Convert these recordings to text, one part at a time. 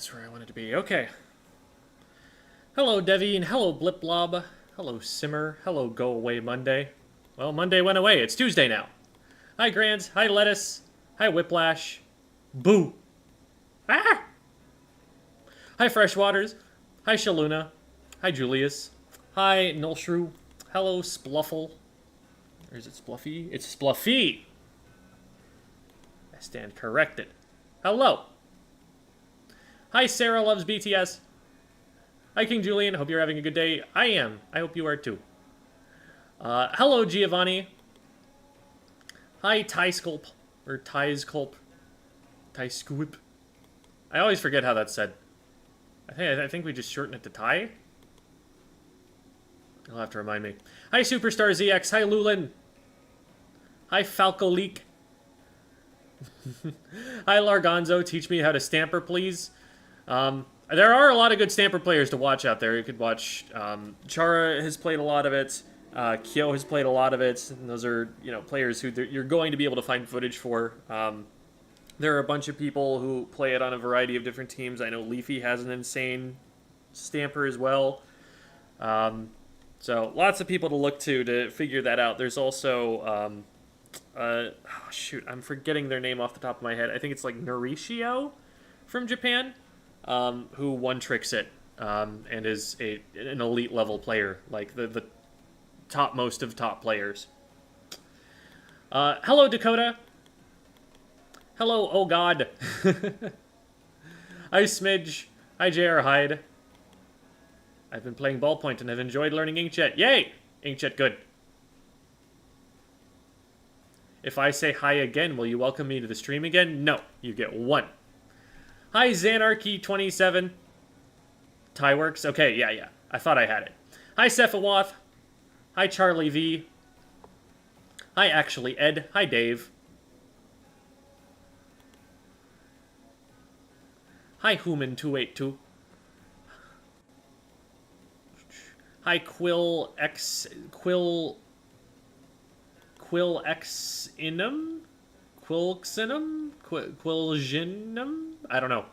that's where I wanted to be. Okay. Hello, Devine. Hello, Blipblob. Hello, Simmer. Hello, Go Away Monday. Well, Monday went away. It's Tuesday now. Hi, Grands. Hi, Lettuce. Hi, Whiplash. Boo. Ah! Hi, Freshwaters. Hi, Shaluna. Hi, Julius. Hi, Nulshrew. Hello, Spluffle. Or is it Spluffy? It's Spluffy. I stand corrected. Hello. Hi, Sarah loves BTS. Hi, King Julian. Hope you're having a good day. I am. I hope you are too. Hello, Giovanni. Hi, Ty Sculp. Or Ty's Culp. Ty Scoop. I always forget how that's said. I think we just shorten it to Ty. You'll have to remind me. Hi, Superstar ZX. Hi, Lulin. Hi, Falco Leak. Hi, Largonzo. Teach me how to stamper, please. There are a lot of good stamper players to watch out there. You could watch, Chara has played a lot of it. Kyo has played a lot of it. And those are, players who you're going to be able to find footage for. There are a bunch of people who play it on a variety of different teams. I know Leafy has an insane stamper as well. So lots of people to look to figure that out. There's also, shoot, I'm forgetting their name off the top of my head. I think it's like Norishio from Japan, who one-tricks it, and is an elite level player, like the topmost of top players. Hello, Dakota. Hello, oh god. Hi, Smidge. Hi, J.R. Hyde. I've been playing Ballpoint and have enjoyed learning Inkjet. Yay! Inkjet good. If I say hi again, will you welcome me to the stream again? No, you get one. Hi, Zanarchy27. Tyworks. Okay, yeah. I thought I had it. Hi, Sephiroth. Hi, Charlie V. Hi, actually, Ed. Hi, Dave. Hi, Human282. Hi, Quill X Inum? Quilxinum? Quilginum? I don't know.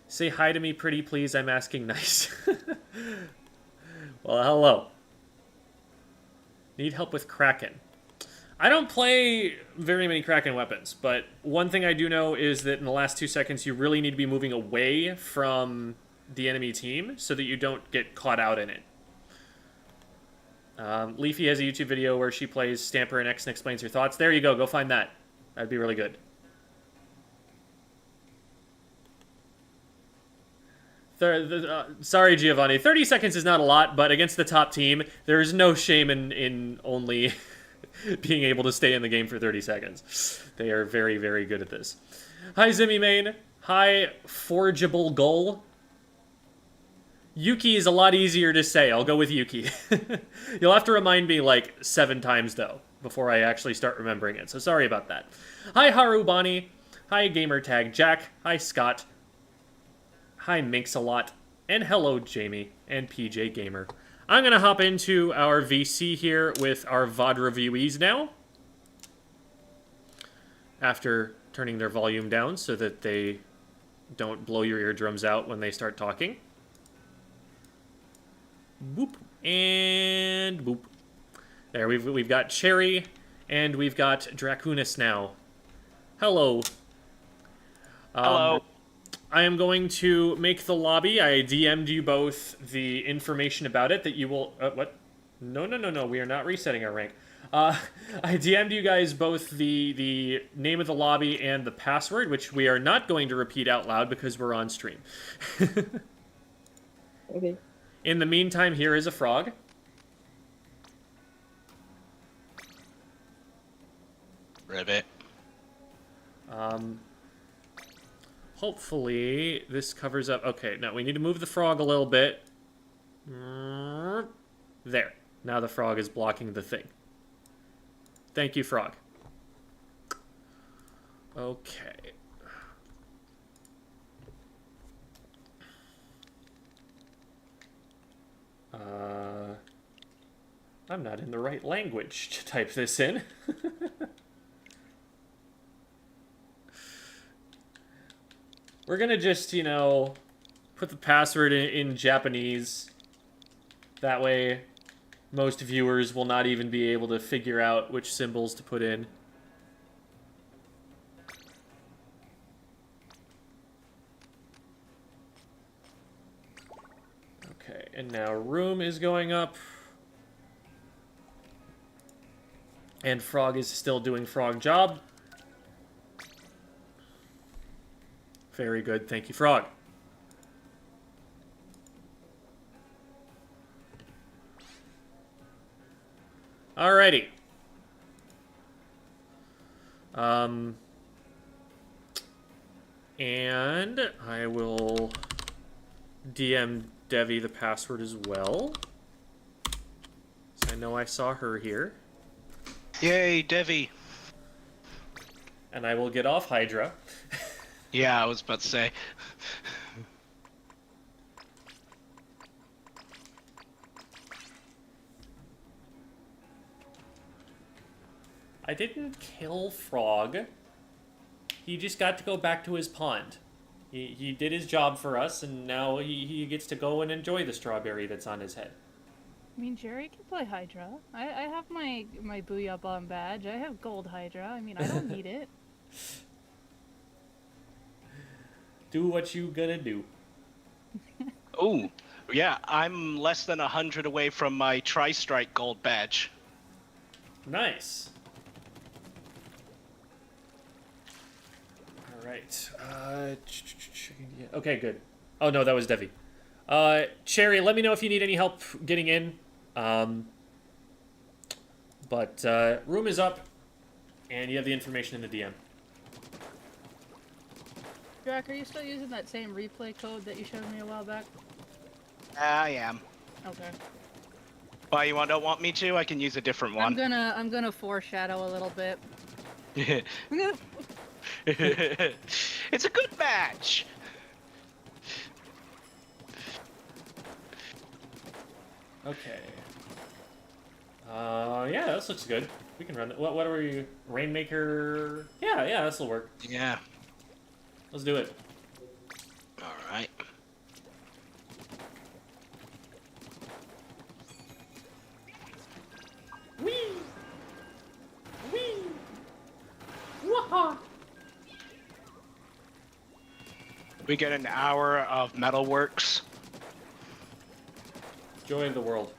Say hi to me, pretty please. I'm asking nice. Well, hello. Need help with Kraken. I don't play very many Kraken weapons, but one thing I do know is that in the last 2 seconds, you really need to be moving away from the enemy team so that you don't get caught out in it. Leafy has a YouTube video where she plays Stamper and X and explains her thoughts. There you go. Go find that. That'd be really good. Sorry, Giovanni. 30 seconds is not a lot, but against the top team, there is no shame in only being able to stay in the game for 30 seconds. They are very, very good at this. Hi, Zimmy Main. Hi, Forgeable Gull. Yuki is a lot easier to say. I'll go with Yuki. You'll have to remind me like 7 times, though, before I actually start remembering it. So sorry about that. Hi, Harubani. Hi, Gamertag Jack. Hi, Scott. Hi, Minx-a-lot. And hello, Jamie and PJ Gamer. I'm going to hop into our VC here with our VOD reviewees now. After turning their volume down so that they don't blow your eardrums out when they start talking. Boop. And boop. There, we've got Cherry, and we've got Dracunis now. Hello. Hello. I am going to make the lobby. I DM'd you both the information about it that you will... what? No. We are not resetting our rank. I DM'd you guys both the name of the lobby and the password, which we are not going to repeat out loud because we're on stream. Okay. In the meantime, here is a frog. Ribbit. Hopefully, this covers up... Okay, now we need to move the frog a little bit. There. Now the frog is blocking the thing. Thank you, frog. Okay. I'm not in the right language to type this in. We're gonna just, you know, put the password in Japanese. That way, most viewers will not even be able to figure out which symbols to put in. Okay, and now room is going up. And Frog is still doing Frog job. Very good, thank you, Frog. Alrighty. And I will DM Devi the password as well. So I know I saw her here. Yay, Devi. And I will get off Hydra. Yeah, I was about to say. I didn't kill Frog. He just got to go back to his pond. He did his job for us, and now he gets to go and enjoy the strawberry that's on his head. I mean, Jerry can play Hydra. I have my Booyah Bomb badge. I have gold Hydra. I mean, I don't need it. Do what you gonna do. Oh, yeah, I'm less than 100 away from my Tri-Strike gold badge. Nice. Alright. Okay, good. Oh, no, that was Devi. Cherry, let me know if you need any help getting in. But room is up, and you have the information in the DM. Jack, are you still using that same replay code that you showed me a while back? I am. Okay. Why, you don't want me to? I can use a different one. I'm gonna foreshadow a little bit. I'm gonna... It's a good badge. Okay. Yeah, this looks good. We can run it. What are we? Rainmaker? Yeah, this will work. Yeah. Let's do it. All right. Whee! Whee! Waha! We get an hour of metalworks. Joy of the world.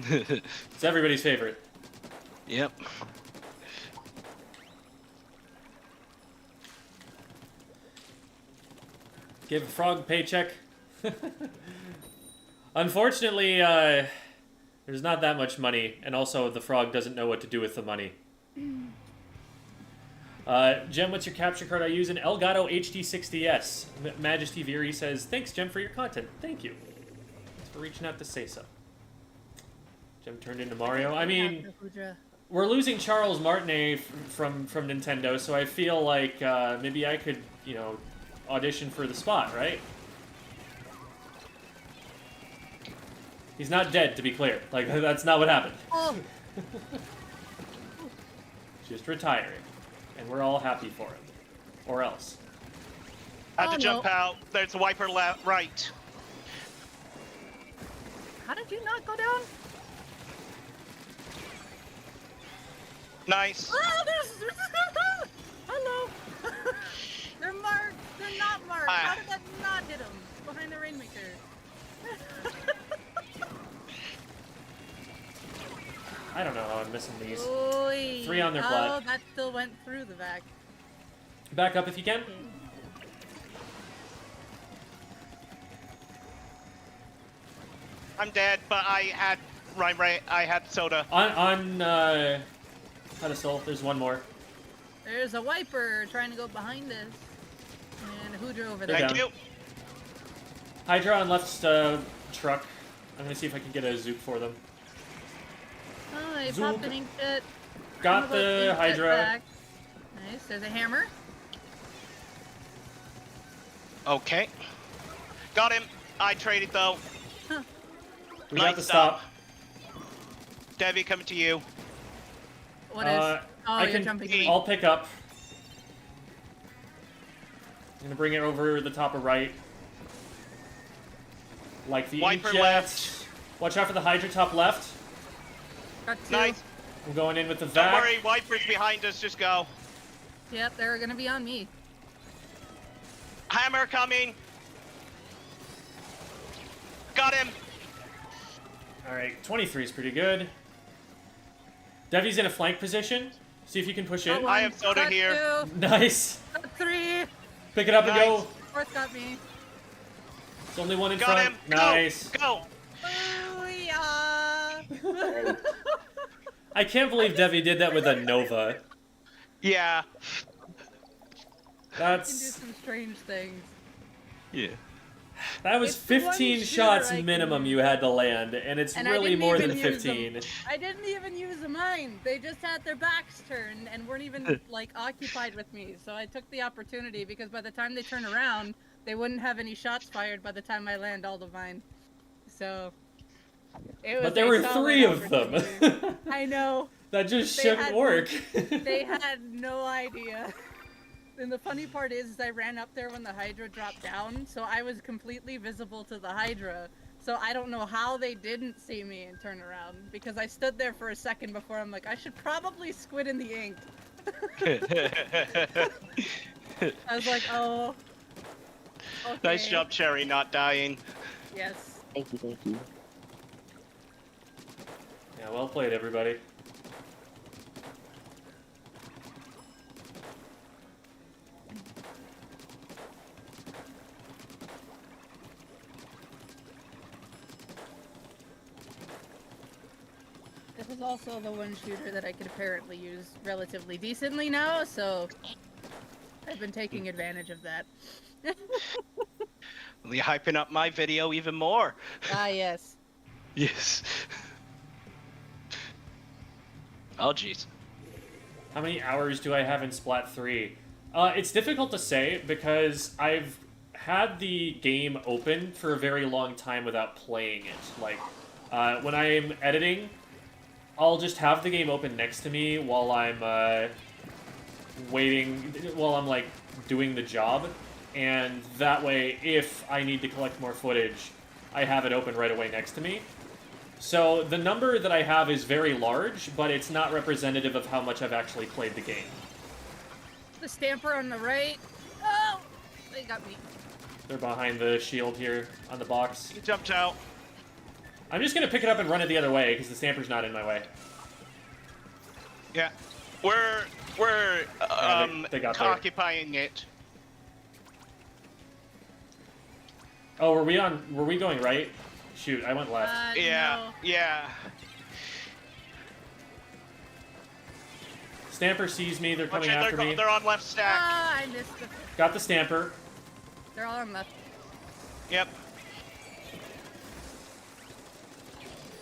It's everybody's favorite. Yep. Give Frog a paycheck. Unfortunately, there's not that much money, and also the Frog doesn't know what to do with the money. Gem, what's your capture card? I use an Elgato HD60S. Majesty Viri says, thanks, Gem, for your content. Thank you. Thanks for reaching out to say so. Gem turned into Mario. I mean, we're losing Charles Martinet from Nintendo, so I feel like maybe I could, you know, audition for the spot, right? He's not dead, to be clear. Like, that's not what happened. Oh. Just Just retiring. And we're all happy for him. Or else. Had to jump out. There's a wiper left, right. How did you not go down? Nice. Oh, there's... Hello. They're marked. They're not marked. How did that not hit him? Behind the Rainmaker. I don't know how I'm missing these. Oy. 3 on their plat. Oh, that still went through the back. Back up if you can. I'm dead, but I had I had soda. On pedestal, there's one more. There's a wiper trying to go behind us. And who drove over there? They're Thank down. you. Hydra on left truck. I'm gonna see if I can get a zoop for them. Oh, they Zoom. popped an ink jet. Got I'm about the ink jet Hydra. back. Nice. There's a hammer. Okay. Got him. I traded though. We Nice got the stop. Debbie, coming to you. What is? Oh, I you're can. jumping. I'll pick up. gonna bring it over the top of right. Like the Wiper inkjet. left. Watch out for the Hydra top left. Got two. Nice. I'm going in with the Don't vac. worry, Wipers behind us. Just go. Yep, they're gonna be on me. Hammer coming. Got him. Alright, 23 is pretty good. Devi's in a flank position. See if you can push in. Got I one, have soda got here. two, Nice. got three. Pick it up and go. Nice. Fourth got me. There's only one in Got front. him. Nice. Go. Booyah! I can't believe Devi did that with a Nova. Yeah. can do That's some strange things. Yeah. that was It's the one 15 shooter shots I can minimum use. you had to land, and it's And I really didn't more even than use them. 15. I didn't even use a mine. They just had their backs turned and weren't even like occupied with me. So I took the opportunity because by the time they turn around, they wouldn't have any shots fired by the time I land all of mine. So it was But there a were solid 3 of them. opportunity. I know. That just They shouldn't had- work. They had no idea. And the funny part is I ran up there when the Hydra dropped down, so I was completely visible to the Hydra. So I don't know how they didn't see me and turn around, because I stood there for a second before I'm like, I should probably squid in the ink. I was like, oh. Okay. Nice job, Cherry, not dying. Yes. Thank you, thank you. Yeah, well played, everybody. This is also the one shooter that I could apparently use relatively decently now, so I've been taking advantage of that. You're hyping up my video even more. Ah, yes. Yes. Oh, jeez. How many hours do I have in Splat 3? It's difficult to say because I've had the game open for a very long time without playing it. Like, when I'm editing, I'll just have the game open next to me while I'm while I'm like doing the job, and that way, if I need to collect more footage, I have it open right away next to me. So the number that I have is very large, but it's not representative of how much I've actually played the game. The stamper on the right. Oh! They got me. They're behind the shield here on the box. He jumped out. I'm just gonna pick it up and run it the other way because the stamper's not in my way. Yeah. We're they got there. occupying it. Oh, were we going right? Shoot, I went left. Yeah. No. Yeah. Stamper sees me, they're coming Watch out, after me. they're on left stack. Ah, I missed the... Got the stamper. They're all on left. Yep.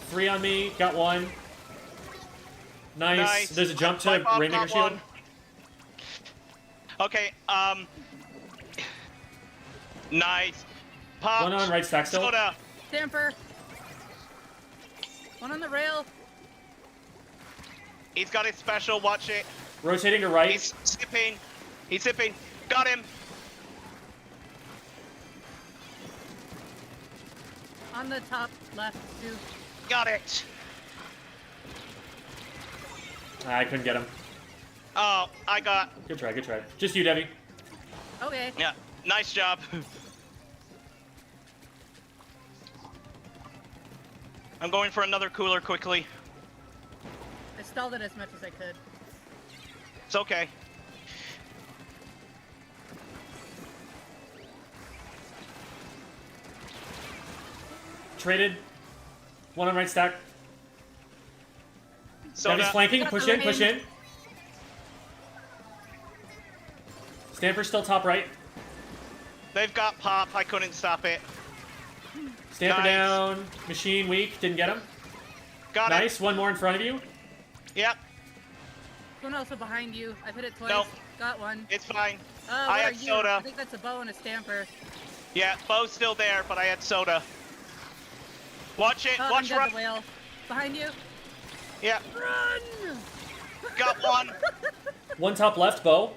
3 on me, got 1. Nice. There's a jump to Pipe off, Rainmaker got shield. one. Okay, nice. Pop. 1 on right stack still. Soda. Stamper. One on the rail. He's got his special, watch it. Rotating to right. He's zipping. He's zipping. Got him. On the top left, too. Got it. I couldn't get him. Oh, I got. Good try, good try. Just you, Debbie. Okay. Yeah, nice job. I'm going for another cooler quickly. I stalled it as much as I could. It's okay. Traded. 1 on right stack. Soda. Debbie's flanking. Got Push the in, push range. in. Stamper's still top right. They've got pop. I couldn't stop it. Stamper Nice. down. Machine weak. Didn't get him. Got Nice. it. 1 more in front of you. Yep. One also behind you. I've hit it twice. Nope. Got one. It's fine. Oh, I where had are you? soda. I think that's a bow and a stamper. Yeah, bow's still there, but I had soda. Watch it. Oh, I'm Watch dead right. the whale. Behind you. Yeah. Run! Got one. 1 top left, bow.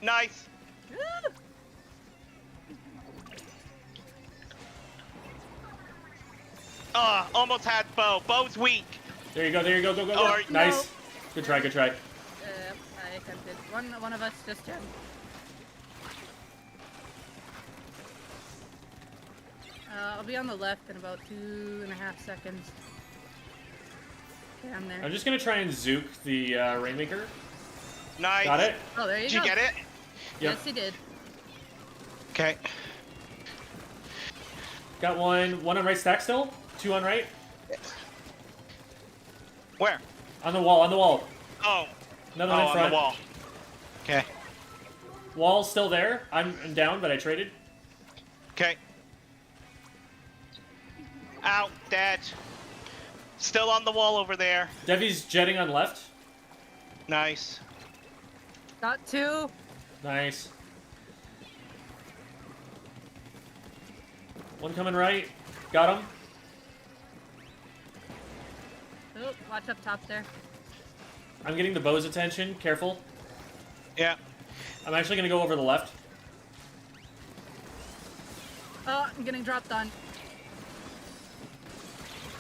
Nice. Almost had Bo. Bo's weak. There you go, there you go, go, go, go. Oh, no. Nice. Good try, good try. I attempted. One of us just jumped. I'll be on the left in about 2.5 seconds. Okay, I'm there. I'm just gonna try and zook the Rainmaker. Nice. Got it? Oh, there you Did go. you get it? Yep. Yes, he did. Okay. Got one. One on right stack still. Two on right. Where? On the wall, on the wall. Oh. Another one in on front. the wall. Okay. Wall's still there. I'm down, but I traded. Okay. Out. Dead. Still on the wall over there. Devi's jetting on left. Nice. Got 2. Nice. One coming right. Got him. Oh, watch up top there. I'm getting the bow's attention. Careful. Yeah. I'm actually gonna go over the left. Oh, I'm getting dropped on.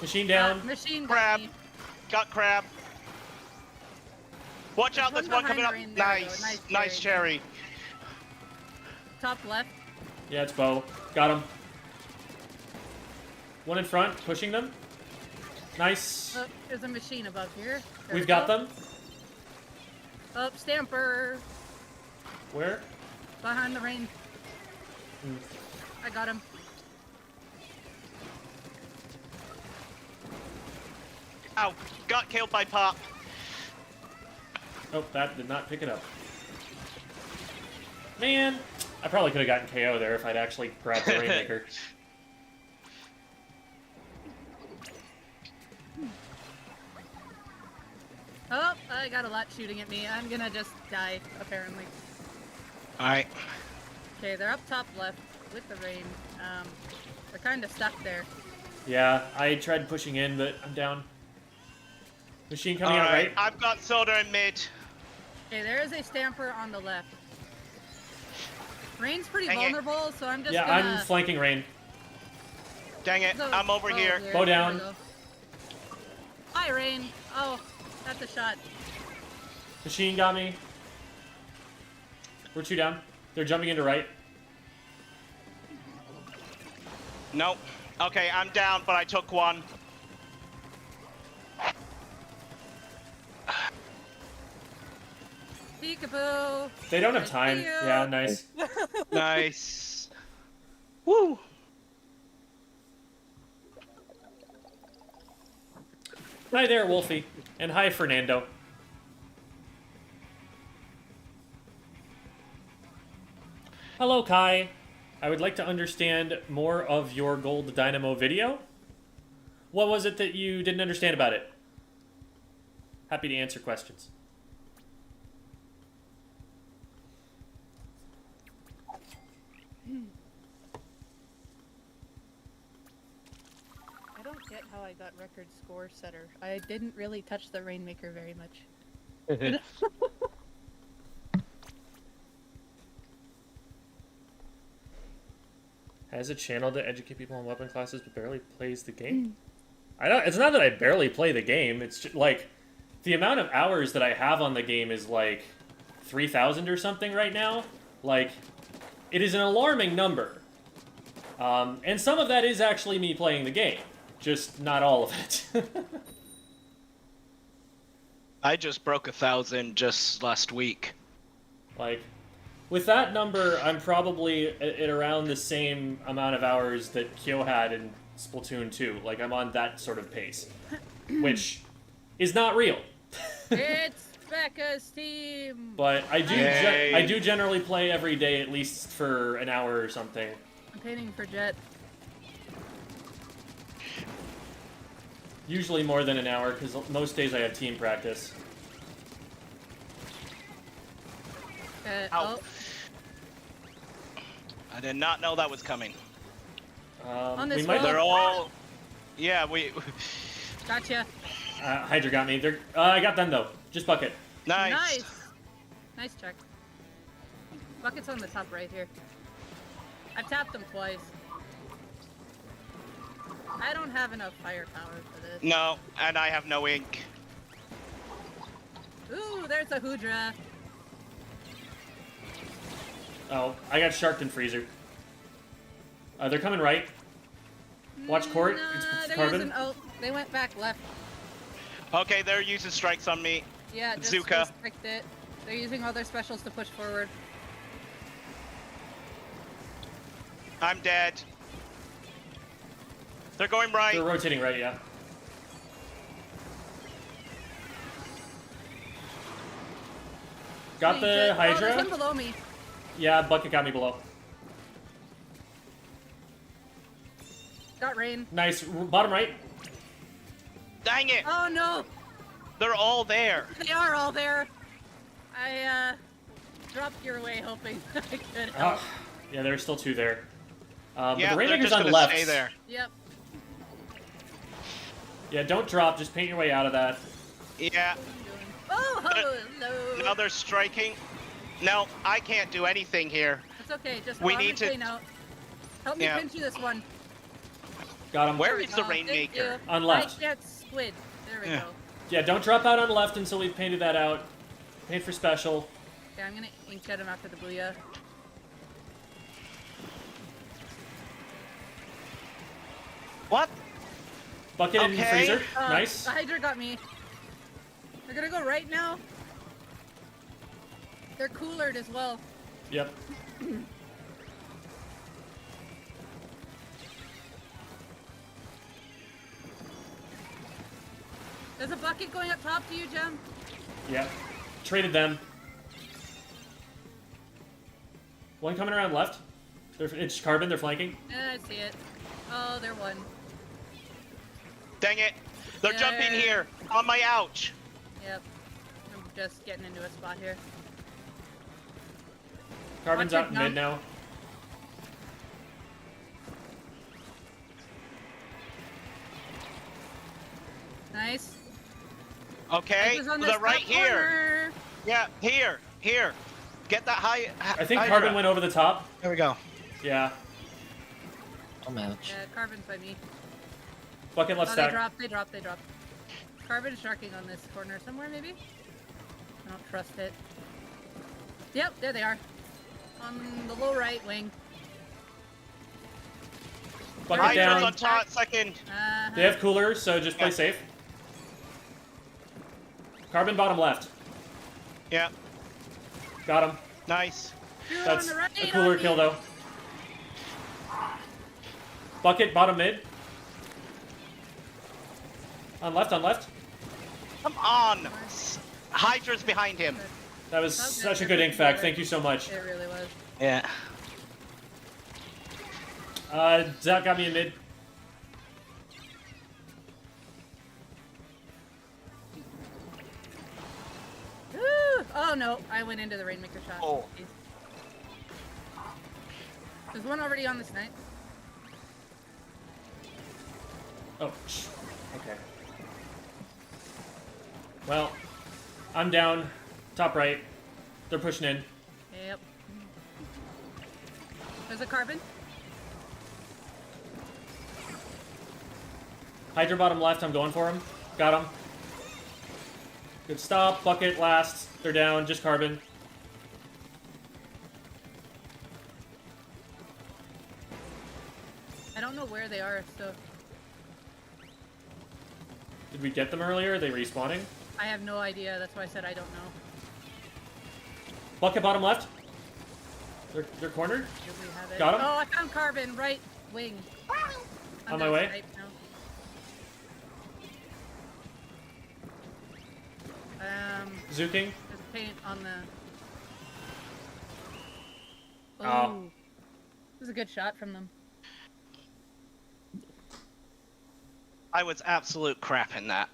Machine down. Machine Crab. got me. Got crab. Watch out, There's there's one one coming up. behind Rain there, Nice. though. Nice Nice cherry. Top left. Yeah, it's bow. Got him. One in front, pushing them. Nice. Oh, there's a machine above here. We've got them. Oh, Stamper. Where? Behind the rain. Hmm. I got him. Ow. Got killed by Pop. Oh, that did not pick it up. Man, I probably could have gotten KO there if I'd actually grabbed the Rainmaker. Oh, I got a lot shooting at me. I'm gonna just die, apparently. Alright. Okay, they're up top left with the rain. They're kind of stuck there. Yeah, I tried pushing in, but I'm down. Machine coming out Alright, right. I've got soda in mid. Okay, there is a Stamper on the left. Rain's pretty Dang it. vulnerable, so I'm just Yeah, gonna... I'm flanking Rain. Dang it, I'm over here. Bow There down. we go. Hi, Rain. Oh, that's a shot. Machine got me. We're 2 down. They're jumping into right. Nope. Okay, I'm down, but I took one. Peekaboo. They don't have Nice time. to you. Yeah, nice. Nice. Woo! Hi there, Wolfie. And hi, Fernando. Hello, Kai. I would like to understand more of your Gold Dynamo video. What was it that you didn't understand about it? Happy to answer questions. I don't get how I got record score setter. I didn't really touch the Rainmaker very much. Has a channel to educate people on weapon classes but barely plays the game? I don't. It's not that I barely play the game. It's just, like, the amount of hours that I have on the game is like 3,000 or something right now. Like, it is an alarming number. And some of that is actually me playing the game. Just not all of it. I just broke 1,000 just last week. Like, with that number, I'm probably at around the same amount of hours that Kyo had in Splatoon 2. Like, I'm on that sort of pace. Which is not real. It's Becca's team. But I do, Yay. I do generally play every day at least for an hour or something. I'm painting for Jet. Usually more than an hour, because most days I have team practice. Ow. I did not know that was coming. On We this might. wall. They're all... Yeah, we... Gotcha. Hydra got me. They're, I got them though. Just bucket. Nice. Nice. Nice check. Bucket's on the top right here. I've tapped them twice. I don't have enough firepower for this. No, and I have no ink. Ooh, there's a Hoodra. Oh, I got sharked in freezer. They're coming right. Watch court. It's They're Carbon. using, oh, they went back left. Okay, they're using strikes on me. Yeah, just Zuka. restrict it. They're using all their specials to push forward. I'm dead. They're going right. They're rotating right, yeah. Got the Oh, there's Hydra. one below me. Yeah, Bucket got me below. Got rain. Nice. Bottom right. Dang it! Oh no! They're all there. They are all there. I dropped your way hoping I could help. Yeah, there's still 2 there. But Yeah, the they're Rainmaker's just on gonna left. stay there. Yep. Yeah, don't drop. Just paint your way out of that. Yeah. Oh, hello. Now they're striking. No, I can't do anything here. It's okay. Just We bomb need and to- clean out. Help me Yeah. pinch you this one. Got him. Where is the Thank Rainmaker? you. On left. Right, that's Squid. There we Yeah. go. Yeah, don't drop out on left until we've painted that out. Paint for special. Okay, I'm gonna ink at him after the booyah. What? Bucket in Okay. freezer. Nice. The Hydra got me. They're gonna go right now. They're coolered as well. Yep. There's a bucket going up top to you, Jem. Yep. Traded them. One coming around left. It's Carbon. They're flanking. Yeah, I see it. Oh, they're one. Dang it! They're Yeah. jumping here on my ouch. Yep. I'm just getting into a spot here. Carbon's Watch out it mid jump. now. Nice. Okay, Hydra's on this they're right top here. corner. Yeah, here. Get that high. I think Hydra. Carbon went over the top. There we go. Yeah. Oh, ouch. Yeah, Carbon's by me. Bucket left Oh, stack. they dropped. Carbon's sharking on this corner somewhere, maybe? I don't trust it. Yep, there they are. On the low right wing. Bucket Right, Hydra's down. on top, second. They have coolers, so just play Yeah. safe. Carbon bottom left. Yeah, Got him. nice. You're That's on the right a cooler on kill me. though. Bucket bottom mid. On left. Come on. Hydra's behind him. That was Okay, such a they're good ink putting fact. together. Thank you so much. It really was. Yeah. Zach got me in mid. Woo! Oh no, I went into the Rainmaker shot. Oh. Jeez. There's one already on the snipe. Oh, okay. Well, I'm down. Top right. They're pushing in. Yep. There's a Carbon. Hydra bottom left. I'm going for him. Got him. Good stop. Bucket last. They're down. Just Carbon. I don't know where they are, so Did we get them earlier? Are they respawning? I have no idea. That's why I said I don't know. Bucket bottom left. They're cornered. Do we have it? Got him? Oh, I found Carbon, right wing. On Under my way. snipe now. Zuking. There's paint on the. Oh. Ooh. This was a good shot from them. I was absolute crap in that.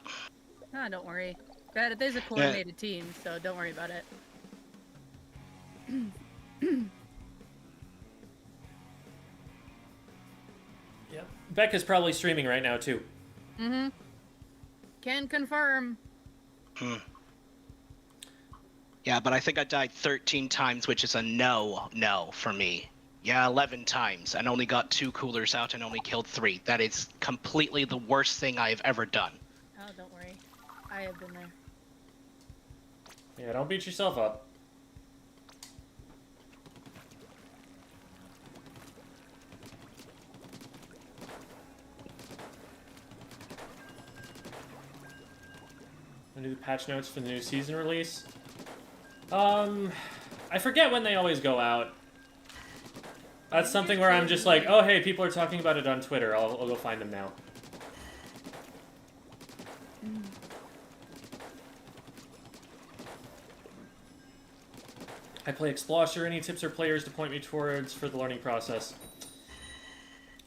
Ah, don't worry. There's a coordinated team, so don't worry about it. Yep. Becca's probably streaming right now too. Mm-hmm. Can confirm. Yeah, but I think I died 13 times, which is a no for me. Yeah, 11 times, and only got 2 coolers out and only killed 3. That is completely the worst thing I have ever done. Oh, don't worry. I have been there. Yeah, don't beat yourself up. Do the patch notes for the new season release. I forget when they always go out. That's something where I'm just like, oh hey, people are talking about it on Twitter. I'll go find them now. I play Explosher. Any tips or players to point me towards for the learning process?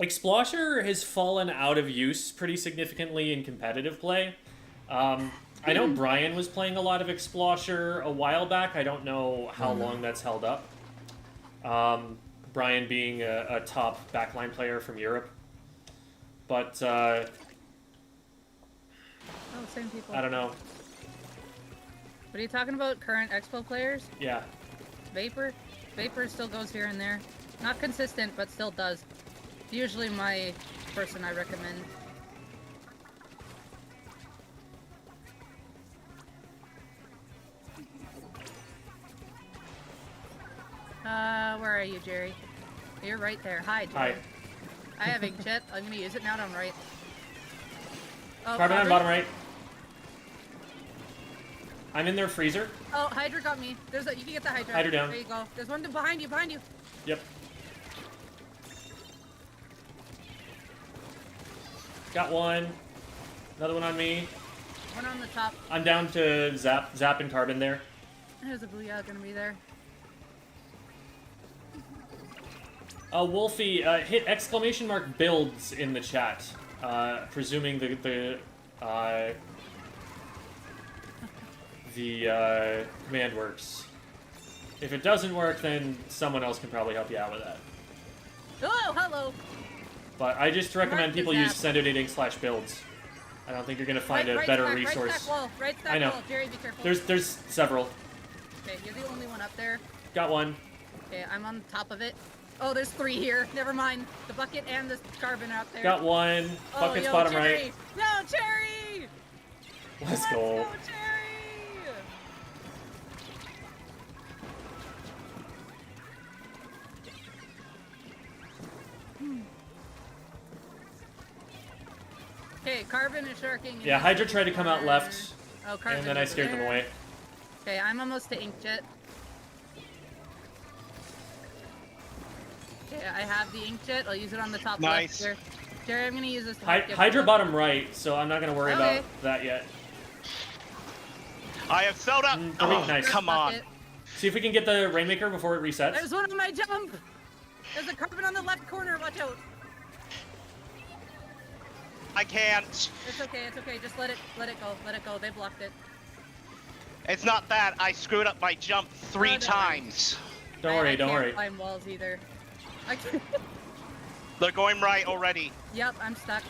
Explosher has fallen out of use pretty significantly in competitive play. I know Brian was playing a lot of Explosher a while back. I don't know how long that's held up. Brian being a top backline player from Europe. But, Oh, same people. I don't know. What are you talking about? Current Expo players? Yeah. Vapor? Vapor still goes here and there. Not consistent, but still does. Usually my person I recommend. Where are you, Jerry? You're right there. Hi, Jerry. Hi. I have inkjet. I'm gonna use it now. I'm right. Oh, Carbon on Carbon? bottom right. I'm in their freezer. Oh, Hydra got me. There's a. You can get the Hydra. Hydra down. There you go. There's one behind you. Behind you. Yep. Got one. Another one on me. One on the top. I'm down to Zap and Carbon there. There's a Booyah gonna be there. Wolfie, hit exclamation mark builds in the chat. Presuming the command works. If it doesn't work, then someone else can probably help you out with that. Oh, hello. But I just recommend Mark people the use zap. sendodating/builds. I don't think you're gonna find a right better stack, resource. Right stack wall. Right stack I know. wall. Jerry, be careful. There's several. Okay, you're the only one up there. Got one. Okay, I'm on top of it. Oh, there's 3 here. Never mind. The bucket and the Carbon out there. Got one. Oh, Bucket's yo, bottom Jerry. right. No, Cherry! Let's go. Cherry! Okay, Carbon is sharking. Yeah, Hydra tried to come out left, Oh, Carbon and then I scared them away. Okay, I'm almost to inkjet. Okay, I have the inkjet. I'll use it on the top Nice. left here. Jerry, I'm gonna use this to Hydra bottom right, so I'm not gonna worry Okay. about that yet. I have soda! Oh, nice. come on. See if we can get the Rainmaker before it resets. There's one on my jump! There's a Carbon on the left corner, watch out! I can't. It's okay, just let it go, they blocked it. It's not that. I screwed up my jump 3 No, no. times. Don't worry, I don't can't worry. climb walls either. I can't. They're going right already. Yep, I'm stuck.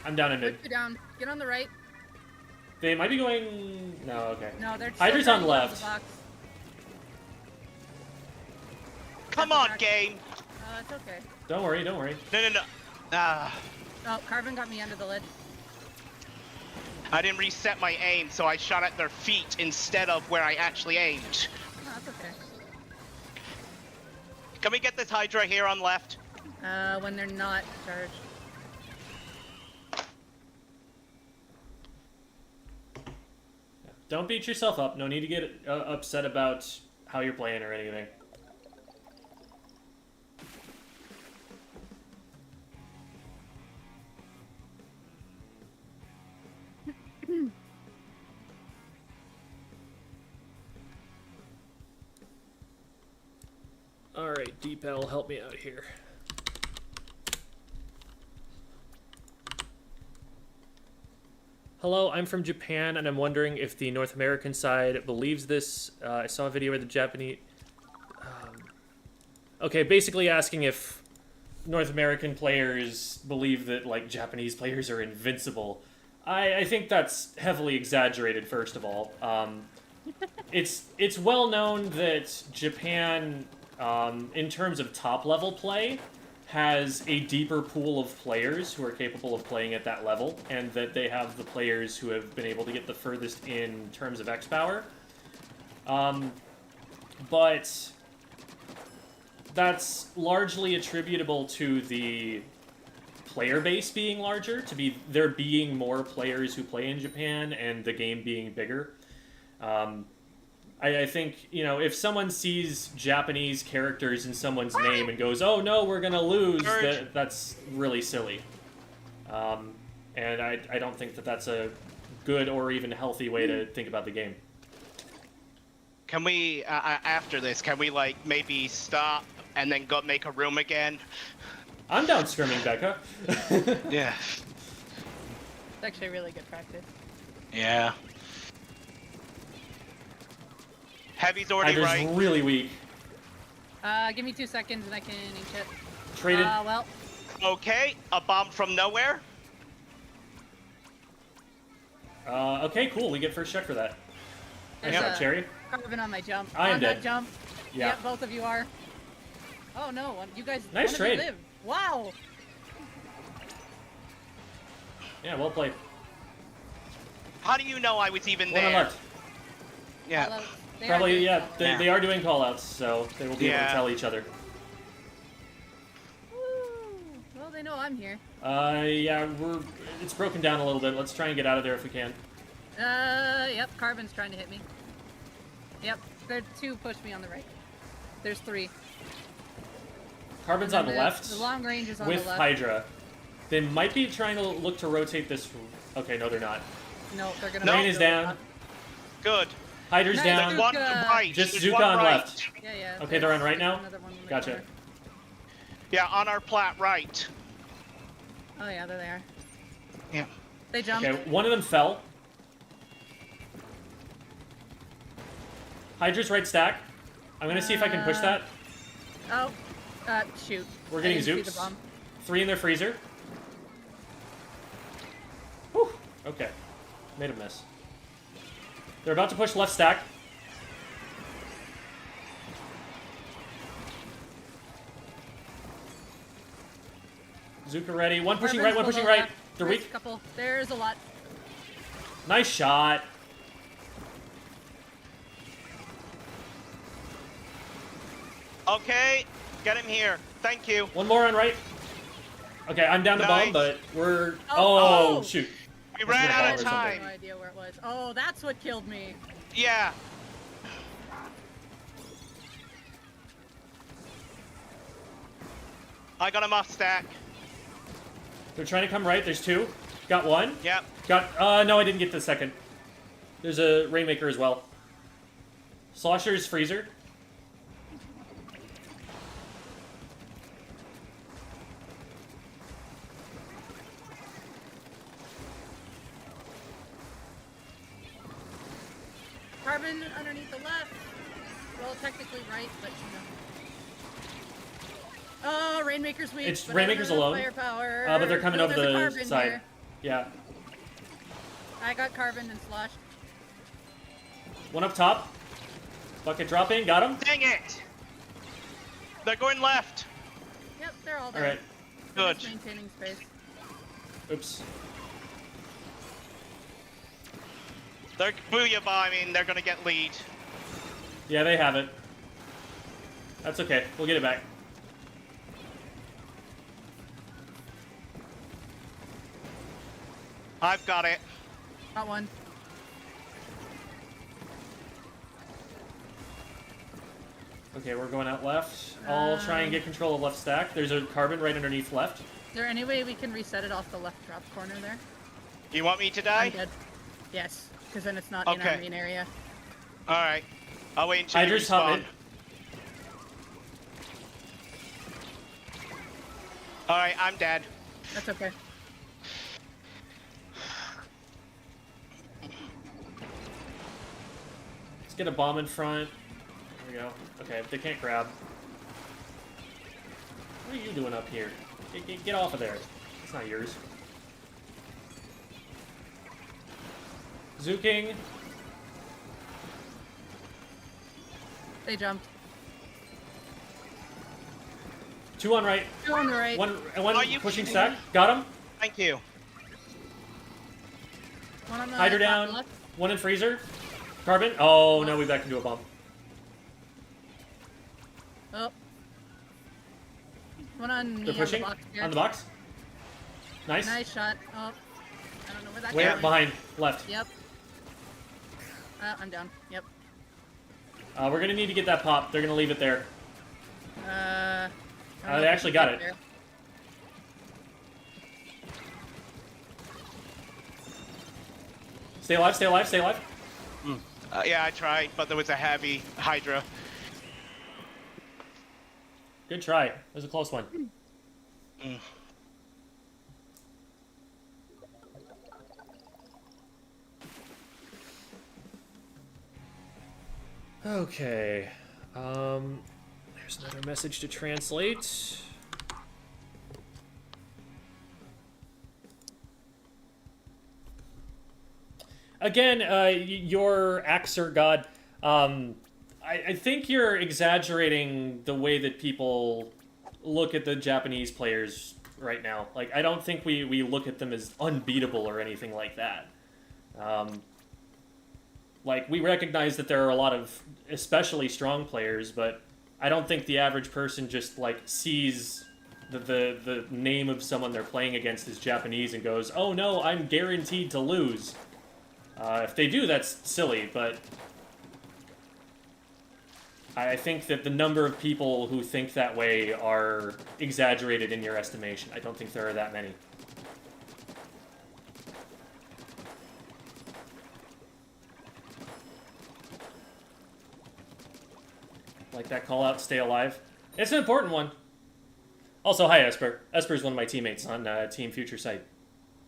I'm down in mid. Put you down. Get on the right. They might be going... No, okay. No, they're Hydra's still on trying to left. the box. Come on, game. It's okay. Don't worry, don't worry. No. Ah. Oh, Carbon got me under the lid. I didn't reset my aim, so I shot at their feet instead of where I actually aimed. No, that's okay. Can we get this Hydra here on left? When they're not charged. Don't beat yourself up. No need to get upset about how you're playing or anything. Alright, DeepL, help me out here. Hello, I'm from Japan, and I'm wondering if the North American side believes this. I saw a video where the Japanese... okay, basically asking if North American players believe that, like, Japanese players are invincible. I think that's heavily exaggerated, first of all. It's well known that Japan in terms of top-level play, has a deeper pool of players who are capable of playing at that level, and that they have the players who have been able to get the furthest in terms of X power. But that's largely attributable to the player base being larger, there being more players who play in Japan, and the game being bigger. I think, if someone sees Japanese characters in someone's name and goes, "Oh no, we're gonna lose," that's really silly. And I don't think that that's a good or even healthy way to think about the game. Can we, after this, like, maybe stop and then go make a room again? I'm down scrimming, Becca. Yeah. It's actually really good practice. Yeah. Heavy's already Hydra's right. really weak. Give me 2 seconds and I can inch it. Traded. Well. Okay, a bomb from nowhere. Okay, cool. We get first check for that. Nice There's job, a Cherry. Carbon on my jump. I am on dead. that jump. Yeah. Yep, both of you are. Oh no, you guys. Nice one of you trade. lived. Wow. Yeah, well played. How do you know I was even One on there? left. Yeah. Although they are Probably, doing yeah. well. They are doing callouts, so they will be able to Yeah. tell each other. Woo. Well, they know I'm here. Yeah, it's broken down a little bit. Let's try and get out of there if we can. Yep. Carbon's trying to hit me. Yep. There 2 pushed me on the right. There's 3. Carbon's And on the then left The long range is on with the left. Hydra. They might be trying to look to rotate this. Okay, no, they're not. No, they're gonna. No. Rain is down. Good. Hydra's Nice. down. There's one to Zuka. right. Just There's Zuka one on right. left. Yeah. Okay, they're on right there's now? another one in the Gotcha. corner. Yeah, on our plat right. Oh yeah, there they are. Yeah. They jumped. Okay, one of them fell. Hydra's right stack. I'm gonna see if I can push that. Oh, shoot. We're I getting didn't see the Zooks. bomb. 3 in their freezer. Whew. Okay. Made a miss. They're about to push left stack. Zuka ready. One pushing right, one pushing right. They're There's weak. a couple. There's a lot. Nice shot. Okay, get him here. Thank you. One more on right. Okay, I'm down to bomb, Nice. but we're... Oh. Oh, shoot. We That's ran what I out thought of or I something. have no time. idea where it was. Oh, that's what killed me. Yeah. I got him off stack. They're trying to come right. There's 2. Got 1. Yep. Got... no, I didn't get the second. There's a Rainmaker as well. Slosher's freezer. Carbon underneath the left. Well, technically right, but you know. Oh, Rainmaker's weak. It's but Rainmaker's I don't have alone. Firepower. But they're coming Oh, over there's a the Carbon side. here. Yeah. I got Carbon and sloshed. One up top. Bucket dropping. Got him. Dang it! They're going left. Yep, they're all there. Alright. They're Good. just maintaining space. Oops. They're booyah bombing. They're gonna get lead. Yeah, they have it. That's okay. We'll get it back. I've got it. Got one. Okay, we're going out left. I'll try and get control of left stack. There's a Carbon right underneath left. Is there any way we can reset it off the left drop corner there? You want me to I'm die? dead. Yes, because then it's not in Okay. our main area. All right. I'll wait until you Hydra's top respawn. mid. All right, I'm dead. That's okay. Let's get a bomb in front. There we go. Okay, they can't grab. What are you doing up here? Get off of there. It's not yours. Zuking. They jumped. 2 on right. 2 on the right. One Are you pushing kidding stack. me? Got him. Thank you. 1 on the Hydra top down. left. 1 in freezer. Carbon. Oh, no, we back into a bomb. Oh. 1 on me They're pushing on the box here. on the box. Nice. Nice shot. Oh. I don't know where that Where? went. Behind. Left. Yep. I'm down. Yep. We're gonna need to get that pop. They're gonna leave it there. I don't know They if actually we got can it. get there. Stay alive, stay alive, stay alive. Yeah, I tried, but there was a heavy Hydra. Good try. It was a close one. Okay. There's another message to translate. Again, your Axer God, I think you're exaggerating the way that people look at the Japanese players right now. Like, I don't think we look at them as unbeatable or anything like that. Like, we recognize that there are a lot of especially strong players, but I don't think the average person just, like, sees the name of someone they're playing against as Japanese and goes, oh no, I'm guaranteed to lose. If they do, that's silly, but I think that the number of people who think that way are exaggerated in your estimation. I don't think there are that many. Like that call out, stay alive. It's an important one. Also, hi Esper. Esper's one of my teammates on Team Future Sight.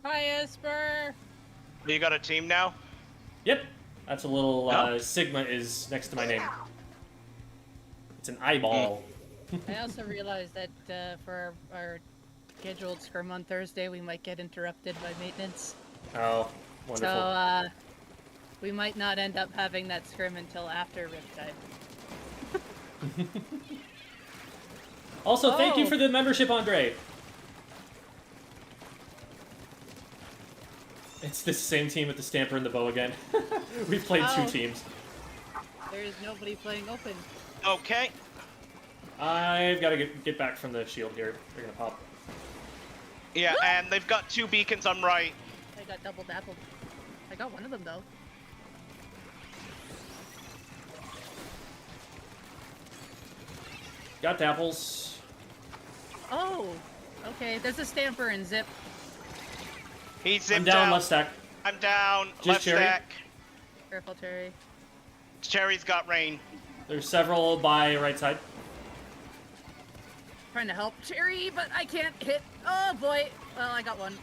Hi, Esper. You got a team now? Yep. That's a little Oh. Sigma is next to my name. It's an eyeball. I also realized that for our scheduled scrim on Thursday, we might get interrupted by maintenance. Oh, wonderful. So, we might not end up having that scrim until after Riptide. Also, thank you Oh. for the membership, Andre. It's the same team with the Stamper and the Bow again. We've played Oh. 2 teams. There is nobody playing open. Okay. I've got to get back from the shield here. They're gonna pop. Yeah, and they've got 2 beacons on right. I got double dappled. I got one of them though. Got dapples. Oh, okay. There's a Stamper and Zip. He's zipped I'm down, out. left stack. I'm down. Just left Cherry? stack. Careful, Terry. Cherry's got rain. There's several by right side. Trying to help Cherry, but I can't hit. Oh boy. Well, I got one.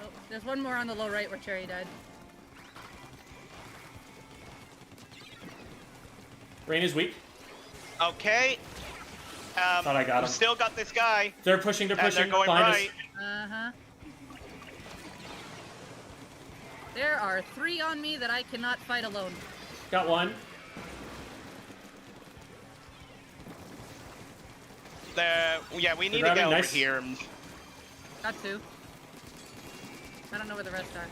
Oh, there's one more on the low right where Cherry died. Rain is weak. Okay. Thought I got him. We've still got this guy. They're pushing. They're And pushing. they're going behind right. Uh-huh. There are 3 on me that I cannot fight alone. us. Got one. Yeah, we need to grabbing, get over nice. here. Got 2. I don't know where the rest are.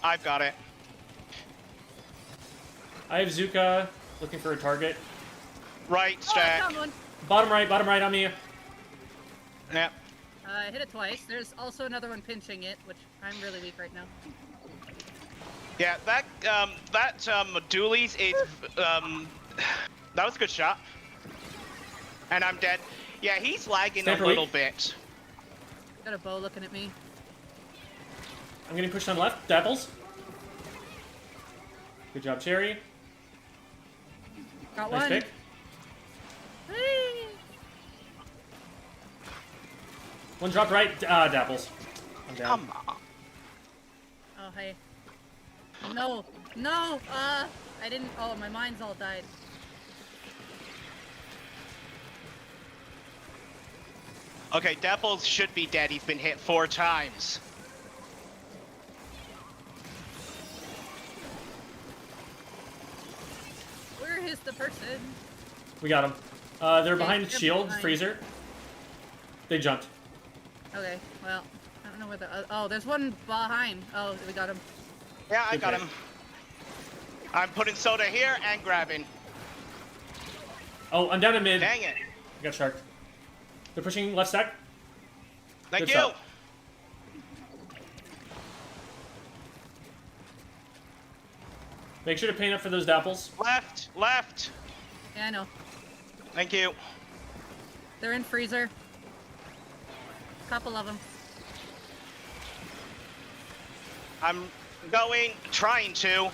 I've got it. I have Zuka looking for a target. Right Oh, I stack. found one. Bottom right on me. Yeah. I hit it twice. There's also another one pinching it, which I'm really weak right now. Yeah, that dualies is that was a good shot. And I'm dead. Yeah, he's lagging Stamper a little weak. bit. Got a bow looking at me. I'm getting pushed on left. Dapples. Good job, Cherry. Got Nice one. pick. Whee! One dropped right. Dapples. I'm down. Come on. Oh, hey. No. No! I didn't. Oh, my mind's all died. Okay, Dapples should be dead. He's been hit 4 times. Where are his the person. We got them. They're behind the they're shield, behind. freezer. They jumped. Okay, well, I don't know where the. Oh, there's one behind. Oh, we got him. Yeah, I got Okay. him. I'm putting soda here and grabbing. Oh, I'm down in mid. Dang it. I got sharked. They're pushing left stack. Thank Good you. shot. Make sure to paint up for those dapples. Left, left. Yeah, I know. Thank you. They're in freezer. Couple of them. I'm trying to.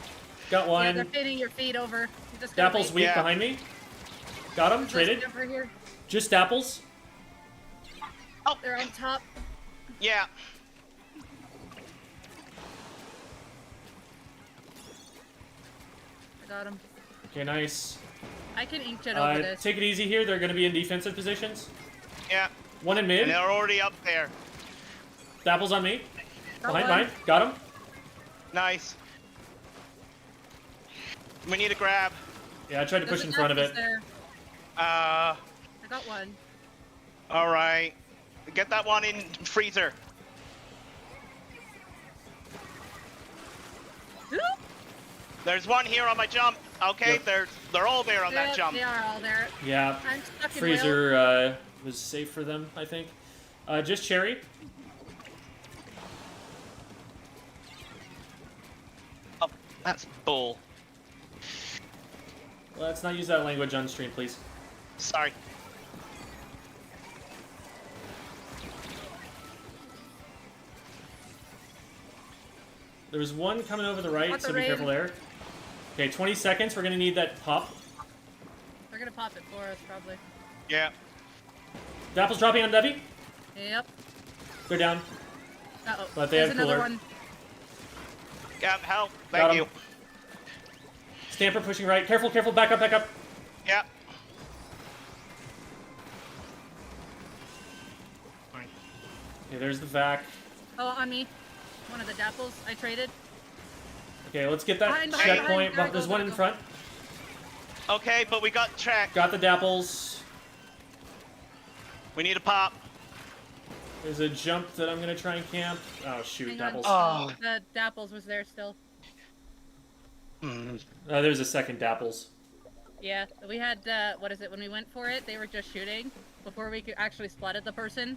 Got Yeah, one. they're painting your feet over. You just gotta Dapples wait. weak Yeah. behind me. Got him. There's Traded. over here. Just dapples. Oh, They're on top. yeah. I got them. Okay, nice. I can inkjet over this. Take it easy here. They're going to be in defensive positions. Yeah. One in mid. And they're already up there. Dapples on me. Got Behind one. mine. Got him. Nice. We need a grab. Yeah, I tried to There's push a in front of dapples it. There. Uh, I got one. all right. Get that one in freezer. Oop. There's one here on my jump. Okay, Yep. they're all there on that Yeah, jump. They are all there. Yeah. I'm stuck in Freezer was safe for them, I think. Just cherry. Oh, that's bull. Let's not use that language on stream, please. Sorry. There was one coming over the right, Want the so be raid? careful there. Okay, 20 seconds. We're going to need that pop. They're gonna pop it for us, probably. Yeah. Dapple's dropping on Debbie. Yep. They're down. Uh-oh. But they There's have another cooler. one. Yeah, help. Got Thank 'em. you. Stamper pushing right. Careful, careful. Back up, back up. Yeah. Okay, there's the vac. Oh, on me. One of the dapples. I traded. Okay, let's get that Behind, checkpoint. there we There's go, one there in we go. front. Okay, but we got track. Got the dapples. We need a pop. There's a jump that I'm going to try and camp. Oh, shoot. Hang on. Dapples. Oh. The dapples was there still. Hmm. There's a second dapples. Yeah, we had, what is it, when we went for it, they were just shooting before we could actually splatted the person.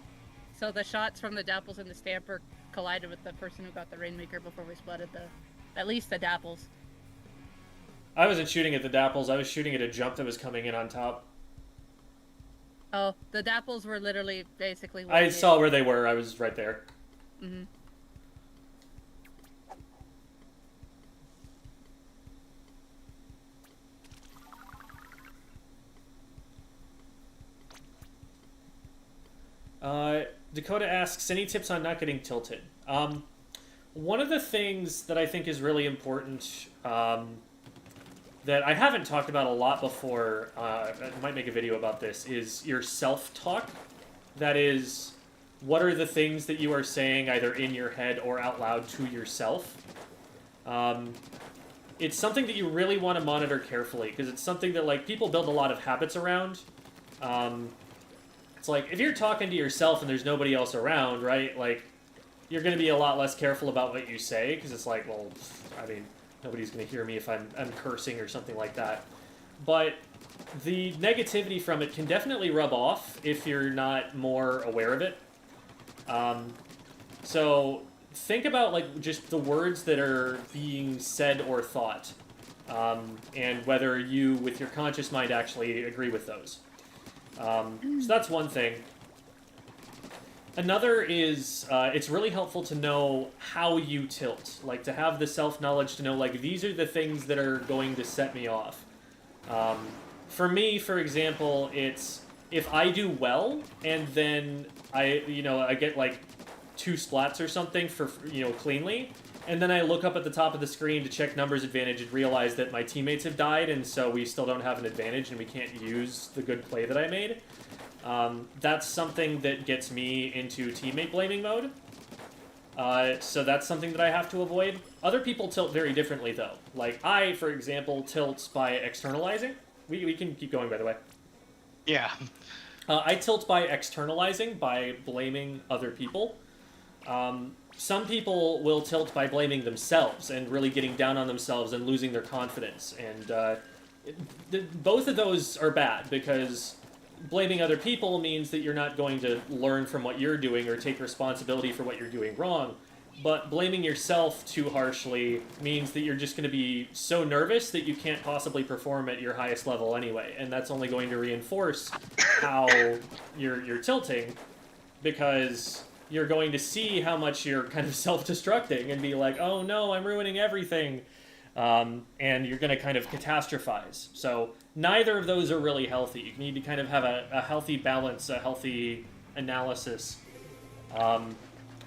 So the shots from the dapples and the stamper collided with the person who got the Rainmaker before we splatted at least the dapples. I wasn't shooting at the dapples. I was shooting at a jump that was coming in on top. Oh, the dapples were literally basically I one saw where they were. I was right there. Mm-hmm. Dakota asks, any tips on not getting tilted? One of the things that I think is really important that I haven't talked about a lot before, I might make a video about this, is your self-talk. That is, what are the things that you are saying either in your head or out loud to yourself? It's something that you really want to monitor carefully, because it's something that, like, people build a lot of habits around. It's like, if you're talking to yourself and there's nobody else around, right, like, you're going to be a lot less careful about what you say, because it's like, well, I mean, nobody's going to hear me if I'm cursing or something like that. But the negativity from it can definitely rub off if you're not more aware of it. So think about, like, just the words that are being said or thought, and whether you, with your conscious mind, actually agree with those. So that's one thing. Another is, it's really helpful to know how you tilt. Like, to have the self-knowledge to know, like, these are the things that are going to set me off. For me, for example, it's, if I do well, and then I get, like, 2 splats or something for, cleanly, and then I look up at the top of the screen to check numbers advantage and realize that my teammates have died, and so we still don't have an advantage, and we can't use the good play that I made. That's something that gets me into teammate blaming mode. So that's something that I have to avoid. Other people tilt very differently, though. Like, I, for example, tilt by externalizing. We can keep going, by the way. Yeah. I tilt by externalizing, by blaming other people. Some people will tilt by blaming themselves and really getting down on themselves and losing their confidence. And both of those are bad, because blaming other people means that you're not going to learn from what you're doing or take responsibility for what you're doing wrong. But blaming yourself too harshly means that you're just going to be so nervous that you can't possibly perform at your highest level anyway. And that's only going to reinforce how you're tilting, because you're going to see how much you're kind of self-destructing and be like, oh no, I'm ruining everything. And you're going to kind of catastrophize. So neither of those are really healthy. You need to kind of have a healthy balance, a healthy analysis.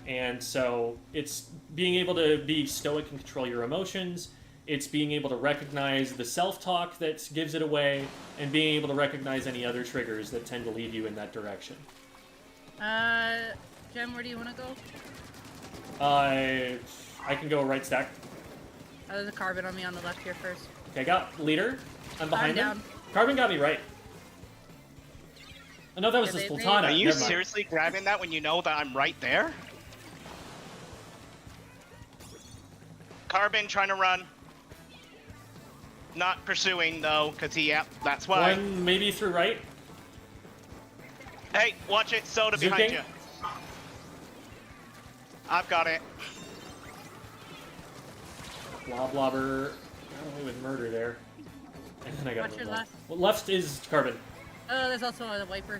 And so it's being able to be stoic and control your emotions. It's being able to recognize the self-talk that gives it away, and being able to recognize any other triggers that tend to lead you in that direction. Jem, where do you want to go? I can go right stack. There's a carbon on me on the left here first. Okay, I got leader. I'm behind him. down. Carbon got me right. I know that was Yeah, the they- Sultana. Are you Never mind. seriously grabbing that when you know that I'm right there? Carbon trying to run. Not pursuing though, because that's why. One maybe through right. Hey, watch it, Soda behind Zuking. you. I've got it. Blobber. Got away with murder there. And then I got Watch your him left. Well, left is Carbon. Oh, there's also a wiper.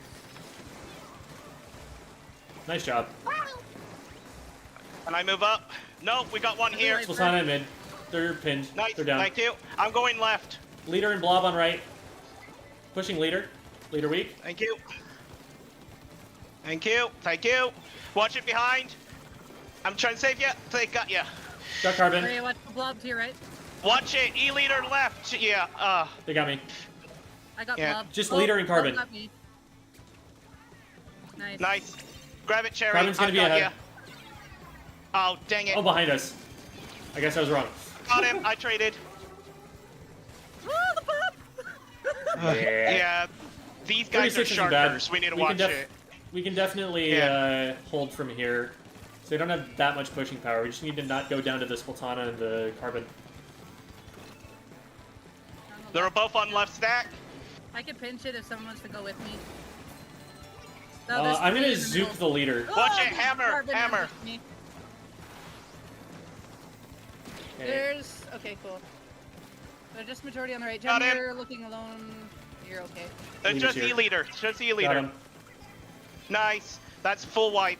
Nice job. Can I move up? No, we got one here. Right. Sultana in mid. They're pinned. Nice, They're down. thank you. I'm going left. Leader and Blob on right. Pushing leader. Leader weak. Thank you. Thank you. Thank you. Watch it behind. I'm trying to save you. They got you. Got Carbon. Hey, watch the blob to your right. Watch it. E-leader left. Yeah. They got me. I got Yeah. blob. Just leader and Blob carbon. got me. Nice. Nice. Grab it, Cherry. Carbon's gonna I've be got ahead. ya. Oh, dang it. Oh, behind us. I guess I was wrong. Got him. I traded. Oh, the blob! Yeah. These guys are 36 isn't bad. sharkers. We need to We can watch it. We can definitely Yeah. hold from here. So they don't have that much pushing power. We just need to not go down to the Sultana and the Carbon. They were both on left stack. I could pinch it if someone wants to go with me. No, there's I'm three gonna in the zook middle. the leader. Watch Oh, it, hammer, carbon hammer. with me. Okay. There's... Okay, cool. They're just majority on the right. Got Jen, him. you're looking alone. You're okay. It's Leader's just here. E-leader. Just Got E-leader. him. Nice. That's full wipe.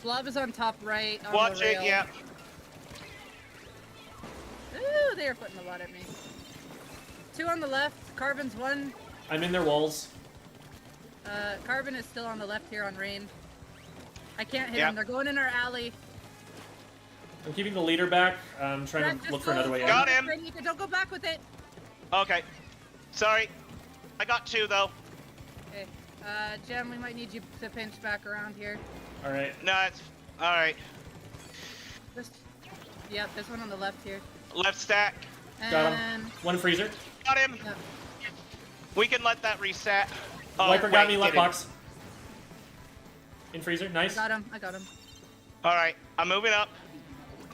Blob is on top right. On Watch the it, rail. yeah. Ooh, they are putting a lot at me. Two on the left. Carbon's one. I'm in their walls. Carbon is still on the left here on Rain. I can't hit Yeah. them. They're going in our alley. I'm keeping the leader back. I'm trying Brett, to just look for go another way in. Got him. Brett, you don't go back with it. Okay. Sorry. I got two, though. Okay. Jem, we might need you to pinch back around here. All right. No, it's... Alright. Just... Yep, there's one on the left here. Left stack. Got And... him. One freezer. Got him. Yep. We can let that reset. Oh, Wiper got me wait, left did it. box. In freezer. Nice. I got him. Alright, I'm moving up.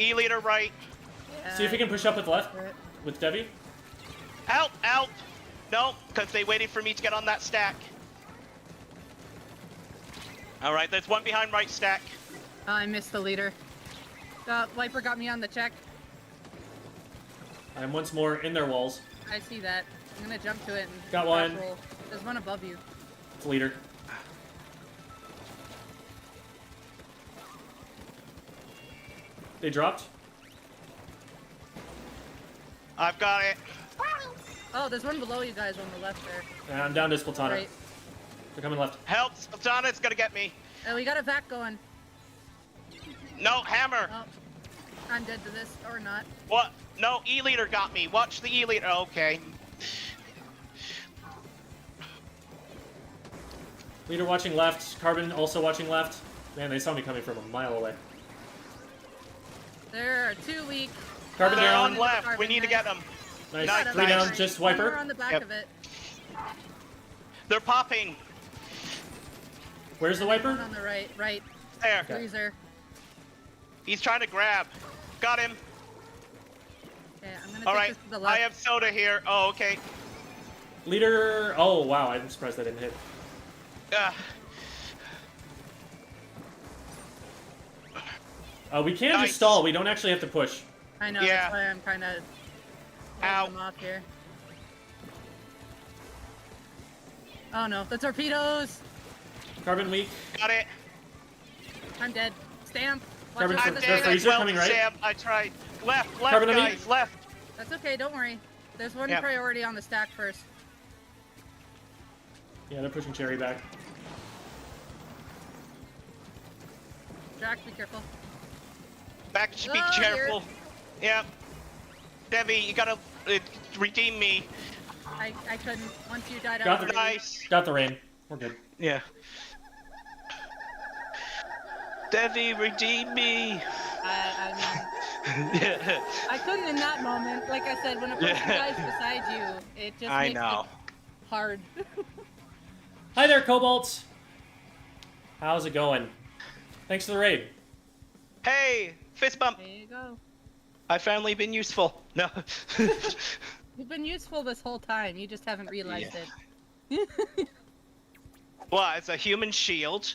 E-leader right. Yeah, See if we can push up with left Brett. with Debbie. Help! Help! No, because they waited for me to get on that stack. Alright, there's one behind right stack. Oh, I missed the leader. Viper got me on the check. I'm once more in their walls. I see that. I'm gonna jump to it and Got one. back roll. There's one above you. It's leader. They dropped. I've got it. Oh, there's one below you guys on the left there. And I'm down to Sultana. Right. They're coming left. Help! Sultana's gonna get me. Oh, we got a vac going. No, hammer! Oh, I'm dead to this, or not. What? No, E-leader got me. Watch the E-leader. Okay. Leader watching left. Carbon also watching left. Man, they saw me coming from a mile away. There are two weak. Carbon They're down. on left. We Carbon, need to nice. get them. Nice. Nice, Three nice. down. Just One wiper. more on the back Yep. of it. They're popping. Where's the One wiper? on the right. There. Okay. Freezer. He's trying to grab. Got him. Okay, I'm gonna All take right. this to the left. I have soda here. Oh, okay. Leader. Oh wow, I'm surprised I didn't hit. We can Nice. just stall. We don't actually have to push. I know, Yeah. that's why I'm kind of Ow. them off here. Oh no, the torpedoes! Carbon weak. Got it. I'm dead. Stamp. Watch Carbon out for from the the stamp. freezer well, coming right. Sam, I tried. Left, Carbon on me. guys, left. That's okay, don't worry. There's one Yeah. priority on the stack first. Yeah, they're pushing Cherry back. Jack, be careful. Back, be Oh, careful. Yep. Debbie, you gotta redeem me. I couldn't. Once you died Got out the- already. Nice. Got the rain. We're good. Yeah. Debbie, redeem me. I mean, I couldn't in that moment. Like I said, when a person dies beside you, it just I makes know. it hard. Hi there, Cobalt. How's it going? Thanks for the raid. Hey, fist bump. There you go. I've finally been useful. No. You've been useful this whole time. You just haven't realized it. Well, it's a human shield.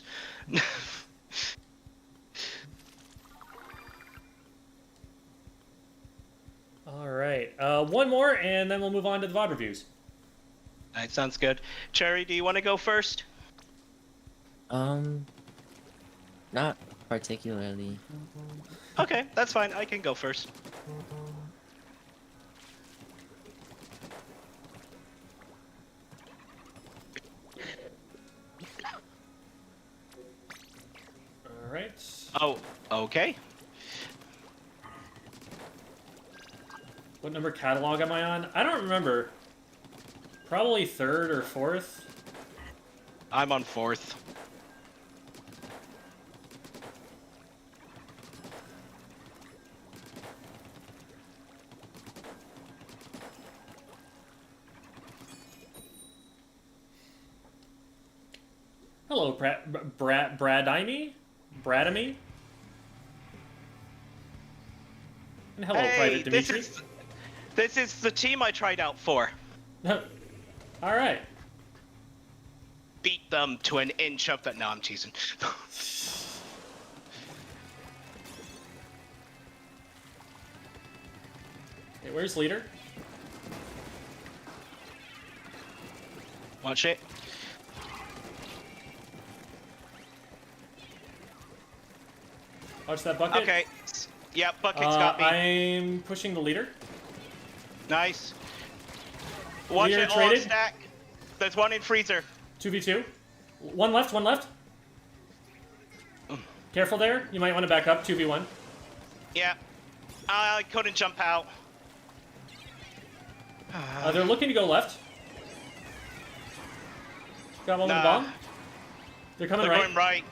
All right. One more, and then we'll move on to the VOD reviews. That sounds good. Cherry, do you want to go first? Not particularly. Okay, that's fine. I can go first. All right. Oh, okay. What number catalog am I on? I don't remember. Probably third or fourth. I'm on fourth. Hello, Bradimy? Bradamy? And hello, Hey, Private Dimitri. this is the team I tried out for. All right. Beat them to an inch of that. No, I'm teasing. Okay, where's leader? Watch it. Watch that bucket. Okay. Yeah, bucket's got me. I'm pushing the leader. Nice. Watch Leader it all traded. stack. There's one in freezer. 2v2. One left, one left. Careful there. You might want to back up. 2v1. Yeah. I couldn't jump out. They're looking to go left. Got one with the Nah. bomb. They're coming They're right. going right.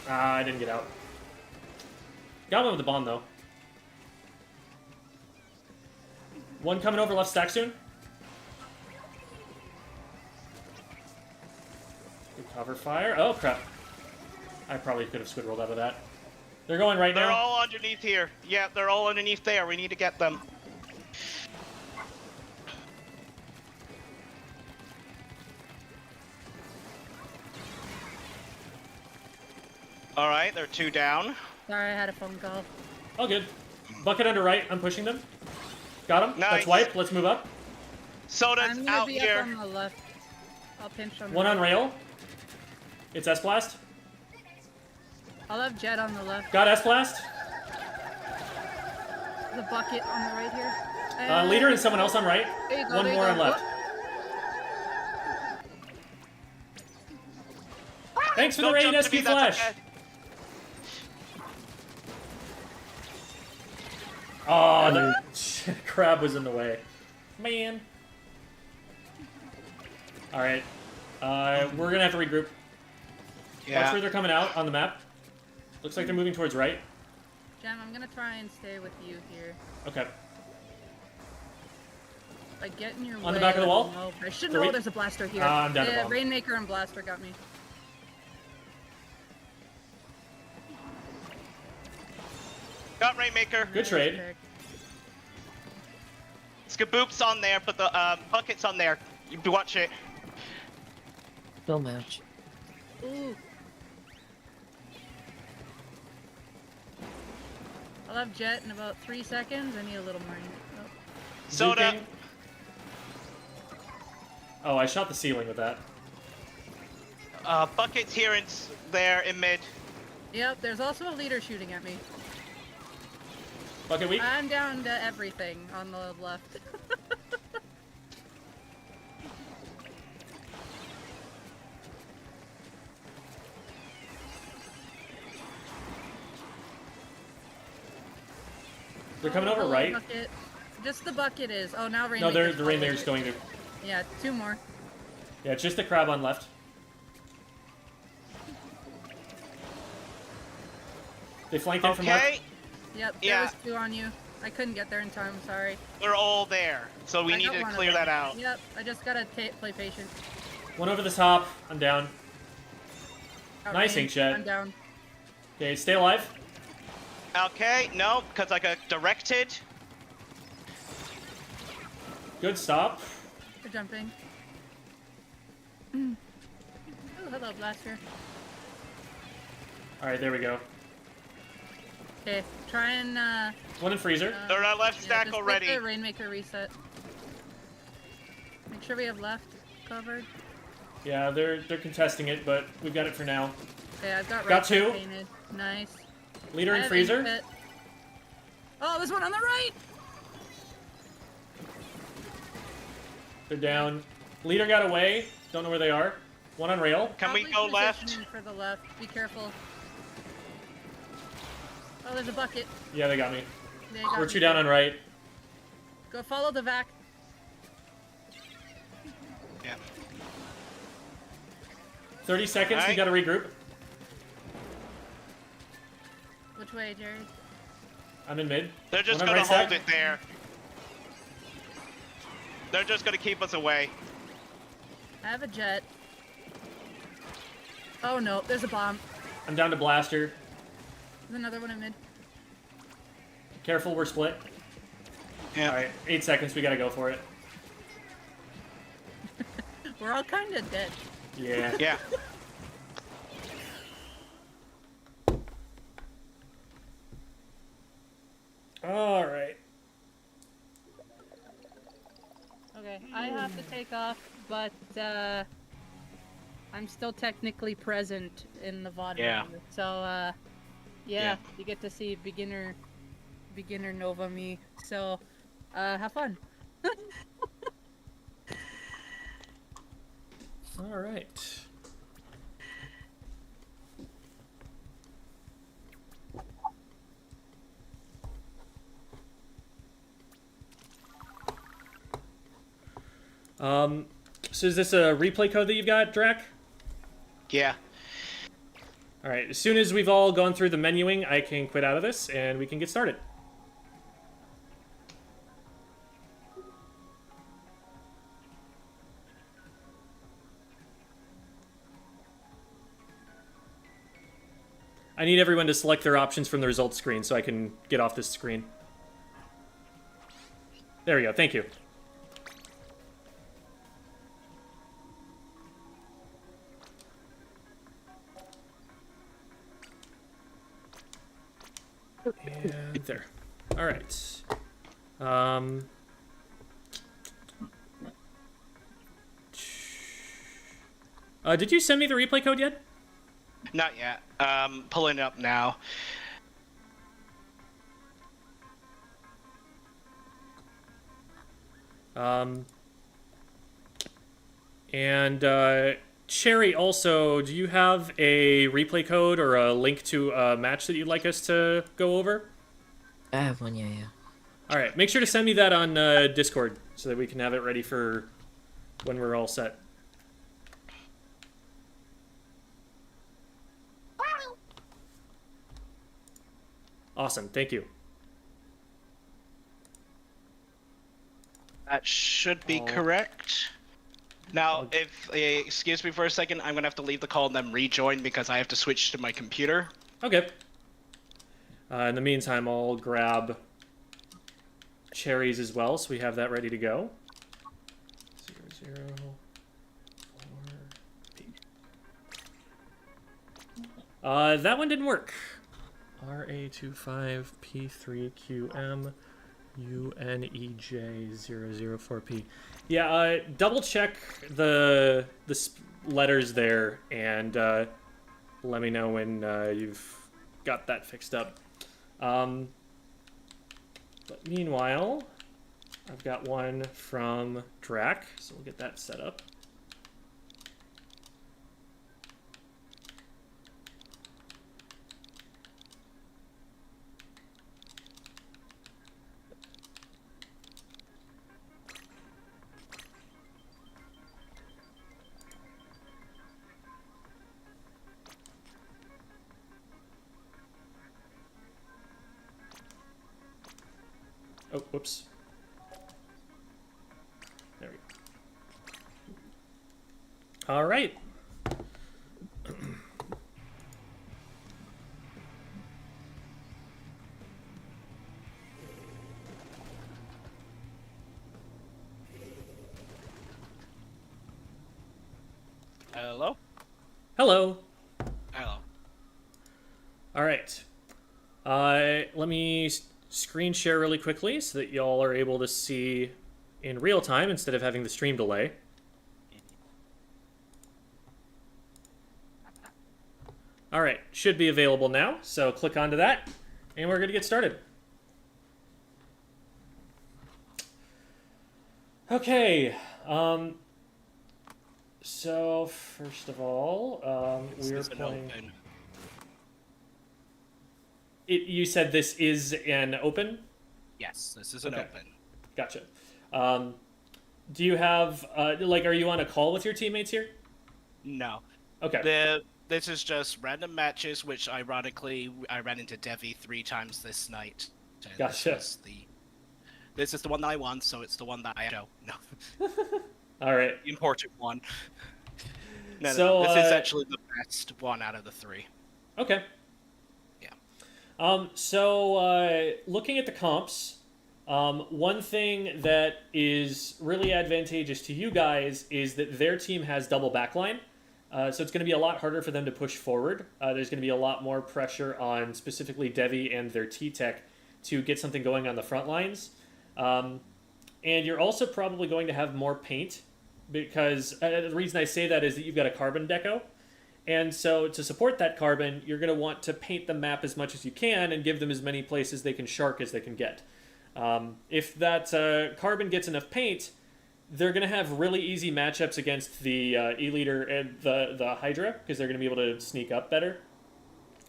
I didn't get out. Got one with the bomb, though. One coming over left stack soon. Good cover fire. Oh, crap. I probably could have squid rolled out of that. They're going right They're now. all underneath here. Yeah, they're all underneath there. We need to get them. All right, they're two down. Sorry, I had a phone call. Oh, good. Bucket under right. I'm pushing them. Got him. Nice. Let's wipe. Let's move up. Soda's I'm gonna out be here. up on the left. I'll pinch on the One on right. rail. It's S-Blast. I'll have Jet on the left. Got S-Blast. The bucket on the right here. Leader and someone else on right. There you go, One there you more go. on left. Thanks for the Don't raid, jump to SQ me, that's Flash. okay. Oh, the crab was in the way. Man. Alright. We're gonna have to regroup. Watch Yeah. where they're coming out on the map. Looks like they're moving towards right. Jem, I'm gonna try and stay with you here. Okay. I get in your way. On the back of the wall? No, I should Three. know there's a blaster here. I'm down to bomb. Rainmaker and blaster got me. Got Rainmaker. Good trade. Skaboop's on there, but the bucket's on there. You watch it. Still match. Ooh. I'll have jet in about 3 seconds. I need a little more. Oh. Soda. Zuking. Oh, I shot the ceiling with that. Bucket's here and there in mid. Yep, there's also a leader shooting at me. Bucket weak. I'm down to everything on the left. They're coming over Hello, right. Bucket. Just the bucket is. Oh, now No, Rainmaker's the Rainmaker's going to. Yeah, 2 more. Yeah, it's just the crab on left. They flanked in from left. Okay, Yep, there Yeah. was 2 on you. I couldn't get there in time, sorry. they're all there, so we I need got to one of clear them. that out. Yep, I just gotta play patient. One over the top. I'm down. Got Nice, range. Inkjet. I'm down. Okay, stay alive. Okay, no, because I got directed. Good stop. We're jumping. Oh, hello, blaster. All right, there we go. Okay, try and One in freezer. They're on our left yeah, stack just already. Let the Rainmaker reset. Make sure we have left covered. Yeah, they're contesting it, but we've got it for now. Okay, I've got Got right side 2. painted. Nice. Leader I in have freezer. Inkjet. Oh, there's one on the right! They're down. Leader got away. Don't know where they are. One on rail. Can we Probably go left? positioning for the left. Be careful. Oh, there's a bucket. Yeah, they got me. They got We're me. 2 down on right. Go follow the vac. Yeah. 30 seconds. We Alright. got to regroup. Which way, Jerry? I'm in mid. They're just One on gonna right hold stack. it there. They're just gonna keep us away. I have a jet. Oh no, there's a bomb. I'm down to blaster. There's another one in mid. Careful, we're split. Yeah. All right, 8 seconds. We got to go for it. We're all kind of dead. Yeah. Yeah. All right. Okay, I have to take off, but I'm still technically present in the VOD. Yeah. menu. So yeah, you get to see beginner Nova me. So have fun. All right. So is this a replay code that you've got, Drac? Yeah. All right. As soon as we've all gone through the menuing, I can quit out of this and we can get started. I need everyone to select their options from the results screen so I can get off this screen. There we go. Thank you. And there. All right. Did you send me the replay code yet? Not yet. Pulling it up now. Cherry, also, do you have a replay code or a link to a match that you'd like us to go over? I have one, yeah. All right, make sure to send me that on Discord so that we can have it ready for when we're all set. Awesome, thank you. That should be Oh. correct. Now, if excuse me for a second, I'm gonna have to leave the call and then rejoin because I have to switch to my computer. Okay. In the meantime, I'll grab cherries as well, so we have that ready to go. 004P. That one didn't work. RA25P3QM UNEJ004P. Yeah, double check the letters there and let me know when you've got that fixed up. But meanwhile, I've got one from Drac, so we'll get that set up. Oh, whoops. There we go. All right. Hello? Hello. Hello. All right. Let me screen share really quickly so that y'all are able to see in real time instead of having the stream delay. All right, should be available now, so click onto that, and we're going to get started. Okay, so first of all, we're playing... You said this is an open? Yes, this is an open. Gotcha. Do you have, are you on a call with your teammates here? No. Okay. This is just random matches, which ironically, I ran into Devi 3 times this night. And Gotcha. This is the one that I won, so it's the one that I know. No. All right. The important one. No. This is actually the best one out of the 3. Okay. Yeah. Looking at the comps, one thing that is really advantageous to you guys is that their team has double backline. So it's going to be a lot harder for them to push forward. There's going to be a lot more pressure on specifically Devi and their T-Tech to get something going on the front lines. And you're also probably going to have more paint because the reason I say that is that you've got a carbon deco. And so to support that carbon, you're going to want to paint the map as much as you can and give them as many places they can shark as they can get. If that carbon gets enough paint, they're going to have really easy matchups against the E-Leader and the Hydra because they're going to be able to sneak up better.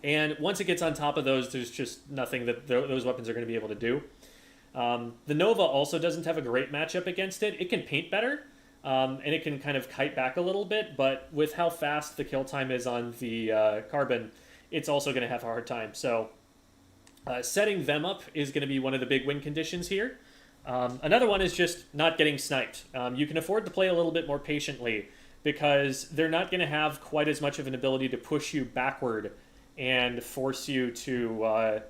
And once it gets on top of those, there's just nothing that those weapons are going to be able to do. The Nova also doesn't have a great matchup against it. It can paint better, and it can kind of kite back a little bit, but with how fast the kill time is on the Carbon, it's also going to have a hard time. So setting them up is going to be one of the big win conditions here. Another one is just not getting sniped. You can afford to play a little bit more patiently because they're not going to have quite as much of an ability to push you backward and force you to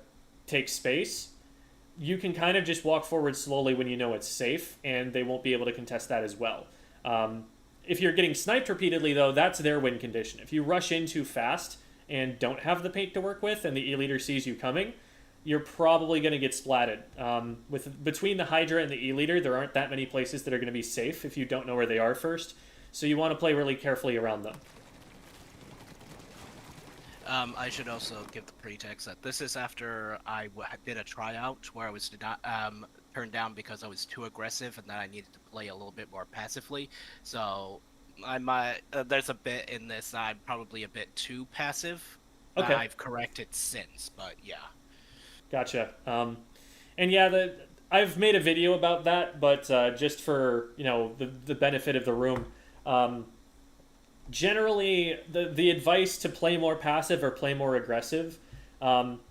take space. You can kind of just walk forward slowly when you know it's safe, and they won't be able to contest that as well. If you're getting sniped repeatedly, though, that's their win condition. If you rush in too fast and don't have the paint to work with, and the E-Leader sees you coming, you're probably going to get splatted. Between the Hydra and the E-Leader, there aren't that many places that are going to be safe if you don't know where they are first. So you want to play really carefully around them. I should also give the pretext that this is after I did a tryout where I was turned down because I was too aggressive and that I needed to play a little bit more passively. So I might there's a bit in this that I'm probably a bit too passive. Okay. I've corrected since, but yeah. Gotcha. And yeah, I've made a video about that, but just for the benefit of the room, generally the advice to play more passive or play more aggressive,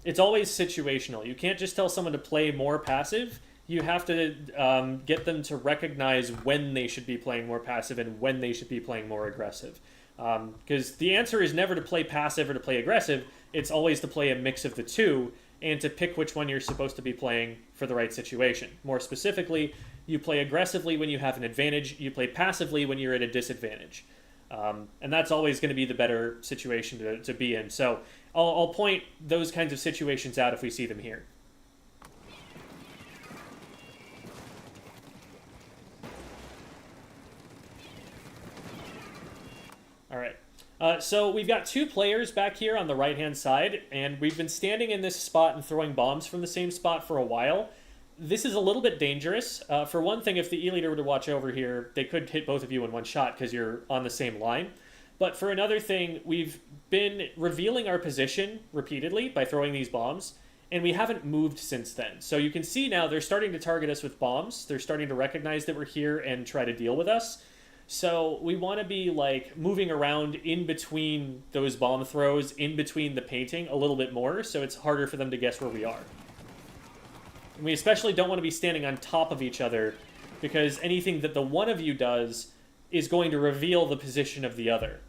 it's always situational. You can't just tell someone to play more passive. you have to get them to recognize when they should be playing more passive and when they should be playing more aggressive. Because the answer is never to play passive or to play aggressive. It's always to play a mix of the two and to pick which one you're supposed to be playing for the right situation. More specifically, you play aggressively when you have an advantage. You play passively when you're at a disadvantage. And that's always going to be the better situation to be in. So I'll point those kinds of situations out if we see them here. All right. So we've got two players back here on the right-hand side, and we've been standing in this spot and throwing bombs from the same spot for a while. This is a little bit dangerous. For one thing, if the E-Leader were to watch over here, they could hit both of you in one shot because you're on the same line. But for another thing, we've been revealing our position repeatedly by throwing these bombs, and we haven't moved since then. So you can see now they're starting to target us with bombs. They're starting to recognize that we're here and try to deal with us. So we want to be like moving around in between those bomb throws, in between the painting a little bit more, so it's harder for them to guess where we are. And we especially don't want to be standing on top of each other, because anything that the one of you does is going to reveal the position of the other.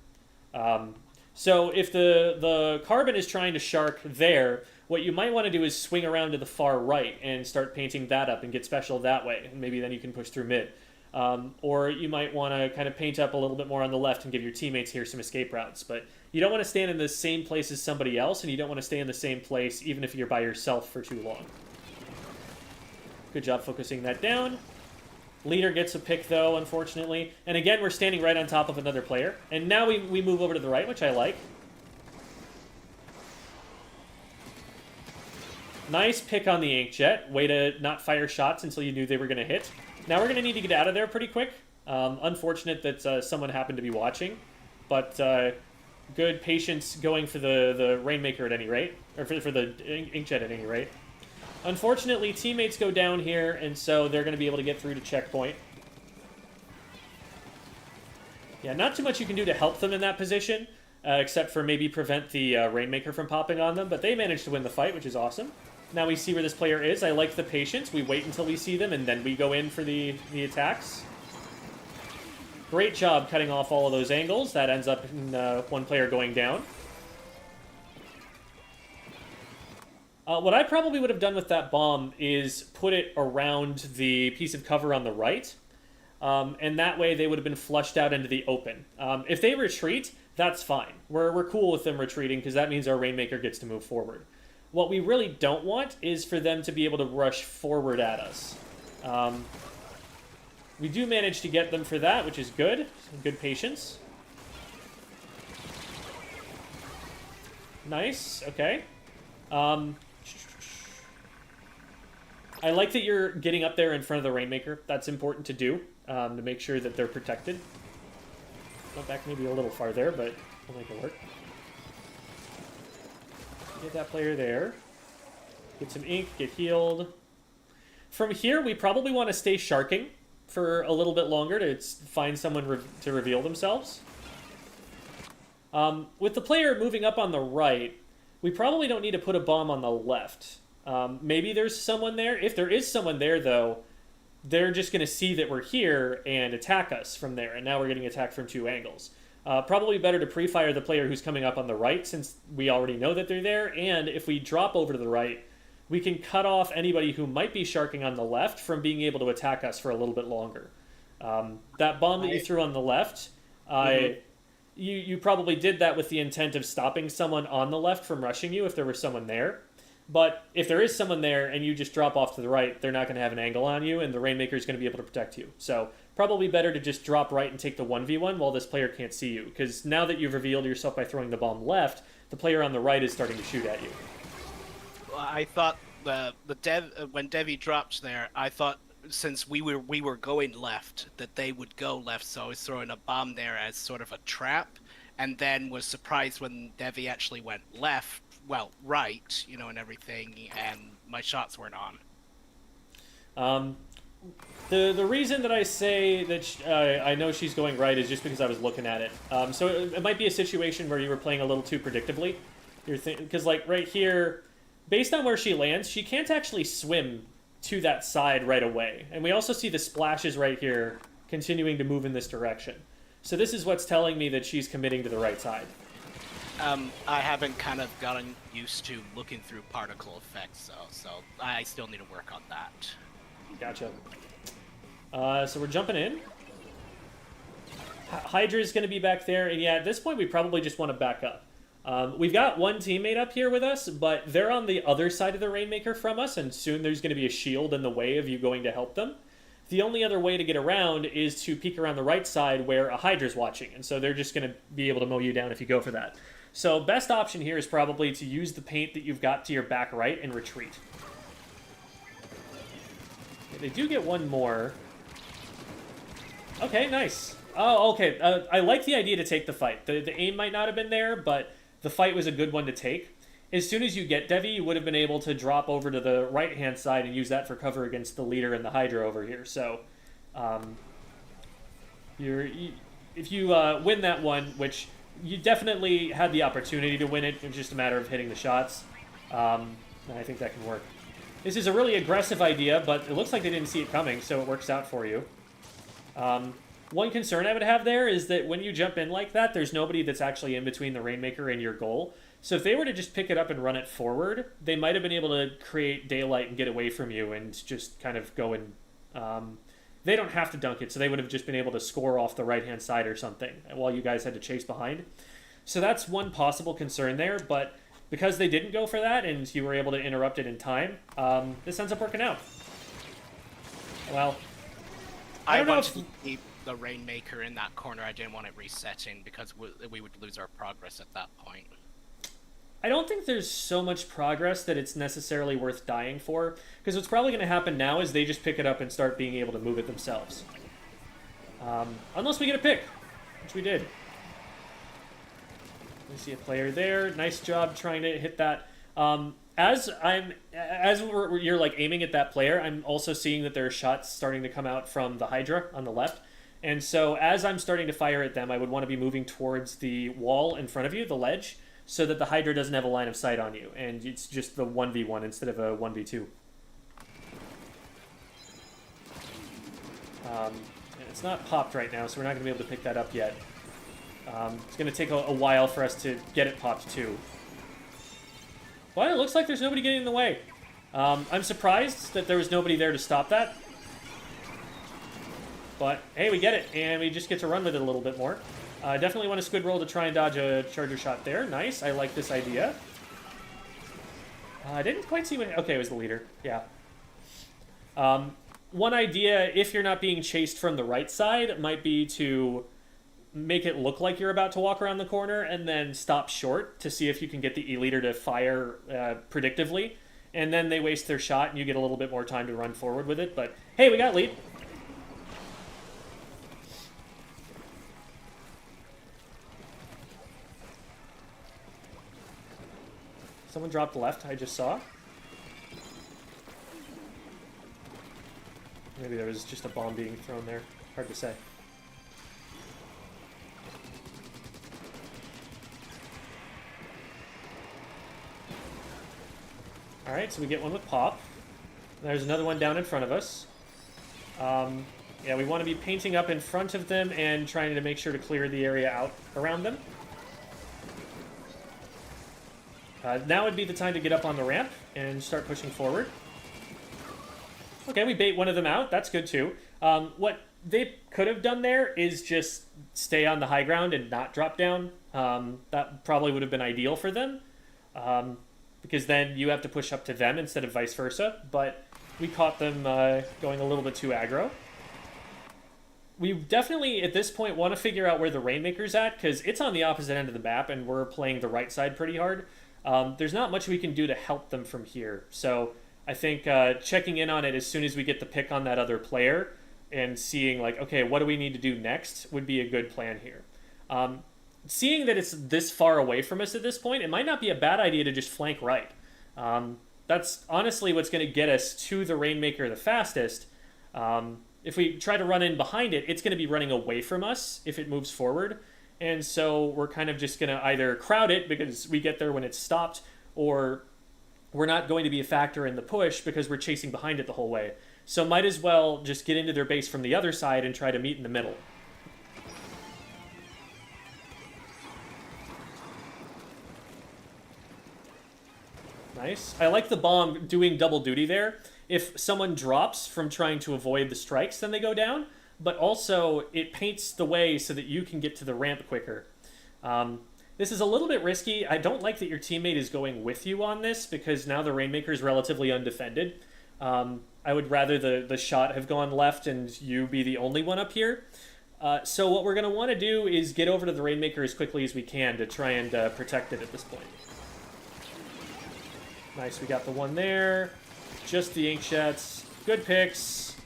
So if the carbon is trying to shark there, what you might want to do is swing around to the far right and start painting that up and get special that way, and maybe then you can push through mid. Or you might want to kind of paint up a little bit more on the left and give your teammates here some escape routes. But you don't want to stand in the same place as somebody else, and you don't want to stay in the same place even if you're by yourself for too long. Good job focusing that down. Leader gets a pick, though, unfortunately. And again, we're standing right on top of another player. And now we move over to the right, which I like. Nice pick on the Inkjet. Way to not fire shots until you knew they were going to hit. Now we're going to need to get out of there pretty quick. Unfortunate that someone happened to be watching. But good patience going for the Rainmaker at any rate. Or for the Inkjet at any rate. Unfortunately, teammates go down here, and so they're going to be able to get through to checkpoint. Yeah, not too much you can do to help them in that position, except for maybe prevent the Rainmaker from popping on them. But they managed to win the fight, which is awesome. Now we see where this player is. I like the patience. We wait until we see them, and then we go in for the attacks. Great job cutting off all of those angles. That ends up in one player going down. What I probably would have done with that bomb is put it around the piece of cover on the right, and that way they would have been flushed out into the open. If they retreat, that's fine. We're cool with them retreating because that means our Rainmaker gets to move forward. What we really don't want is for them to be able to rush forward at us. We do manage to get them for that, which is good. Some good patience. Nice, okay. I like that you're getting up there in front of the Rainmaker. That's important to do, to make sure that they're protected. Went back maybe a little farther, but we'll make it work. Get that player there. Get some ink, get healed. From here, we probably want to stay sharking for a little bit longer to find someone to reveal themselves. With the player moving up on the right, we probably don't need to put a bomb on the left. Maybe there's someone there. If there is someone there, though, they're just going to see that we're here and attack us from there. And now we're getting attacked from two angles. Probably better to pre-fire the player who's coming up on the right since we already know that they're there. And if we drop over to the right, we can cut off anybody who might be sharking on the left from being able to attack us for a little bit longer. That bomb that you threw on the left, you probably did that with the intent of stopping someone on the left from rushing you if there was someone there. But if there is someone there and you just drop off to the right, they're not going to have an angle on you, and the Rainmaker is going to be able to protect you. So probably better to just drop right and take the 1v1 while this player can't see you. Because now that you've revealed yourself by throwing the bomb left, the player on the right is starting to shoot at you. I thought when Devi dropped there, I thought since we were going left that they would go left, so I was throwing a bomb there as sort of a trap, and then was surprised when Devi actually went left. Well, right, you know, and everything, and my shots weren't on. The reason that I say that I know she's going right is just because I was looking at it. So it might be a situation where you were playing a little too predictably. Because like right here, based on where she lands, she can't actually swim to that side right away. And we also see the splashes right here continuing to move in this direction. So this is what's telling me that she's committing to the right side. I haven't kind of gotten used to looking through particle effects, so I still need to work on that. Gotcha. So we're jumping in. Hydra is going to be back there, and yeah, at this point we probably just want to back up. We've got one teammate up here with us, but they're on the other side of the Rainmaker from us, and soon there's going to be a shield in the way of you going to help them. The only other way to get around is to peek around the right side where a Hydra's watching, and so they're just going to be able to mow you down if you go for that. So best option here is probably to use the paint that you've got to your back right and retreat. They do get one more. Okay, nice. Oh, okay. I like the idea to take the fight. The aim might not have been there, but the fight was a good one to take. As soon as you get Devi, you would have been able to drop over to the right-hand side and use that for cover against the leader and the Hydra over here. So, if you win that one, which you definitely had the opportunity to win it, it's just a matter of hitting the shots, I think that can work. This is a really aggressive idea, but it looks like they didn't see it coming, so it works out for you. One concern I would have there is that when you jump in like that, there's nobody that's actually in between the Rainmaker and your goal. So if they were to just pick it up and run it forward, they might have been able to create daylight and get away from you and just kind of go and... they don't have to dunk it, so they would have just been able to score off the right-hand side or something while you guys had to chase behind. So that's one possible concern there, but because they didn't go for that and you were able to interrupt it in time, this ends up working out. Well, I don't know if... to keep the Rainmaker in that corner. I didn't want it resetting because we would lose our progress at that point. I don't think there's so much progress that it's necessarily worth dying for, because what's probably going to happen now is they just pick it up and start being able to move it themselves. Unless we get a pick, which we did. We see a player there. Nice job trying to hit that. You're like aiming at that player, I'm also seeing that there are shots starting to come out from the Hydra on the left. And so as I'm starting to fire at them, I would want to be moving towards the wall in front of you, the ledge, so that the Hydra doesn't have a line of sight on you, and it's just the 1v1 instead of a 1v2. And it's not popped right now, so we're not going to be able to pick that up yet. It's going to take a while for us to get it popped too. Well, it looks like there's nobody getting in the way. I'm surprised that there was nobody there to stop that. But, hey, we get it, and we just get to run with it a little bit more. Definitely want a squid roll to try and dodge a charger shot there. Nice, I like this idea. I didn't quite see what... Okay, it was the leader, yeah. One idea, if you're not being chased from the right side, might be to make it look like you're about to walk around the corner and then stop short to see if you can get the E-leader to fire predictively. And then they waste their shot and you get a little bit more time to run forward with it. But, hey, we got lead. Someone dropped left, I just saw. Maybe there was just a bomb being thrown there. Hard to say. Alright, so we get one with Pop. There's another one down in front of us. Yeah, we want to be painting up in front of them and trying to make sure to clear the area out around them. Now would be the time to get up on the ramp and start pushing forward. Okay, we bait one of them out. That's good too. What they could have done there is just stay on the high ground and not drop down. That probably would have been ideal for them. Because then you have to push up to them instead of vice versa. But we caught them going a little bit too aggro. We definitely, at this point, want to figure out where the Rainmaker's at, because it's on the opposite end of the map, and we're playing the right side pretty hard. There's not much we can do to help them from here. So I think checking in on it as soon as we get the pick on that other player and seeing, like, okay, what do we need to do next would be a good plan here. Seeing that it's this far away from us at this point, it might not be a bad idea to just flank right. That's honestly what's going to get us to the Rainmaker the fastest. If we try to run in behind it, it's going to be running away from us if it moves forward. And so we're kind of just going to either crowd it because we get there when it's stopped, or we're not going to be a factor in the push because we're chasing behind it the whole way. So might as well just get into their base from the other side and try to meet in the middle. Nice. I like the bomb doing double duty there. If someone drops from trying to avoid the strikes, then they go down. But also, it paints the way so that you can get to the ramp quicker. This is a little bit risky. I don't like that your teammate is going with you on this, because now the Rainmaker is relatively undefended. I would rather the shot have gone left and you be the only one up here. So what we're going to want to do is get over to the Rainmaker as quickly as we can to try and protect it at this point. Nice, we got the one there. Just the Inkshets. Good picks.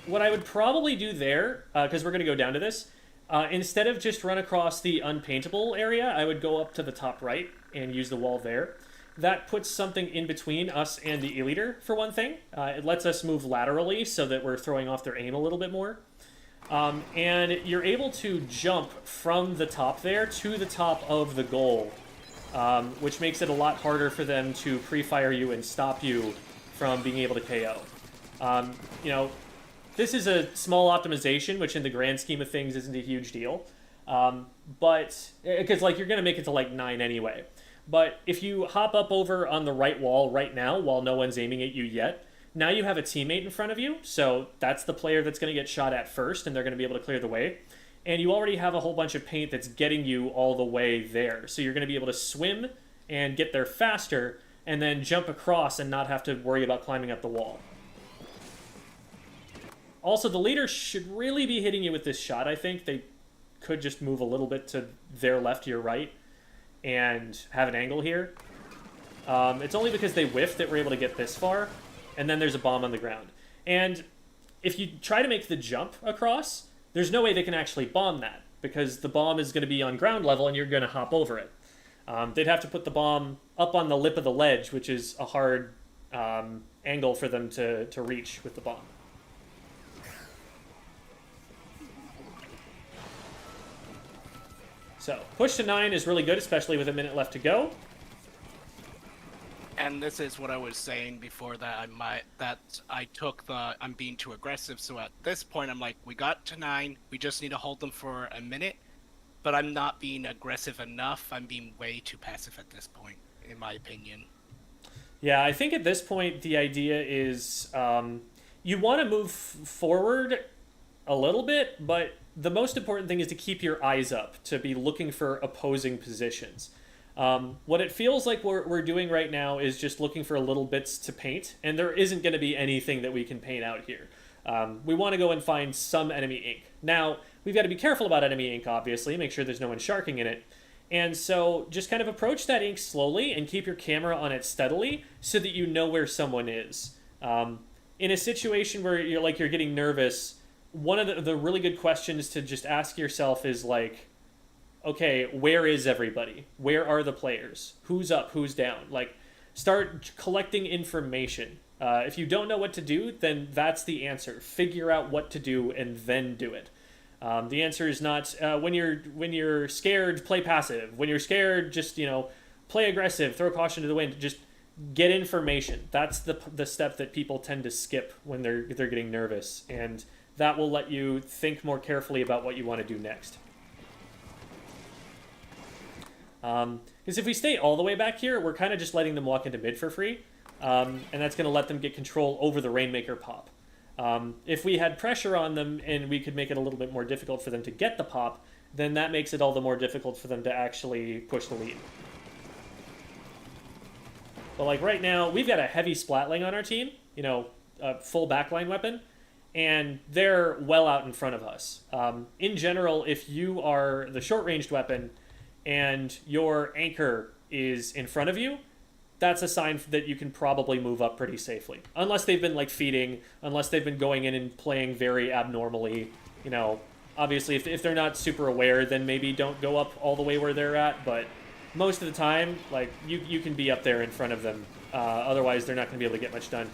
What I would probably do there, because we're going to go down to this, instead of just run across the unpaintable area, I would go up to the top right and use the wall there. That puts something in between us and the E-Leader, for one thing. It lets us move laterally so that we're throwing off their aim a little bit more. And you're able to jump from the top there to the top of the goal, which makes it a lot harder for them to pre-fire you and stop you from being able to KO. You know, this is a small optimization, which in the grand scheme of things isn't a huge deal. But, because like you're going to make it to like 9 anyway. But if you hop up over on the right wall right now while no one's aiming at you yet, now you have a teammate in front of you, so that's the player that's going to get shot at first, and they're going to be able to clear the way. And you already have a whole bunch of paint that's getting you all the way there. So you're going to be able to swim and get there faster, and then jump across and not have to worry about climbing up the wall. Also, the leader should really be hitting you with this shot, I think. They could just move a little bit to their left, your right, and have an angle here. It's only because they whiffed that we're able to get this far. And then there's a bomb on the ground. And if you try to make the jump across, there's no way they can actually bomb that, because the bomb is going to be on ground level and you're going to hop over it. They'd have to put the bomb up on the lip of the ledge, which is a hard angle for them to reach with the bomb. So, push to 9 is really good, especially with a minute left to go. And this is what I was saying before, that I'm being too aggressive. So at this point, I'm like, we got to 9. We just need to hold them for a minute. But I'm not being aggressive enough. I'm being way too passive at this point, in my opinion. Yeah, I think at this point, the idea is you want to move forward a little bit, but the most important thing is to keep your eyes up, to be looking for opposing positions. What it feels like we're doing right now is just looking for little bits to paint, and there isn't going to be anything that we can paint out here. We want to go and find some enemy ink. Now, we've got to be careful about enemy ink, obviously, make sure there's no one sharking in it. And so just kind of approach that ink slowly and keep your camera on it steadily so that you know where someone is. In a situation where you're getting nervous, one of the really good questions to just ask yourself is like, okay, where is everybody? Where are the players? Who's up? Who's down? Like, start collecting information. If you don't know what to do, then that's the answer. Figure out what to do and then do it. The answer is not when you're scared, play passive. When you're scared, just play aggressive, throw caution to the wind. Just get information. That's the step that people tend to skip when they're getting nervous, and that will let you think more carefully about what you want to do next. Because if we stay all the way back here, we're kind of just letting them walk into mid for free, and that's going to let them get control over the Rainmaker pop. If we had pressure on them and we could make it a little bit more difficult for them to get the pop, then that makes it all the more difficult for them to actually push the lead. But like right now, we've got a heavy splatling on our team, a full backline weapon, and they're well out in front of us. In general, if you are the short-ranged weapon and your anchor is in front of you, that's a sign that you can probably move up pretty safely. Unless they've been feeding, unless they've been going in and playing very abnormally. Obviously if they're not super aware, then maybe don't go up all the way where they're at, but most of the time, you can be up there in front of them. Otherwise, they're not going to be able to get much done.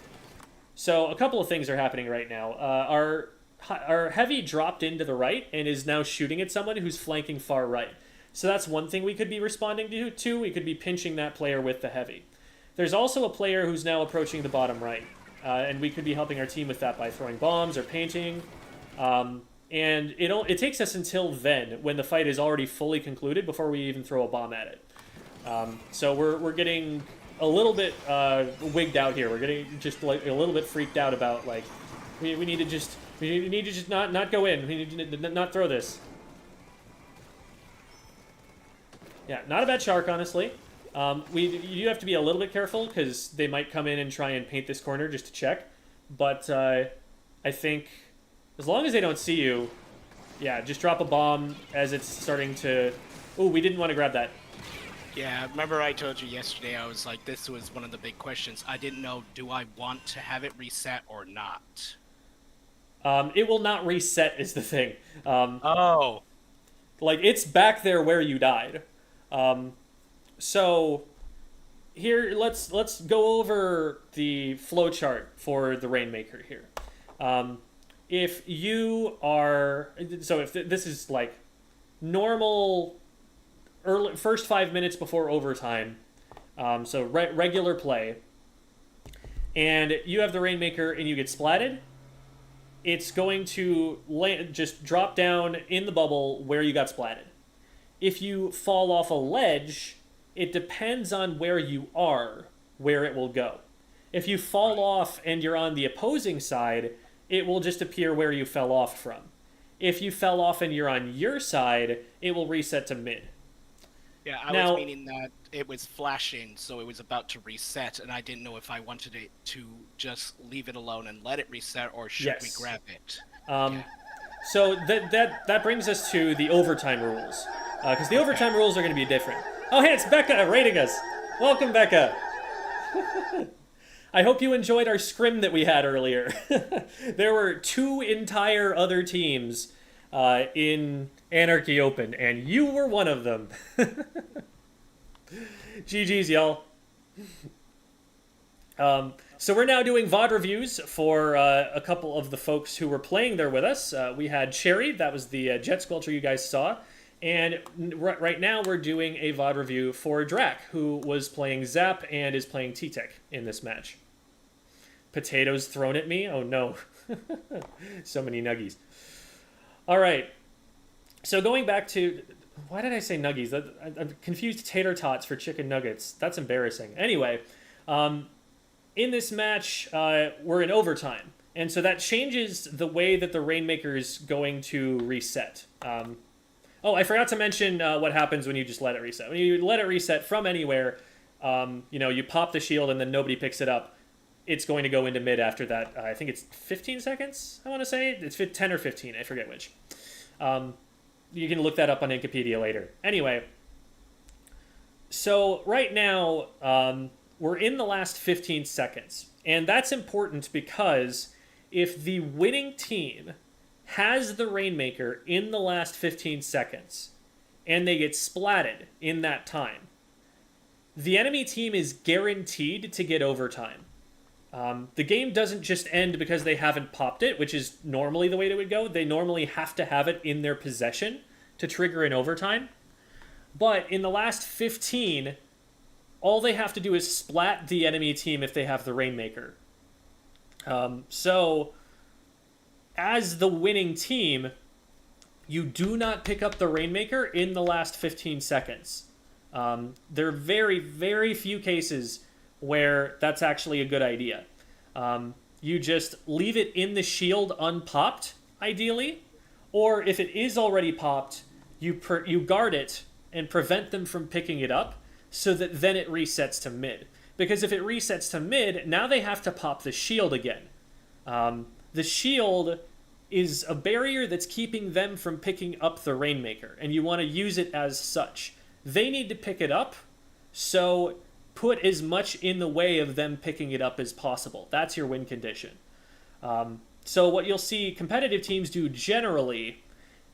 So a couple of things are happening right now. Our heavy dropped into the right and is now shooting at someone who's flanking far right. So that's one thing we could be responding to. Two, we could be pinching that player with the heavy. There's also a player who's now approaching the bottom right, and we could be helping our team with that by throwing bombs or painting. And it takes us until then, when the fight is already fully concluded, before we even throw a bomb at it. So we're getting a little bit wigged out here. We're getting just like a little bit freaked out about like we need to just not go in. We need to not throw this. Yeah, not a bad shark, honestly. You do have to be a little bit careful because they might come in and try and paint this corner just to check. But I think as long as they don't see you, yeah, just drop a bomb as it's starting to... Ooh, we didn't want to grab that. Yeah, remember I told you yesterday, I was like, this was one of the big questions. I didn't know, do I want to have it reset or not? It will not reset is the thing. Oh. Like, it's back there where you died. So here, let's go over the flowchart for the Rainmaker here. If you are... So if this is like normal... first 5 minutes before overtime, so regular play, and you have the Rainmaker and you get splatted, it's going to just drop down in the bubble where you got splatted. If you fall off a ledge, it depends on where you are, where it will go. If you fall off and you're on the opposing side, it will just appear where you fell off from. If you fell off and you're on your side, it will reset to mid. Yeah, I was meaning that it was flashing, so it was about to reset, and I didn't know if I wanted it to just leave it alone and let it reset, or should we grab it? So that brings us to the overtime rules, because the overtime rules are going to be different. Oh, hey, it's Becca rating us. Welcome, Becca. I hope you enjoyed our scrim that we had earlier. There were 2 entire other teams in Anarchy Open, and you were one of them. GG's, y'all. So we're now doing VOD reviews for a couple of the folks who were playing there with us. We had Cherry, that was the Jet Sculpture you guys saw. And right now we're doing a VOD review for Drac, who was playing Zap and is playing T-Tech in this match. Potatoes thrown at me? Oh no. So many nuggies. Alright. So going back to... Why did I say nuggies? I'm confused tater tots for chicken nuggets. That's embarrassing. Anyway, in this match, we're in overtime. And so that changes the way that the Rainmaker is going to reset. Oh, I forgot to mention what happens when you just let it reset. When you let it reset from anywhere, you pop the shield and then nobody picks it up. It's going to go into mid after that. I think it's 15 seconds, I want to say. It's 10 or 15, I forget which. You can look that up on Wikipedia later. Anyway, so right now, we're in the last 15 seconds. And that's important because if the winning team has the Rainmaker in the last 15 seconds, and they get splatted in that time, the enemy team is guaranteed to get overtime. The game doesn't just end because they haven't popped it, which is normally the way it would go. They normally have to have it in their possession to trigger an overtime. But in the last 15, all they have to do is splat the enemy team if they have the Rainmaker. So, as the winning team, you do not pick up the Rainmaker in the last 15 seconds. There are very, very few cases where that's actually a good idea. You just leave it in the shield unpopped, ideally, or if it is already popped, you guard it and prevent them from picking it up so that then it resets to mid. Because if it resets to mid, now they have to pop the shield again. The shield is a barrier that's keeping them from picking up the Rainmaker, and you want to use it as such. They need to pick it up, so put as much in the way of them picking it up as possible. That's your win condition. So what you'll see competitive teams do generally,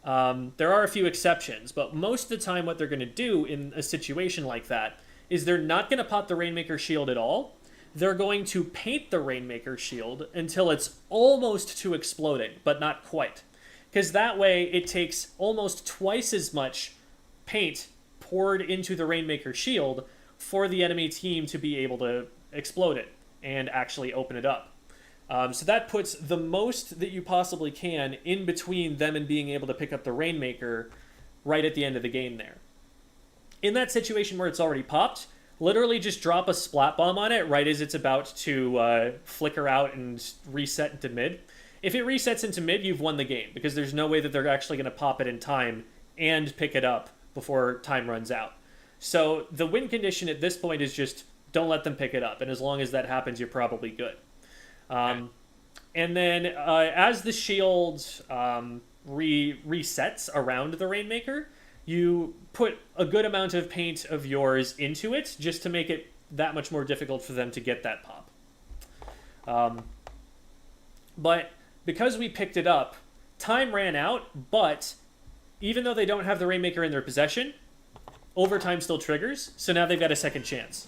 there are a few exceptions, but most of the time what they're going to do in a situation like that is they're not going to pop the Rainmaker shield at all. They're going to paint the Rainmaker shield until it's almost to exploding, but not quite. Because that way it takes almost twice as much paint poured into the Rainmaker shield for the enemy team to be able to explode it and actually open it up. So that puts the most that you possibly can in between them and being able to pick up the Rainmaker right at the end of the game there. In that situation where it's already popped, literally just drop a splat bomb on it right as it's about to flicker out and reset into mid. If it resets into mid, you've won the game, because there's no way that they're actually going to pop it in time and pick it up before time runs out. So the win condition at this point is just don't let them pick it up, and as long as that happens, you're probably good. And then as the shield resets around the Rainmaker, you put a good amount of paint of yours into it just to make it that much more difficult for them to get that pop. But because we picked it up, time ran out, but even though they don't have the Rainmaker in their possession, overtime still triggers, so now they've got a second chance.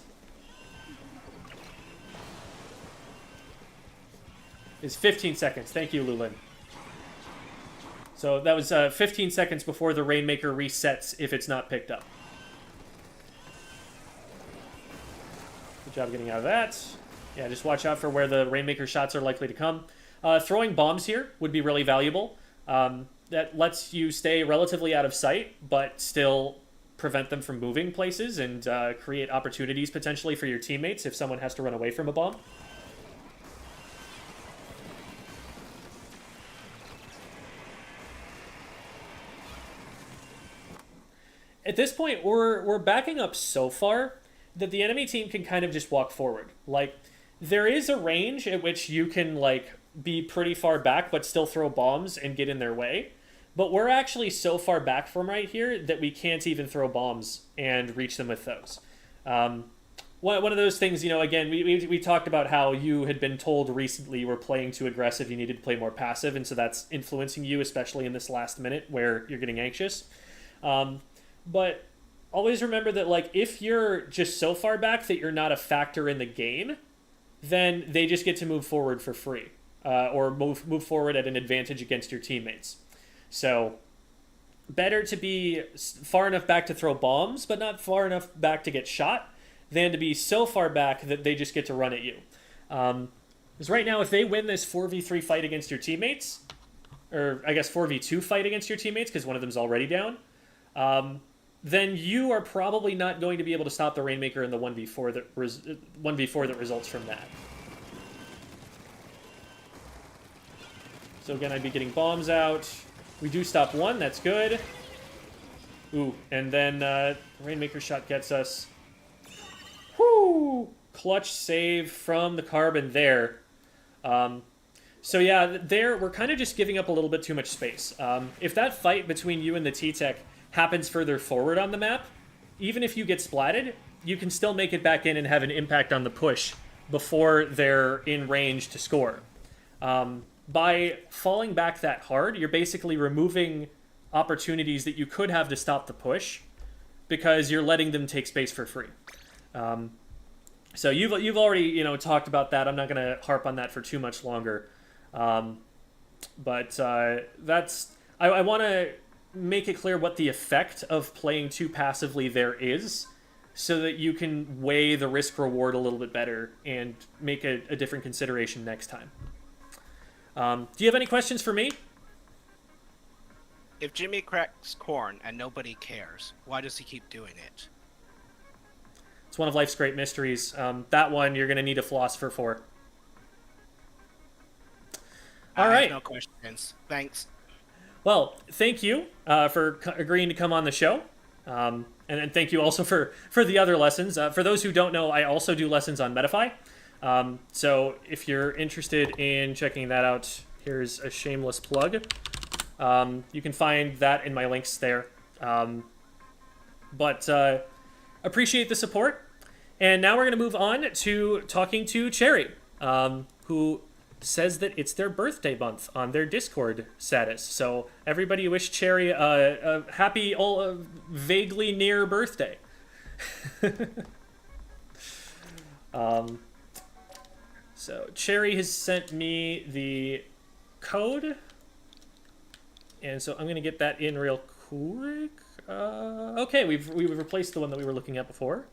It's 15 seconds. Thank you, Lulin. So that was 15 seconds before the Rainmaker resets if it's not picked up. Good job getting out of that. Yeah, just watch out for where the Rainmaker shots are likely to come. Throwing bombs here would be really valuable. That lets you stay relatively out of sight, but still prevent them from moving places and create opportunities potentially for your teammates if someone has to run away from a bomb. At this point, we're backing up so far that the enemy team can kind of just walk forward. Like, there is a range at which you can, like, be pretty far back but still throw bombs and get in their way. But we're actually so far back from right here that we can't even throw bombs and reach them with those. One of those things, you know, again, we talked about how you had been told recently you were playing too aggressive, you needed to play more passive, and so that's influencing you, especially in this last minute where you're getting anxious. But always remember that, like, if you're just so far back that you're not a factor in the game, then they just get to move forward for free, or move forward at an advantage against your teammates. So better to be far enough back to throw bombs, but not far enough back to get shot, than to be so far back that they just get to run at you. Because right now, if they win this 4v3 fight against your teammates, or I guess 4v2 fight against your teammates, because one of them's already down, then you are probably not going to be able to stop the Rainmaker in the 1v4 that results from that. So again, I'd be getting bombs out. We do stop one, that's good. Ooh, and then Rainmaker shot gets us. Whoo! Clutch save from the Carbon there. So yeah, there we're kind of just giving up a little bit too much space. If that fight between you and the T-Tech happens further forward on the map, even if you get splatted, you can still make it back in and have an impact on the push before they're in range to score. By falling back that hard, you're basically removing opportunities that you could have to stop the push because you're letting them take space for free. So you've already, you know, talked about that. I'm not going to harp on that for too much longer. But that's I want to make it clear what the effect of playing too passively there is, so that you can weigh the risk-reward a little bit better and make a different consideration next time. Do you have any questions for me? If Jimmy cracks corn and nobody cares, why does he keep doing it? It's one of life's great mysteries. That one you're going to need a philosopher for. All right. No questions. Thanks. Well, thank you for agreeing to come on the show. And thank you also for the other lessons. For those who don't know, I also do lessons on Metafy. So if you're interested in checking that out, here's a shameless plug. You can find that in my links there. But appreciate the support. And now we're going to move on to talking to Cherry, who says that it's their birthday month on their Discord status. So everybody wish Cherry a happy, vaguely near birthday. So Cherry has sent me the code. And so I'm going to get that in real quick. Okay, we've replaced the one that we were looking at before.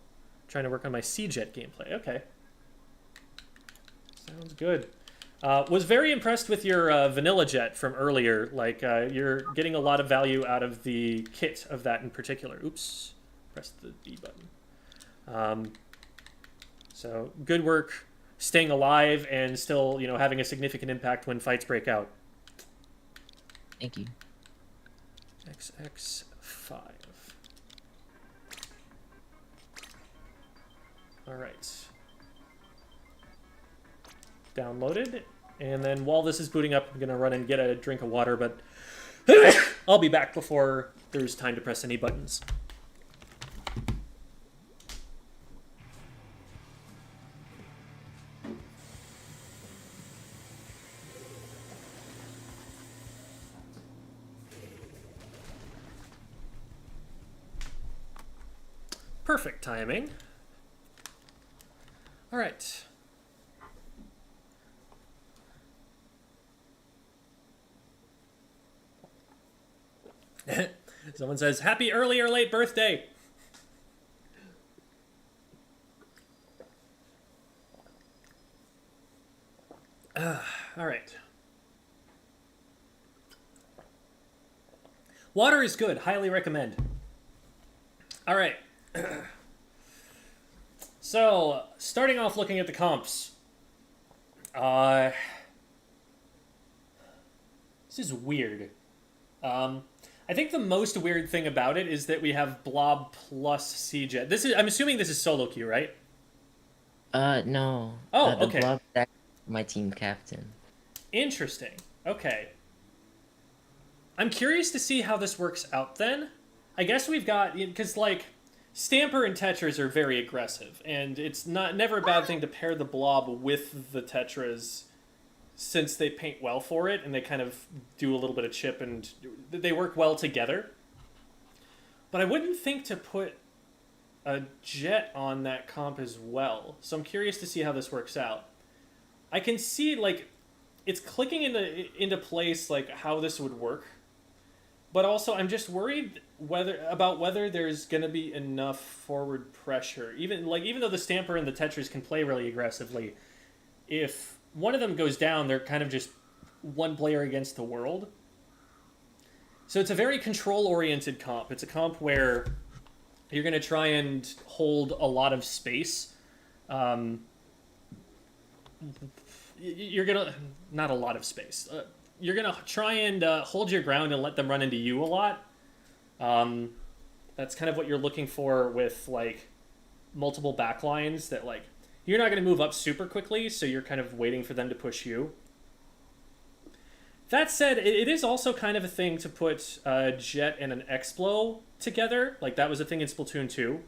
Trying to work on my C-Jet gameplay. Okay. Sounds good. Was very impressed with your vanilla jet from earlier. Like, you're getting a lot of value out of the kit of that in particular. Oops. Pressed the B button. So, good work staying alive and still, having a significant impact when fights break out. Thank you. XX5. Alright. Downloaded. And then while this is booting up, I'm going to run and get a drink of water, but I'll be back before there's time to press any buttons. Perfect timing. All right. Someone says, happy early or late birthday. All right. Water is good. Highly recommend. All right. So, starting off looking at the comps. This is weird. I think the most weird thing about it is that we have Blob plus C-Jet. I'm assuming this is solo queue, right? No. Oh, the okay. Blob is my team captain. Interesting. Okay. I'm curious to see how this works out then. I guess we've got, because like, Stamper and Tetras are very aggressive, and it's never a bad thing to pair the Blob with the Tetras since they paint well for it, and they kind of do a little bit of chip, and they work well together. But I wouldn't think to put a Jet on that comp as well, so I'm curious to see how this works out. I can see, like, it's clicking into place, like, how this would work. But also, I'm just worried whether there's going to be enough forward pressure. Even though the Stamper and the Tetras can play really aggressively, if one of them goes down, they're kind of just one player against the world. So it's a very control-oriented comp. It's a comp where you're going to try and hold a lot of space. You're going to... Not a lot of space. You're going to try and hold your ground and let them run into you a lot. That's kind of what you're looking for with, like, multiple backlines that, like, you're not going to move up super quickly, so you're kind of waiting for them to push you. That said, it is also kind of a thing to put a Jet and an Explo together. Like, that was a thing in Splatoon 2.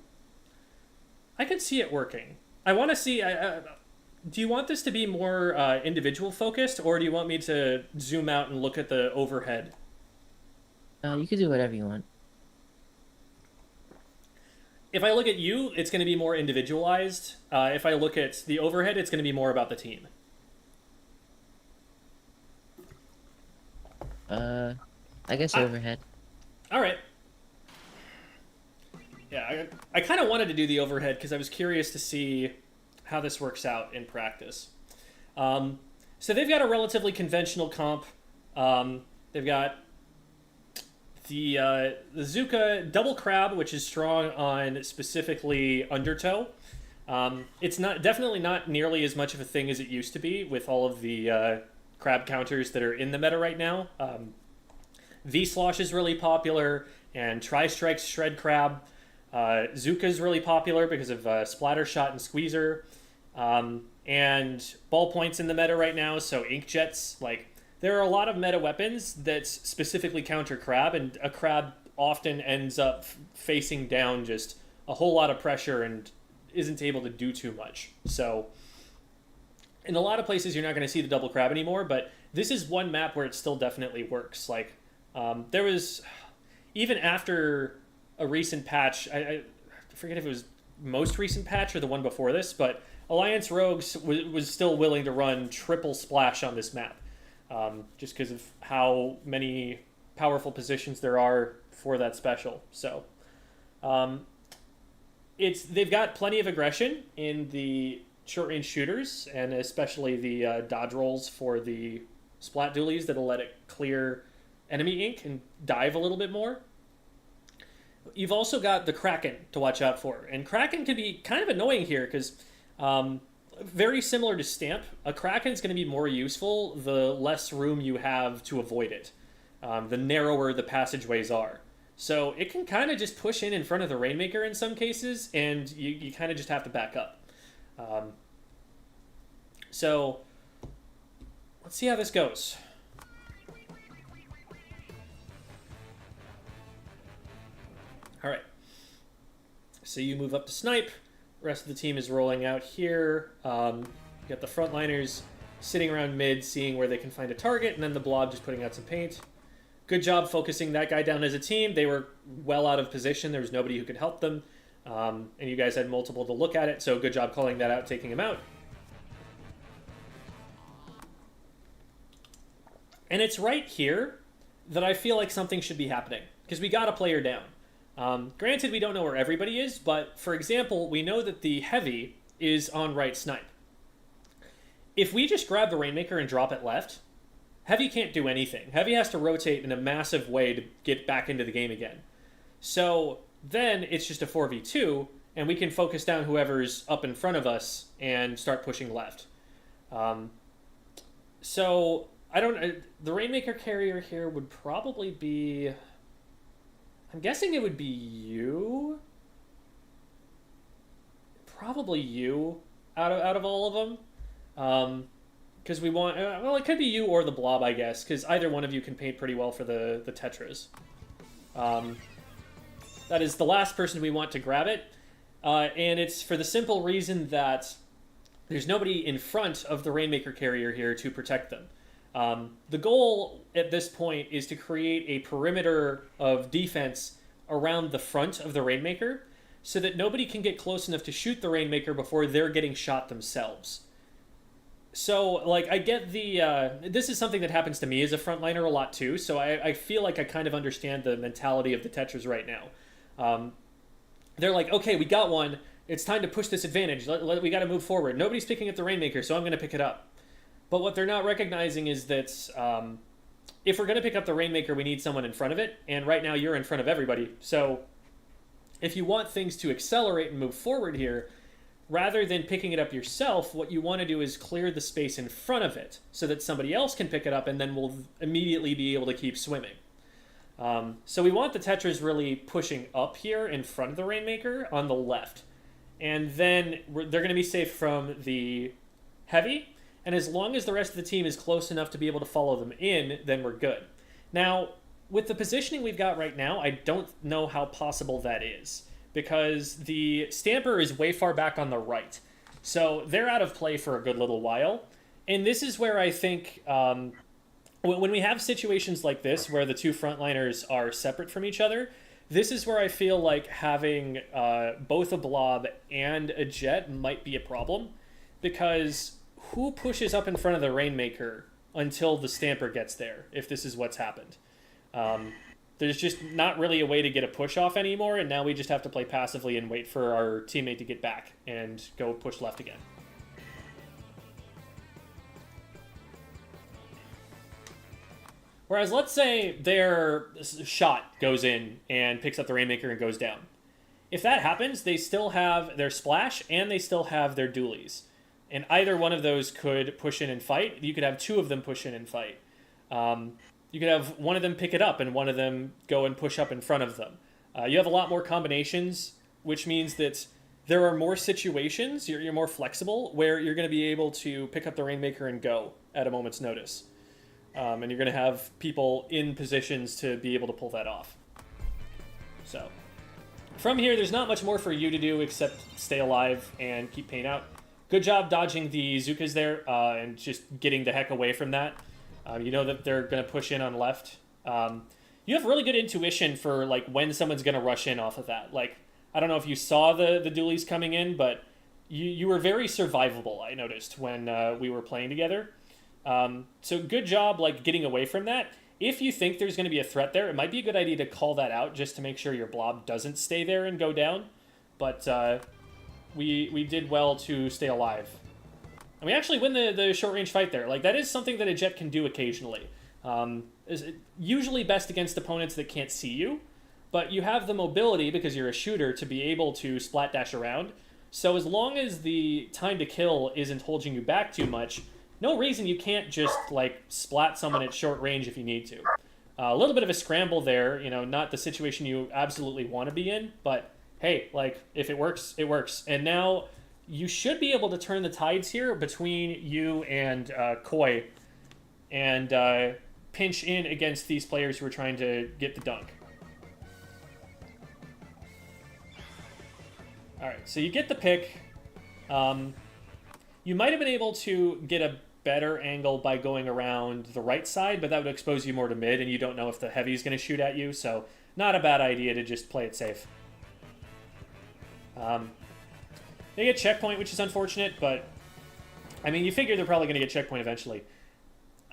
I could see it working. I want to see... do you want this to be more individual focused, or do you want me to zoom out and look at the overhead? You can do whatever you want. If I look at you, it's going to be more individualized. If I look at the overhead, it's going to be more about the team. I guess overhead. All right. Yeah, I kind of wanted to do the overhead because I was curious to see how this works out in practice. So they've got a relatively conventional comp. They've got the Zuka Double Crab, which is strong on specifically Undertow. It's definitely not nearly as much of a thing as it used to be with all of the crab counters that are in the meta right now. V-Slosh is really popular, and Tri-Strike's Shred Crab. Zuka's really popular because of Splatter Shot and Squeezer. And Ballpoint's in the meta right now, so Inkjets, like, there are a lot of meta weapons that specifically counter Crab, and a Crab often ends up facing down just a whole lot of pressure and isn't able to do too much. So, in a lot of places you're not going to see the Double Crab anymore, but this is one map where it still definitely works. Like, there was, even after a recent patch, I forget if it was most recent patch or the one before this, but Alliance Rogues was still willing to run triple splash on this map, just because of how many powerful positions there are for that special. So they've got plenty of aggression in the short range shooters, and especially the dodge rolls for the splat dualies that'll let it clear enemy ink and dive a little bit more. You've also got the Kraken to watch out for, and Kraken can be kind of annoying here because very similar to Stamp, a Kraken is going to be more useful the less room you have to avoid it, the narrower the passageways are. So it can kind of just push in front of the Rainmaker in some cases, and you kind of just have to back up. So let's see how this goes. All right. So you move up to snipe. The rest of the team is rolling out here. You got the frontliners sitting around mid, seeing where they can find a target, and then the blob just putting out some paint. Good job focusing that guy down as a team. They were well out of position. There was nobody who could help them. And you guys had multiple to look at it, so good job calling that out, taking him out. And it's right here that I feel like something should be happening, because we got a player down. Granted, we don't know where everybody is, but for example, we know that the heavy is on right snipe. If we just grab the Rainmaker and drop it left, heavy can't do anything. Heavy has to rotate in a massive way to get back into the game again. So then it's just a 4v2, and we can focus down whoever's up in front of us and start pushing left. So the Rainmaker carrier here would probably be, I'm guessing it would be you. Probably you out of all of them. Because we want, well, it could be you or the blob, I guess, because either one of you can paint pretty well for the Tetras. That is the last person we want to grab it. And it's for the simple reason that there's nobody in front of the Rainmaker carrier here to protect them. The goal at this point is to create a perimeter of defense around the front of the Rainmaker so that nobody can get close enough to shoot the Rainmaker before they're getting shot themselves. So, like, I get this is something that happens to me as a frontliner a lot too, so I feel like I kind of understand the mentality of the Tetras right now. They're like, okay, we got one, it's time to push this advantage, we gotta move forward. Nobody's picking up the Rainmaker, so I'm gonna pick it up. But what they're not recognizing is that if we're going to pick up the Rainmaker, we need someone in front of it, and right now you're in front of everybody. So if you want things to accelerate and move forward here, rather than picking it up yourself, what you want to do is clear the space in front of it so that somebody else can pick it up, and then we'll immediately be able to keep swimming. So we want the Tetras really pushing up here in front of the Rainmaker on the left. And then they're going to be safe from the heavy. And as long as the rest of the team is close enough to be able to follow them in, then we're good. Now, with the positioning we've got right now, I don't know how possible that is, because the Stamper is way far back on the right. So they're out of play for a good little while. And this is where I think, when we have situations like this, where the two frontliners are separate from each other, this is where I feel like having both a blob and a jet might be a problem, because who pushes up in front of the Rainmaker until the Stamper gets there, if this is what's happened? There's just not really a way to get a push off anymore, and now we just have to play passively and wait for our teammate to get back and go push left again. Whereas let's say their shot goes in and picks up the Rainmaker and goes down. If that happens, they still have their splash and they still have their dualies. And either one of those could push in and fight. You could have two of them push in and fight. You could have one of them pick it up and one of them go and push up in front of them. You have a lot more combinations, which means that there are more situations, you're more flexible, where you're going to be able to pick up the Rainmaker and go at a moment's notice. And you're going to have people in positions to be able to pull that off. So, from here, there's not much more for you to do except stay alive and keep paint out. Good job dodging the Zukas there and just getting the heck away from that. You know that they're going to push in on left. You have really good intuition for like when someone's going to rush in off of that. Like, I don't know if you saw the dualies coming in, but you were very survivable, I noticed, when we were playing together. So good job like getting away from that. if you think there's going to be a threat there, it might be a good idea to call that out just to make sure your blob doesn't stay there and go down. But we did well to stay alive. And we actually win the short-range fight there. Like, that is something that a jet can do occasionally. Is usually best against opponents that can't see you, but you have the mobility, because you're a shooter, to be able to splat dash around. So as long as the time to kill isn't holding you back too much, no reason you can't just, like, splat someone at short range if you need to. A little bit of a scramble there, you know, not the situation you absolutely want to be in, but hey, like, if it works, it works. And now you should be able to turn the tides here between you and Koi and pinch in against these players who are trying to get the dunk. Alright, so you get the pick. You might have been able to get a better angle by going around the right side, but that would expose you more to mid, and you don't know if the heavy is going to shoot at you, so not a bad idea to just play it safe. They get checkpoint, which is unfortunate, but I mean, you figure they're probably going to get checkpoint eventually.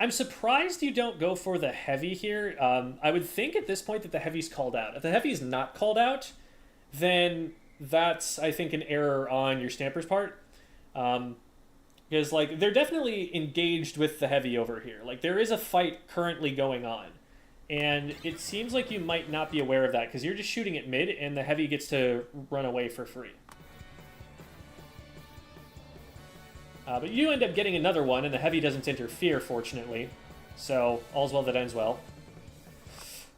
I'm surprised you don't go for the heavy here. I would think at this point that the heavy's called out. If the heavy's not called out, then that's, I think, an error on your Stamper's part. Because, like, they're definitely engaged with the heavy over here. Like, there is a fight currently going on. And it seems like you might not be aware of that, because you're just shooting at mid, and the heavy gets to run away for free. But you end up getting another one, and the heavy doesn't interfere, fortunately. So, all's well that ends well.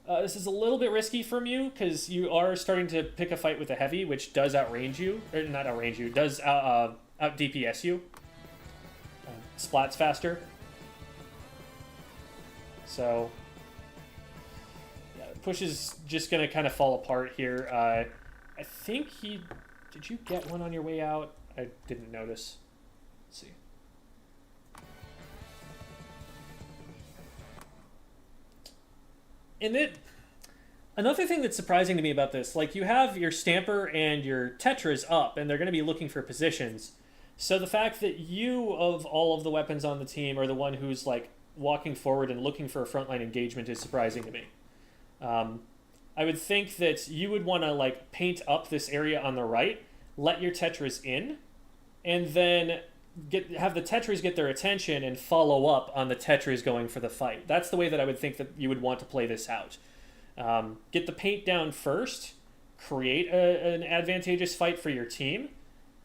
This is a little bit risky from you, because you are starting to pick a fight with the heavy, which does outrange you. Or, not outrange you, does out DPS you. Splats faster. So, yeah, push is just going to kind of fall apart here. I think he... Did you get one on your way out? I didn't notice. Let's see. And another thing that's surprising to me about this, like, you have your Stamper and your Tetras up, and they're going to be looking for positions. So the fact that you, of all of the weapons on the team, are the one who's, like, walking forward and looking for a frontline engagement is surprising to me. I would think that you would want to, like, paint up this area on the right, let your Tetras in, and then have the Tetras get their attention and follow up on the Tetras going for the fight. That's the way that I would think that you would want to play this out. Get the paint down first, create an advantageous fight for your team,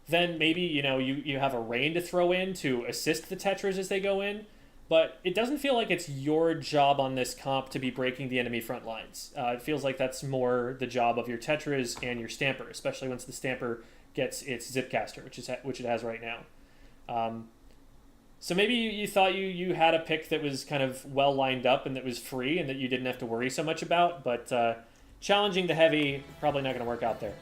then maybe, you know, you have a rain to throw in to assist the Tetras as they go in, but it doesn't feel like it's your job on this comp to be breaking the enemy front lines. It feels like that's more the job of your Tetras and your Stamper, especially once the Stamper gets its Zipcaster, which it has right now. So maybe you thought you had a pick that was kind of well lined up and that was free and that you didn't have to worry so much about, but challenging the heavy, probably not going to work out there.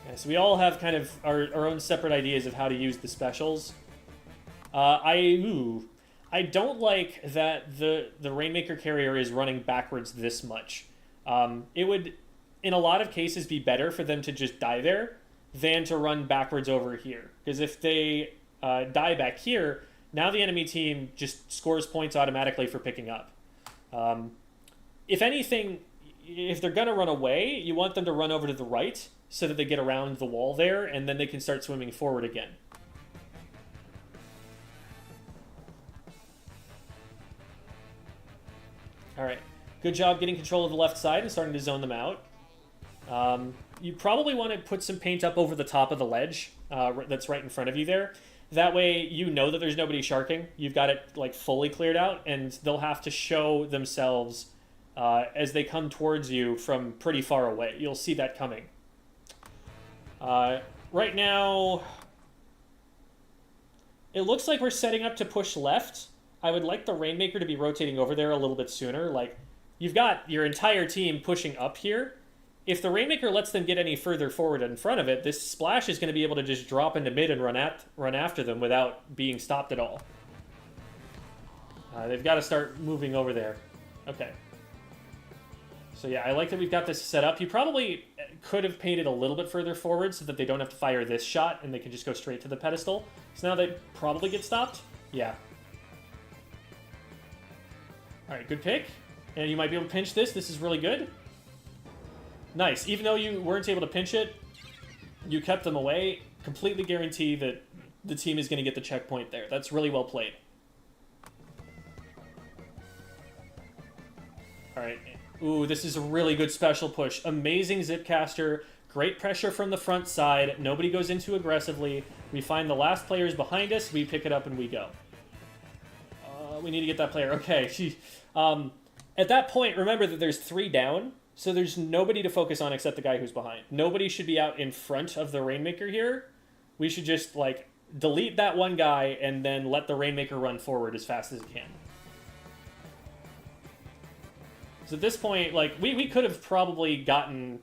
Okay, so we all have kind of our own separate ideas of how to use the specials. I don't like that the Rainmaker carrier is running backwards this much. It would, in a lot of cases, be better for them to just die there than to run backwards over here. Because if they die back here, now the enemy team just scores points automatically for picking up. If anything, if they're going to run away, you want them to run over to the right so that they get around the wall there, and then they can start swimming forward again. Alright, good job getting control of the left side and starting to zone them out. You probably want to put some paint up over the top of the ledge that's right in front of you there. That way you know that there's nobody sharking. You've got it like fully cleared out, and they'll have to show themselves as they come towards you from pretty far away. You'll see that coming. Right now, it looks like we're setting up to push left. I would like the Rainmaker to be rotating over there a little bit sooner. Like, you've got your entire team pushing up here. If the Rainmaker lets them get any further forward in front of it, this splash is going to be able to just drop into mid and run after them without being stopped at all. They've got to start moving over there. Okay. So yeah, I like that we've got this set up. You probably could have painted a little bit further forward so that they don't have to fire this shot and they can just go straight to the pedestal. So now they probably get stopped. Yeah. Alright, good pick. And you might be able to pinch this. This is really good. Nice. Even though you weren't able to pinch it, you kept them away. Completely guarantee that the team is going to get the checkpoint there. That's really well played. Alright. Ooh, this is a really good special push. Amazing Zipcaster. Great pressure from the front side. Nobody goes in too aggressively. We find the last players behind us. We pick it up and we go. We need to get that player. Okay. At that point, remember that there's 3 down. So there's nobody to focus on except the guy who's behind. Nobody should be out in front of the Rainmaker here. We should just, like, delete that one guy and then let the Rainmaker run forward as fast as it can. So at this point, like, we could have probably gotten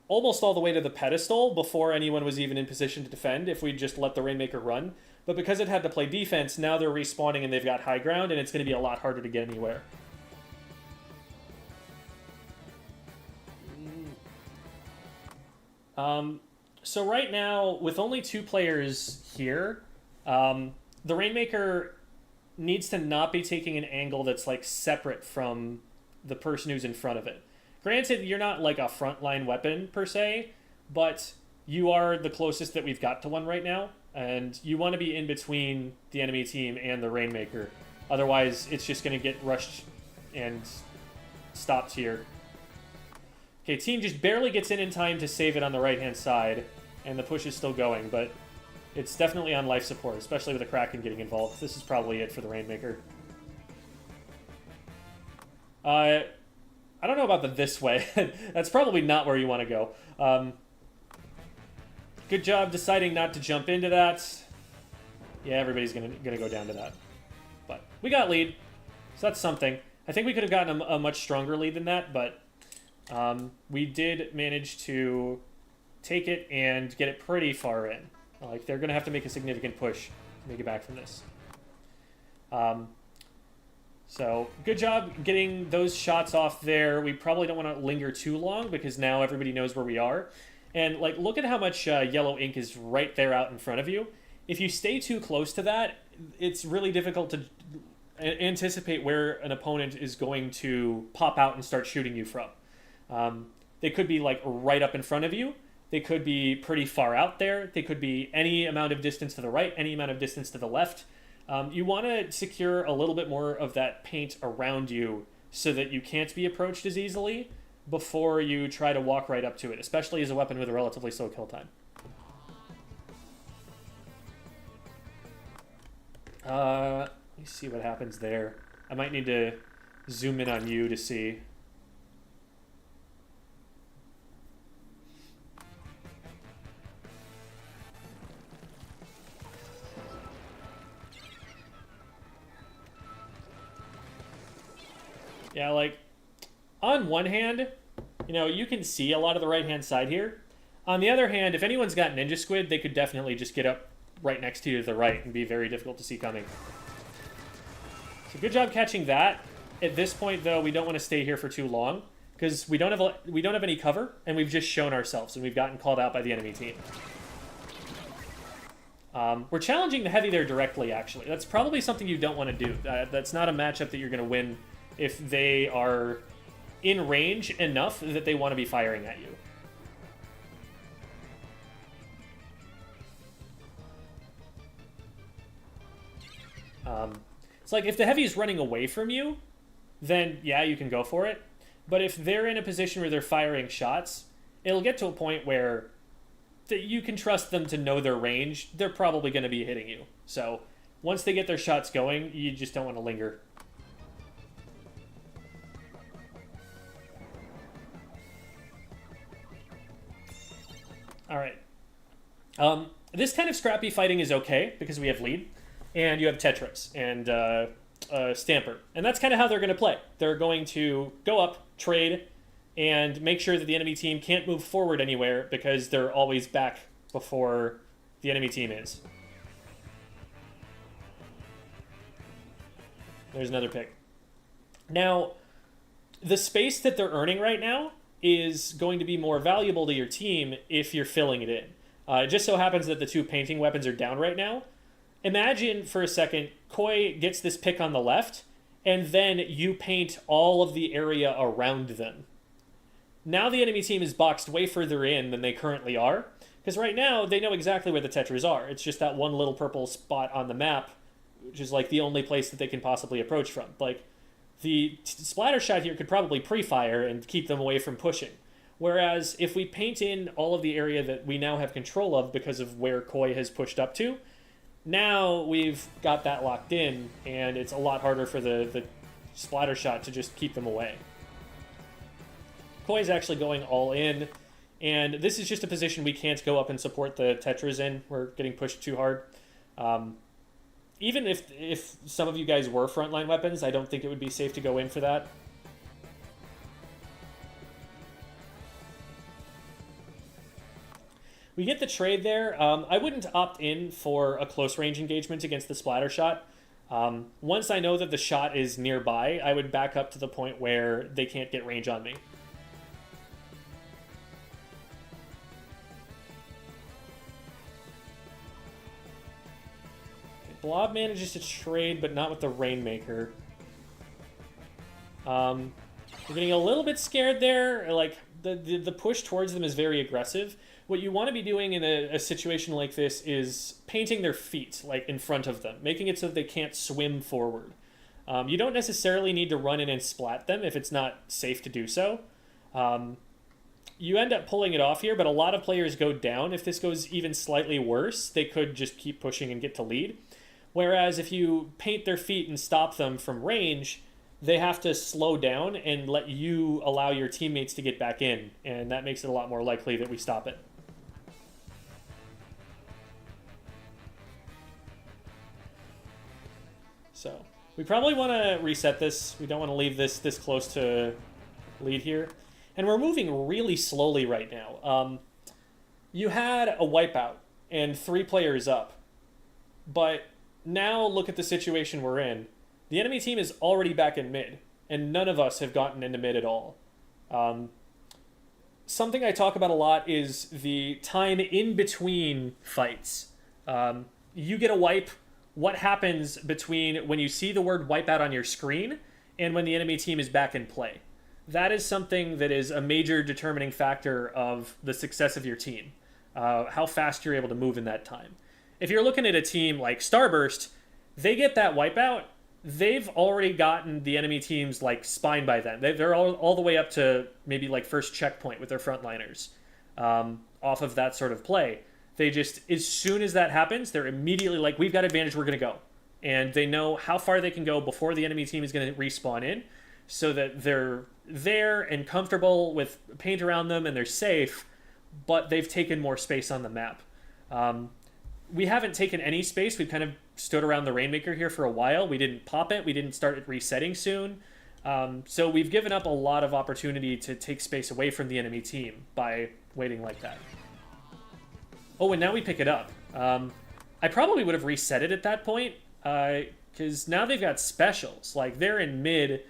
almost all the way to the pedestal before anyone was even in position to defend if we just let the Rainmaker run. But because it had to play defense, now they're respawning and they've got high ground, and it's going to be a lot harder to get anywhere. So right now, with only 2 players here, the Rainmaker needs to not be taking an angle that's, like, separate from the person who's in front of it. Granted, you're not, like, a frontline weapon, per se, but you are the closest that we've got to one right now, and you want to be in between the enemy team and the Rainmaker. Otherwise, it's just going to get rushed and stopped here. Okay, team just barely gets in time to save it on the right-hand side, and the push is still going, but it's definitely on life support, especially with the Kraken getting involved. This is probably it for the Rainmaker. I don't know about the this way. That's probably not where you want to go. Good job deciding not to jump into that. Yeah, everybody's gonna go down to that. But we got lead, so that's something. I think we could have gotten a much stronger lead than that, but we did manage to take it and get it pretty far in. Like, they're going to have to make a significant push to make it back from this. So, good job getting those shots off there. We probably don't want to linger too long because now everybody knows where we are. And, like, look at how much yellow ink is right there out in front of you. If you stay too close to that, it's really difficult to anticipate where an opponent is going to pop out and start shooting you from. They could be, like, right up in front of you. They could be pretty far out there. They could be any amount of distance to the right, any amount of distance to the left. You want to secure a little bit more of that paint around you so that you can't be approached as easily before you try to walk right up to it, especially as a weapon with a relatively slow kill time. Let me see what happens there. I might need to zoom in on you to see. Yeah, like, on one hand, you know, you can see a lot of the right-hand side here. On the other hand, if anyone's got Ninja Squid, they could definitely just get up right next to you to the right and be very difficult to see coming. So good job catching that. At this point, though, we don't want to stay here for too long because we don't have any cover, and we've just shown ourselves, and we've gotten called out by the enemy team. We're challenging the heavy there directly, actually. That's probably something you don't want to do. That's not a matchup that you're going to win if they are in range enough that they want to be firing at you. It's like, if the heavy is running away from you, then yeah, you can go for it. But if they're in a position where they're firing shots, it'll get to a point where you can trust them to know their range. They're probably going to be hitting you. So once they get their shots going, you just don't want to linger. All right. This kind of scrappy fighting is okay because we have lead, and you have Tetris and Stamper, and that's kind of how they're going to play. They're going to go up, trade, and make sure that the enemy team can't move forward anywhere because they're always back before the enemy team is. There's another pick. Now, the space that they're earning right now is going to be more valuable to your team if you're filling it in. It just so happens that the two painting weapons are down right now. Imagine for a second, Koi gets this pick on the left, and then you paint all of the area around them. Now the enemy team is boxed way further in than they currently are, because right now they know exactly where the Tetras are. It's just that one little purple spot on the map, which is like the only place that they can possibly approach from. Like, the splatter shot here could probably pre-fire and keep them away from pushing. Whereas if we paint in all of the area that we now have control of because of where Koi has pushed up to, now we've got that locked in, and it's a lot harder for the splatter shot to just keep them away. Koi's actually going all in, and this is just a position we can't go up and support the Tetras in. We're getting pushed too hard. Even if some of you guys were frontline weapons, I don't think it would be safe to go in for that. We get the trade there. I wouldn't opt in for a close range engagement against the splatter shot. Once I know that the shot is nearby, I would back up to the point where they can't get range on me. Blob manages to trade, but not with the Rainmaker. We're getting a little bit scared there. Like, the push towards them is very aggressive. What you want to be doing in a situation like this is painting their feet, like, in front of them, making it so that they can't swim forward. You don't necessarily need to run in and splat them if it's not safe to do so. You end up pulling it off here, but a lot of players go down. If this goes even slightly worse, they could just keep pushing and get to lead. Whereas if you paint their feet and stop them from range, they have to slow down and let you allow your teammates to get back in, and that makes it a lot more likely that we stop it. So, we probably want to reset this. We don't want to leave this close to lead here. And we're moving really slowly right now. You had a wipeout and 3 players up, but now look at the situation we're in. The enemy team is already back in mid, and none of us have gotten into mid at all. Something I talk about a lot is the time in between fights. You get a wipe. What happens between when you see the word wipeout on your screen and when the enemy team is back in play? That is something that is a major determining factor of the success of your team. How fast you're able to move in that time. If you're looking at a team like Starburst, they get that wipeout, they've already gotten the enemy team's like spine by then. They're all the way up to maybe like first checkpoint with their frontliners off of that sort of play. They just, as soon as that happens, they're immediately like, we've got advantage, we're going to go. And they know how far they can go before the enemy team is going to respawn in, so that they're there and comfortable with paint around them and they're safe, but they've taken more space on the map. We haven't taken any space. We've kind of stood around the Rainmaker here for a while. We didn't pop it. We didn't start it resetting soon. So we've given up a lot of opportunity to take space away from the enemy team by waiting like that. Oh, and now we pick it up. I probably would have reset it at that point, because now they've got specials. Like, they're in mid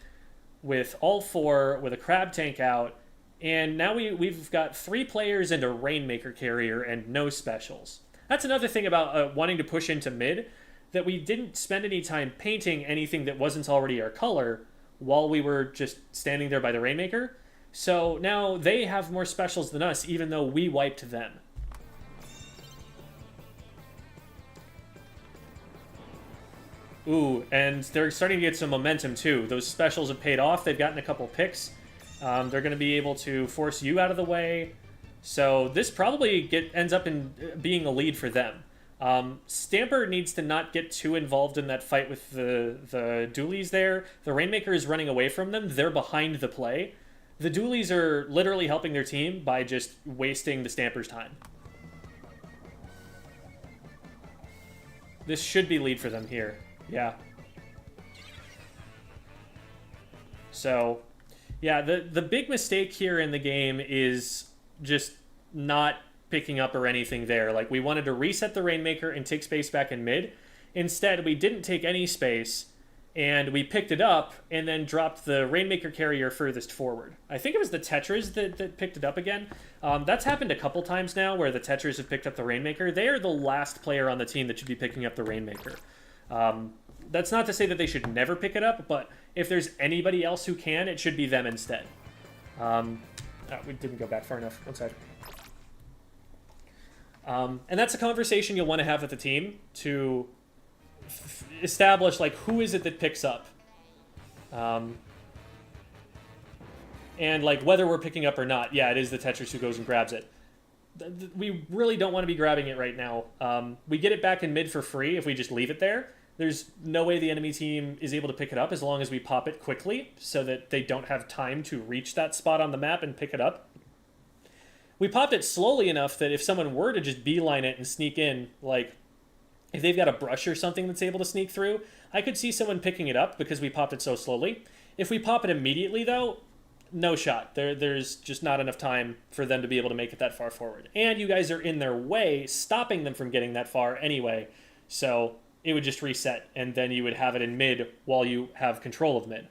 with all 4, with a crab tank out, and now we've got 3 players and a Rainmaker carrier and no specials. That's another thing about wanting to push into mid, that we didn't spend any time painting anything that wasn't already our color while we were just standing there by the Rainmaker. So now they have more specials than us, even though we wiped them. Ooh, and they're starting to get some momentum too. Those specials have paid off. They've gotten a couple picks. They're going to be able to force you out of the way. So this probably ends up in being a lead for them. Stamper needs to not get too involved in that fight with the dualies there. The Rainmaker is running away from them. They're behind the play. The dualies are literally helping their team by just wasting the Stamper's time. This should be lead for them here. Yeah. So, yeah, the big mistake here in the game is just not picking up or anything there. Like, we wanted to reset the Rainmaker and take space back in mid. Instead, we didn't take any space, and we picked it up and then dropped the Rainmaker carrier furthest forward. I think it was the Tetras that picked it up again. That's happened a couple times now where the Tetras have picked up the Rainmaker. They are the last player on the team that should be picking up the Rainmaker. That's not to say that they should never pick it up, but if there's anybody else who can, it should be them instead. We didn't go back far enough. One side. And that's a conversation you'll want to have with the team to establish, like, who is it that picks up, and like whether we're picking up or not. Yeah, it is the Tetris who goes and grabs it. We really don't want to be grabbing it right now. We get it back in mid for free if we just leave it there. There's no way the enemy team is able to pick it up as long as we pop it quickly so that they don't have time to reach that spot on the map and pick it up. We popped it slowly enough that if someone were to just beeline it and sneak in, like, if they've got a brush or something that's able to sneak through, I could see someone picking it up because we popped it so slowly. If we pop it immediately, though, no shot. There's just not enough time for them to be able to make it that far forward. And you guys are in their way, stopping them from getting that far anyway. So it would just reset, and then you would have it in mid while you have control of mid.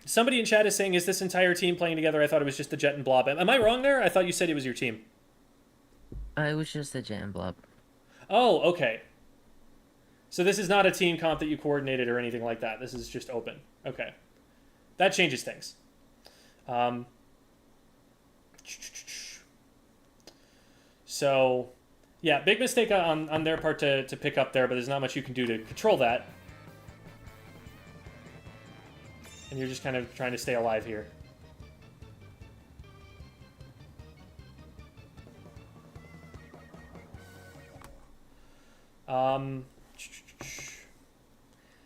Somebody in chat is saying, is this entire team playing together? I thought it was just the Jet and Blob. Am I wrong there? I thought you said it was your team. It was just the Jet and Blob. Oh, okay. So this is not a team comp that you coordinated or anything like that. This is just open. Okay. That changes things. So, yeah, big mistake on their part to pick up there, but there's not much you can do to control that. And you're just kind of trying to stay alive here.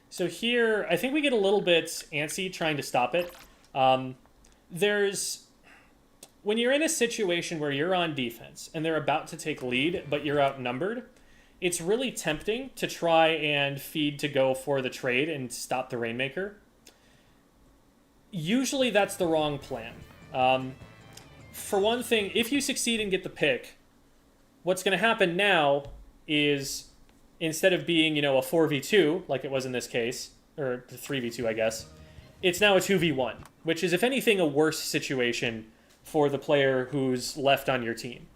So here, I think we get a little bit antsy trying to stop it. When you're in a situation where you're on defense and they're about to take lead, but you're outnumbered, it's really tempting to try and feed to go for the trade and stop the Rainmaker. Usually that's the wrong plan. For one thing, if you succeed and get the pick, what's going to happen now is instead of being, a 4v2, like it was in this case, or 3v2, I guess, it's now a 2v1, which is, if anything, a worse situation for the player who's left on your team.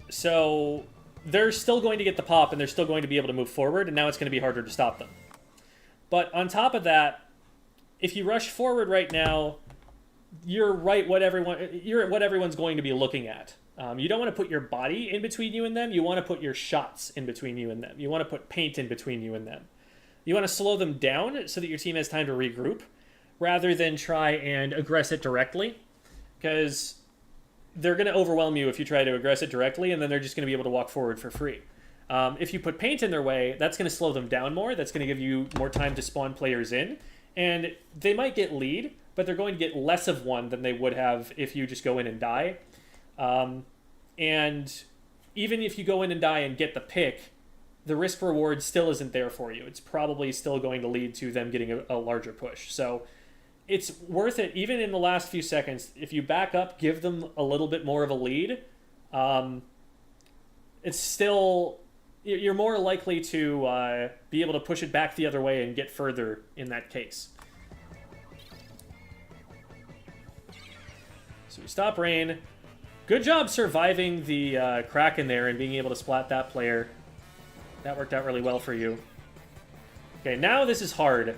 So they're still going to get the pop, and they're still going to be able to move forward, and now it's going to be harder to stop them. But on top of that, if you rush forward right now, you're at what everyone's going to be looking at. You don't want to put your body in between you and them. You want to put your shots in between you and them. You want to put paint in between you and them. You want to slow them down so that your team has time to regroup, rather than try and aggress it directly, because they're going to overwhelm you if you try to aggress it directly, and then they're just going to be able to walk forward for free. If you put paint in their way, that's going to slow them down more. That's going to give you more time to spawn players in. And they might get lead, but they're going to get less of one than they would have if you just go in and die. And even if you go in and die and get the pick, the risk reward still isn't there for you. It's probably still going to lead to them getting a larger push. So it's worth it, even in the last few seconds. If you back up, give them a little bit more of a lead, it's still... You're more likely to be able to push it back the other way and get further in that case. So we stop rain. Good job surviving the crack in there and being able to splat that player. That worked out really well for you. Okay, now this is hard.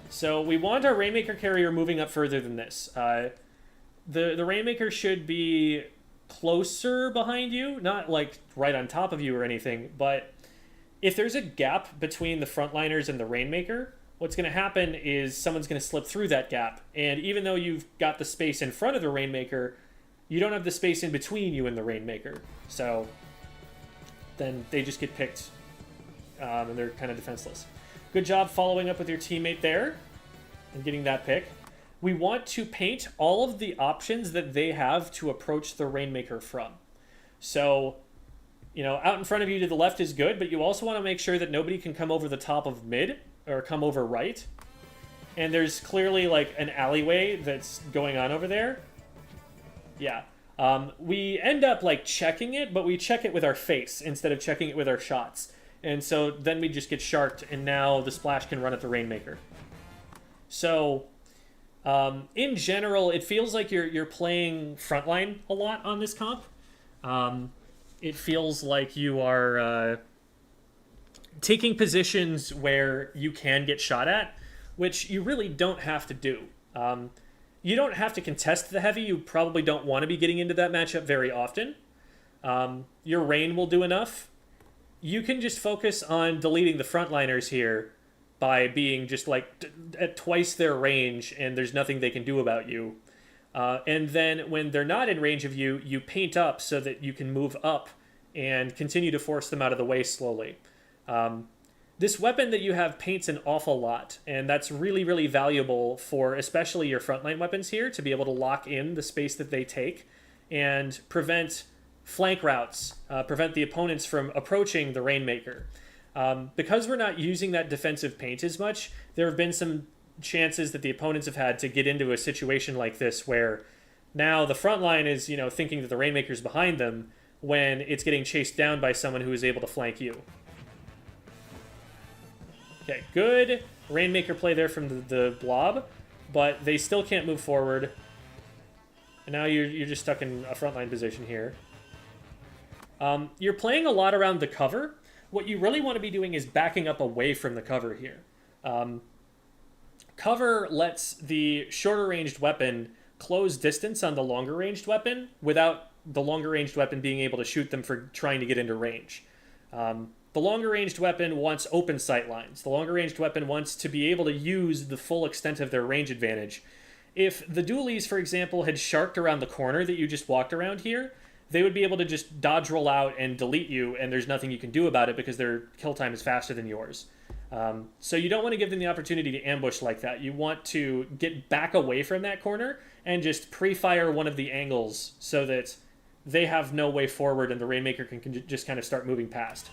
So we want our Rainmaker carrier moving up further than this. The Rainmaker should be closer behind you, not like right on top of you or anything, but if there's a gap between the frontliners and the Rainmaker, what's going to happen is someone's going to slip through that gap, and even though you've got the space in front of the Rainmaker, you don't have the space in between you and the Rainmaker, so then they just get picked, and they're kind of defenseless. Good job following up with your teammate there and getting that pick. We want to paint all of the options that they have to approach the Rainmaker from. So out in front of you to the left is good, but you also want to make sure that nobody can come over the top of mid or come over right. And there's clearly like an alleyway that's going on over there. Yeah. We end up like checking it, but we check it with our face instead of checking it with our shots. And so then we just get sharked, and now the splash can run at the Rainmaker. So, in general, it feels like you're playing frontline a lot on this comp. It feels like you are taking positions where you can get shot at, which you really don't have to do. You don't have to contest the heavy. You probably don't want to be getting into that matchup very often. Your rain will do enough. You can just focus on deleting the frontliners here by being just like at twice their range, and there's nothing they can do about you. And then when they're not in range of you, you paint up so that you can move up and continue to force them out of the way slowly. This weapon that you have paints an awful lot, and that's really, really valuable for especially your frontline weapons here to be able to lock in the space that they take and prevent flank routes, prevent the opponents from approaching the Rainmaker. Because we're not using that defensive paint as much, there have been some chances that the opponents have had to get into a situation like this where now the front line is, thinking that the Rainmaker's behind them when it's getting chased down by someone who is able to flank you. Okay, good Rainmaker play there from the blob, but they still can't move forward. And now you're just stuck in a frontline position here. You're playing a lot around the cover. What you really want to be doing is backing up away from the cover here. Cover lets the shorter ranged weapon close distance on the longer ranged weapon without the longer ranged weapon being able to shoot them for trying to get into range. The longer ranged weapon wants open sight lines. The longer ranged weapon wants to be able to use the full extent of their range advantage. If the dualies, for example, had sharked around the corner that you just walked around here, they would be able to just dodge roll out and delete you, and there's nothing you can do about it because their kill time is faster than yours. So you don't want to give them the opportunity to ambush like that. You want to get back away from that corner and just pre-fire one of the angles so that they have no way forward and the Rainmaker can just kind of start moving past.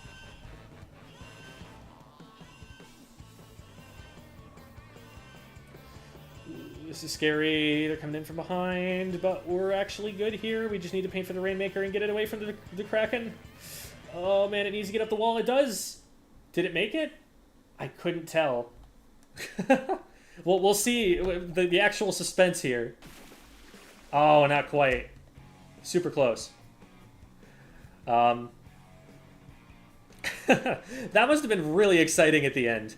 This is scary. They're coming in from behind, but we're actually good here. We just need to paint for the Rainmaker and get it away from the Kraken. Oh man, it needs to get up the wall. It does. Did it make it? I couldn't tell. Well, we'll see the actual suspense here. Oh, not quite. Super close. That must have been really exciting at the end.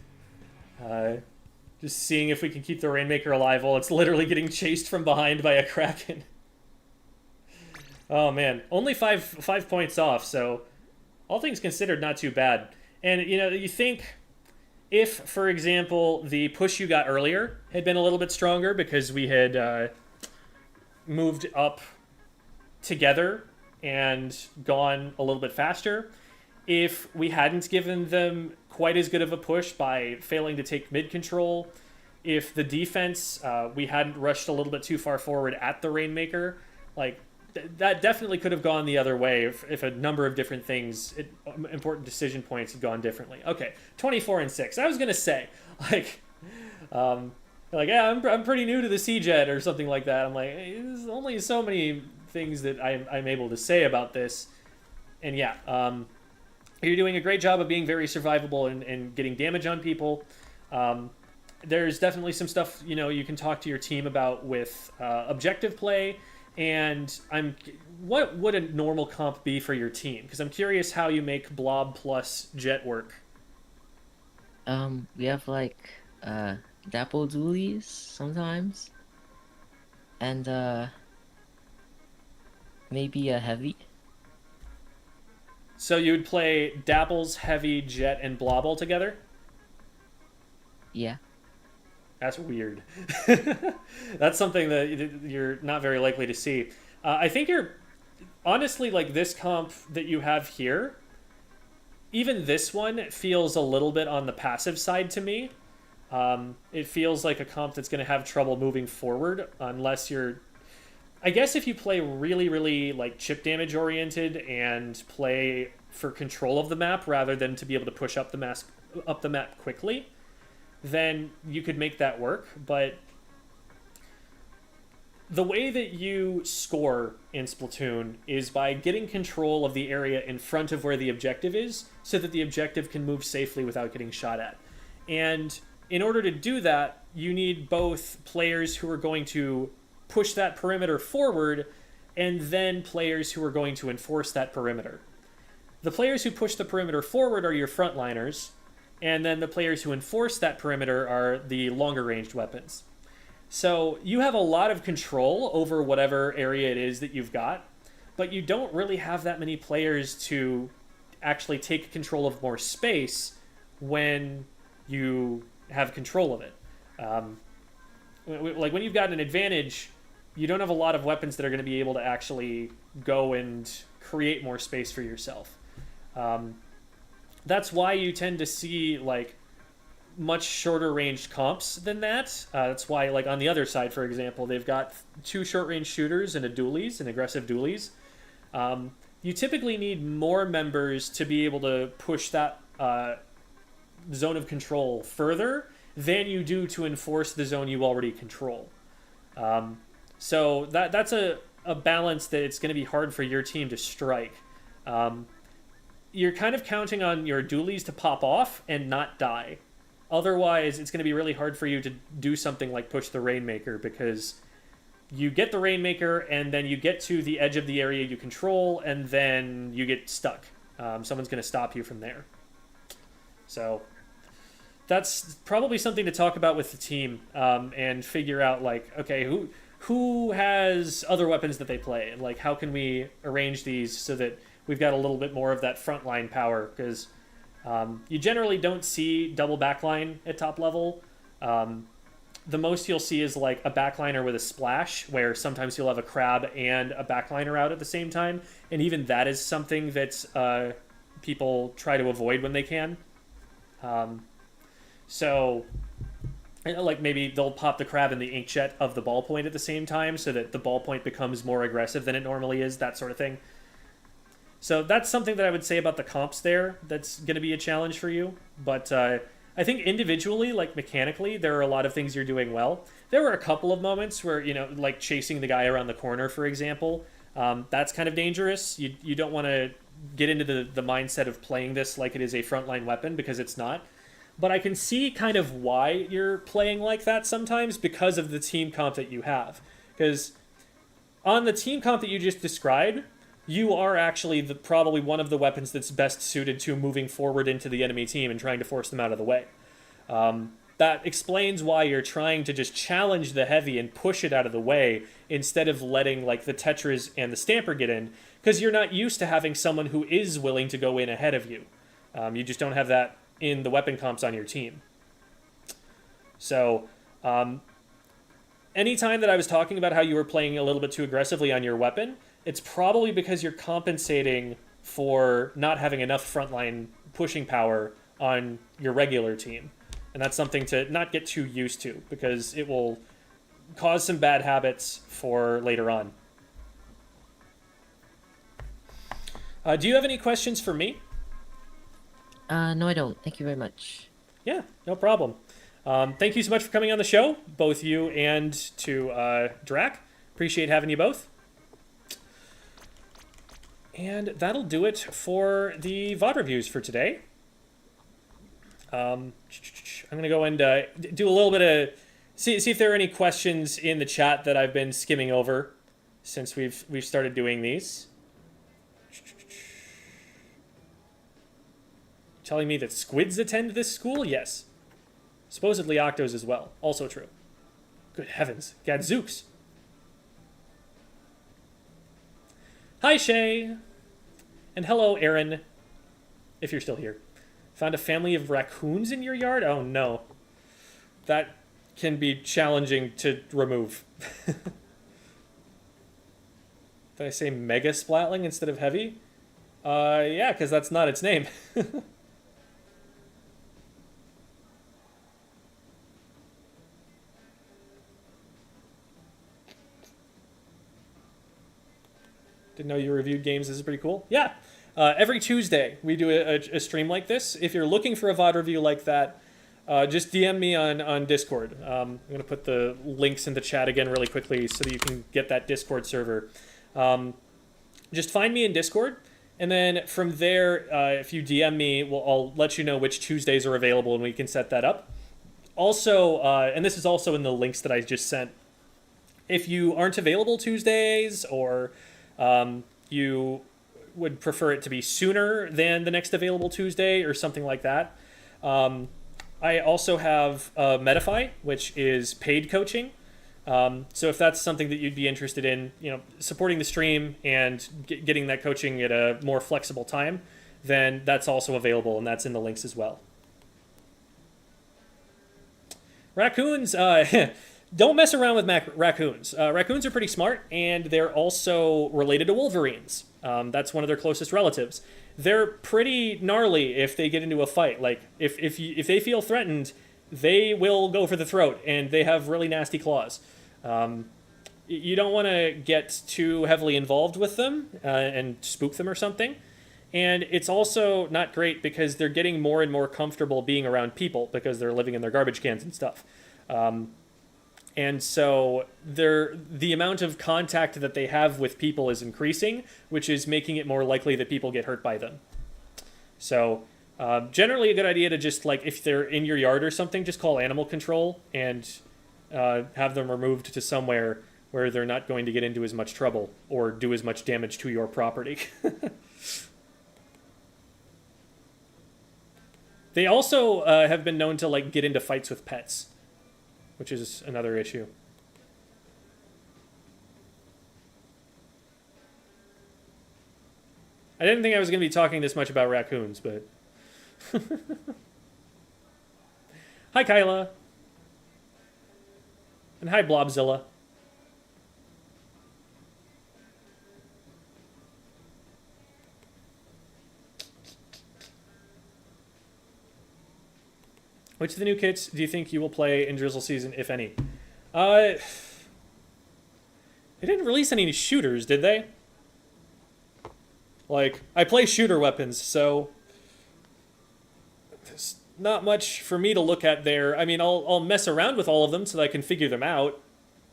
Just seeing if we can keep the Rainmaker alive while it's literally getting chased from behind by a Kraken. Oh man, only five points off, so all things considered, not too bad. And you think if, for example, the push you got earlier had been a little bit stronger because we had moved up together and gone a little bit faster, if we hadn't given them quite as good of a push by failing to take mid control, if the defense, we hadn't rushed a little bit too far forward at the Rainmaker, like that definitely could have gone the other way if a number of different things, important decision points had gone differently. Okay, 24-6. I was gonna say, yeah, I'm pretty new to the C-Jet or something like that. I'm like, hey, there's only so many things that I'm able to say about this, and yeah, you're doing a great job of being very survivable and getting damage on people. There's definitely some stuff you can talk to your team about with objective play. And what would a normal comp be for your team? Because I'm curious how you make Blob plus Jet work. We have Dapple dualies sometimes, and maybe a heavy. So you would play Dapples, Heavy, Jet, and Blob all together? Yeah. That's weird. That's something that you're not very likely to see. I think you're... Honestly, this comp that you have here, even this one feels a little bit on the passive side to me. It feels like a comp that's going to have trouble moving forward unless you're... I guess if you play really, really like chip damage oriented and play for control of the map rather than to be able to push up the map quickly, then you could make that work. But the way that you score in Splatoon is by getting control of the area in front of where the objective is so that the objective can move safely without getting shot at. And in order to do that, you need both players who are going to push that perimeter forward and then players who are going to enforce that perimeter. The players who push the perimeter forward are your frontliners, and then the players who enforce that perimeter are the longer ranged weapons. So you have a lot of control over whatever area it is that you've got, but you don't really have that many players to actually take control of more space when you have control of it. Like when you've got an advantage, you don't have a lot of weapons that are going to be able to actually go and create more space for yourself. That's why you tend to see like much shorter range comps than that. That's why, like on the other side, for example, they've got 2 short range shooters and a dualies, an aggressive dualies. You typically need more members to be able to push that zone of control further than you do to enforce the zone you already control. So that's a balance that it's going to be hard for your team to strike. You're kind of counting on your dualies to pop off and not die. Otherwise, it's going to be really hard for you to do something like push the Rainmaker, because you get the Rainmaker and then you get to the edge of the area you control and then you get stuck. Someone's going to stop you from there. So that's probably something to talk about with the team, and figure out like, okay, who has other weapons that they play, and like how can we arrange these so that we've got a little bit more of that frontline power, because you generally don't see double backline at top level. The most you'll see is like a backliner with a splash, where sometimes you'll have a crab and a backliner out at the same time, and even that is something that people try to avoid when they can. So like maybe they'll pop the crab and the inkjet of the ballpoint at the same time so that the ballpoint becomes more aggressive than it normally is, that sort of thing. So that's something that I would say about the comps there that's going to be a challenge for you. But I think individually, like mechanically, there are a lot of things you're doing well. There were a couple of moments where, you know, like chasing the guy around the corner, for example. That's kind of dangerous. You don't want to get into the mindset of playing this like it is a frontline weapon, because it's not. But I can see kind of why you're playing like that sometimes, because of the team comp that you have. Because on the team comp that you just described, you are actually probably one of the weapons that's best suited to moving forward into the enemy team and trying to force them out of the way. That explains why you're trying to just challenge the heavy and push it out of the way instead of letting like the Tetras and the Stamper get in, because you're not used to having someone who is willing to go in ahead of you. You just don't have that in the weapon comps on your team. So anytime that I was talking about how you were playing a little bit too aggressively on your weapon, it's probably because you're compensating for not having enough frontline pushing power on your regular team. And that's something to not get too used to, because it will cause some bad habits for later on. Do you have any questions for me? No, I don't. Thank you very much. Yeah, no problem. Thank you so much for coming on the show, both you and to Drac. Appreciate having you both. And that'll do it for the VOD reviews for today. I'm going to go and do a little bit of... See if there are any questions in the chat that I've been skimming over since we've started doing these. Telling me that squids attend this school? Yes. Supposedly octos as well. Also true. Good heavens. Gadzooks. Hi, Shay. And hello, Aaron. If you're still here. Found a family of raccoons in your yard? Oh, no. That can be challenging to remove. Did I say Mega Splatling instead of Heavy? Yeah, because that's not its name. Didn't know you reviewed games. This is pretty cool. Yeah. Every Tuesday, we do a stream like this. If you're looking for a VOD review like that, just DM me on Discord. I'm going to put the links in the chat again really quickly so that you can get that Discord server. Just find me in Discord, and then from there, if you DM me, I'll let you know which Tuesdays are available, and we can set that up. Also, and this is also in the links that I just sent, if you aren't available Tuesdays, or you would prefer it to be sooner than the next available Tuesday or something like that, I also have Medify, which is paid coaching. So if that's something that you'd be interested in, supporting the stream and getting that coaching at a more flexible time, then that's also available, and that's in the links as well. Raccoons, don't mess around with raccoons. Raccoons are pretty smart, and they're also related to wolverines. That's one of their closest relatives. They're pretty gnarly if they get into a fight. Like, if they feel threatened, they will go for the throat, and they have really nasty claws. You don't want to get too heavily involved with them and spook them or something. And it's also not great because they're getting more and more comfortable being around people because they're living in their garbage cans and stuff. And so the amount of contact that they have with people is increasing, which is making it more likely that people get hurt by them. So generally a good idea to just, like, if they're in your yard or something, just call animal control and have them removed to somewhere where they're not going to get into as much trouble or do as much damage to your property. They also have been known to, like, get into fights with pets, which is another issue. I didn't think I was going to be talking this much about raccoons, but... Hi, Kyla. And hi, Blobzilla. Which of the new kits do you think you will play in Drizzle Season, if any? They didn't release any shooters, did they? Like, I play shooter weapons, so there's not much for me to look at there. I mean, I'll mess around with all of them so that I can figure them out.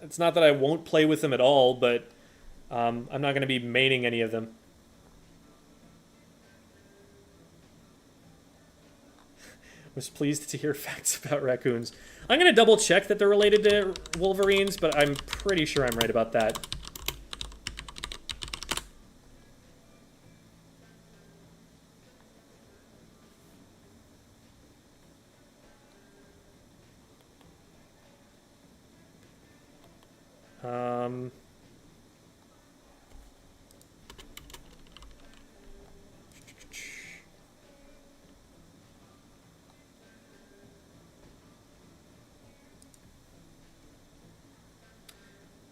It's not that I won't play with them at all, but I'm not going to be maining any of them. Was pleased to hear facts about raccoons. I'm going to double check that they're related to wolverines, but I'm pretty sure I'm right about that.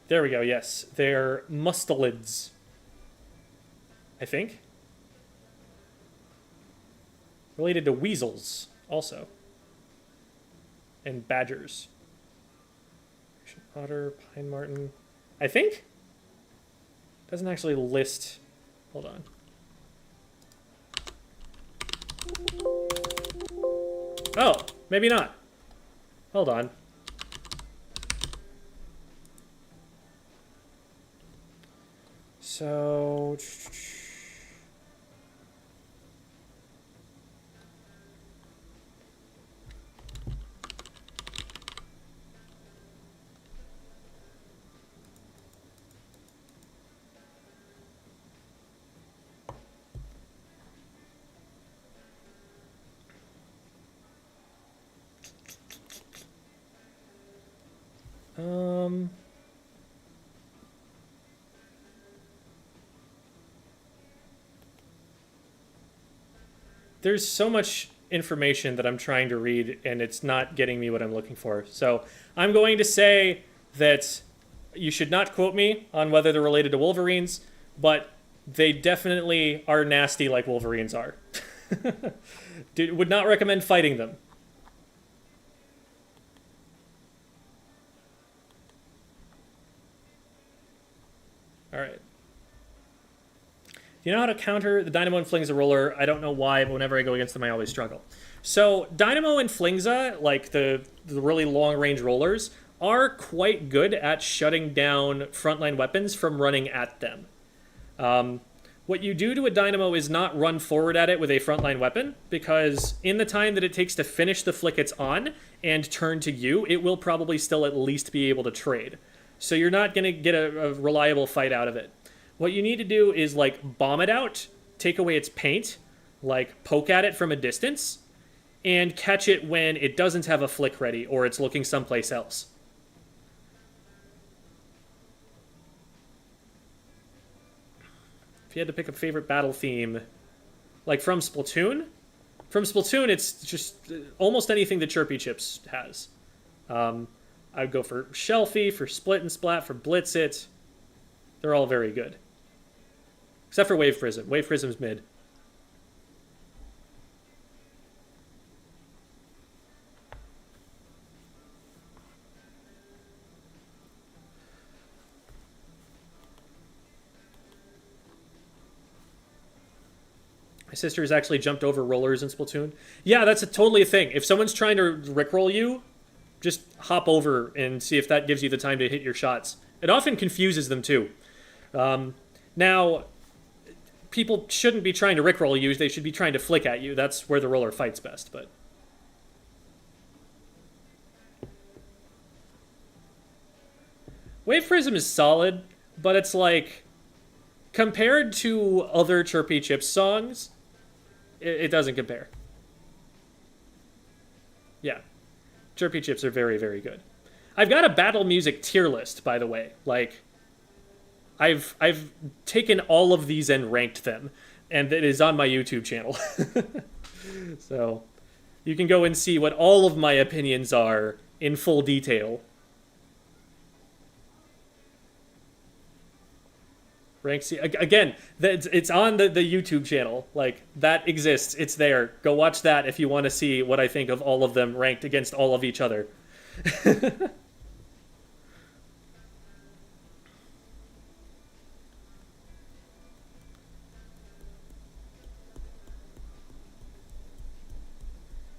There we go, yes. They're mustelids, I think. Related to weasels, also. And badgers. Otter, pine marten. I think? Doesn't actually list... Hold on. Oh, maybe not. Hold on. So... There's so much information that I'm trying to read, and it's not getting me what I'm looking for. So I'm going to say that you should not quote me on whether they're related to wolverines, but they definitely are nasty like wolverines are. Would not recommend fighting them. All right. You know how to counter the Dynamo and Flingza roller? I don't know why, but whenever I go against them, I always struggle. So Dynamo and Flingza, like the really long-range rollers, are quite good at shutting down frontline weapons from running at them. What you do to a Dynamo is not run forward at it with a frontline weapon, because in the time that it takes to finish the flick it's on and turn to you, it will probably still at least be able to trade. So you're not going to get a reliable fight out of it. What you need to do is, like, bomb it out, take away its paint, like, poke at it from a distance, and catch it when it doesn't have a flick ready or it's looking someplace else. If you had to pick a favorite battle theme, like from Splatoon? From Splatoon, it's just almost anything that Chirpy Chips has. I'd go for Shelfie, for Split and Splat, for Blitz It. They're all very good. Except for Wave Prism. Wave Prism's mid. My sister has actually jumped over rollers in Splatoon. Yeah, that's totally a thing. If someone's trying to rickroll you, just hop over and see if that gives you the time to hit your shots. It often confuses them, too. Now, people shouldn't be trying to rickroll you. They should be trying to flick at you. That's where the roller fights best, but... Wave Prism is solid, but it's like... Compared to other Chirpy Chips songs, it doesn't compare. Yeah. Chirpy Chips are very, very good. I've got a battle music tier list, by the way. Like, I've taken all of these and ranked them, and it is on my YouTube channel. So, you can go and see what all of my opinions are in full detail. Ranks, again, it's on the YouTube channel. Like, that exists. It's there. Go watch that if you want to see what I think of all of them ranked against all of each other.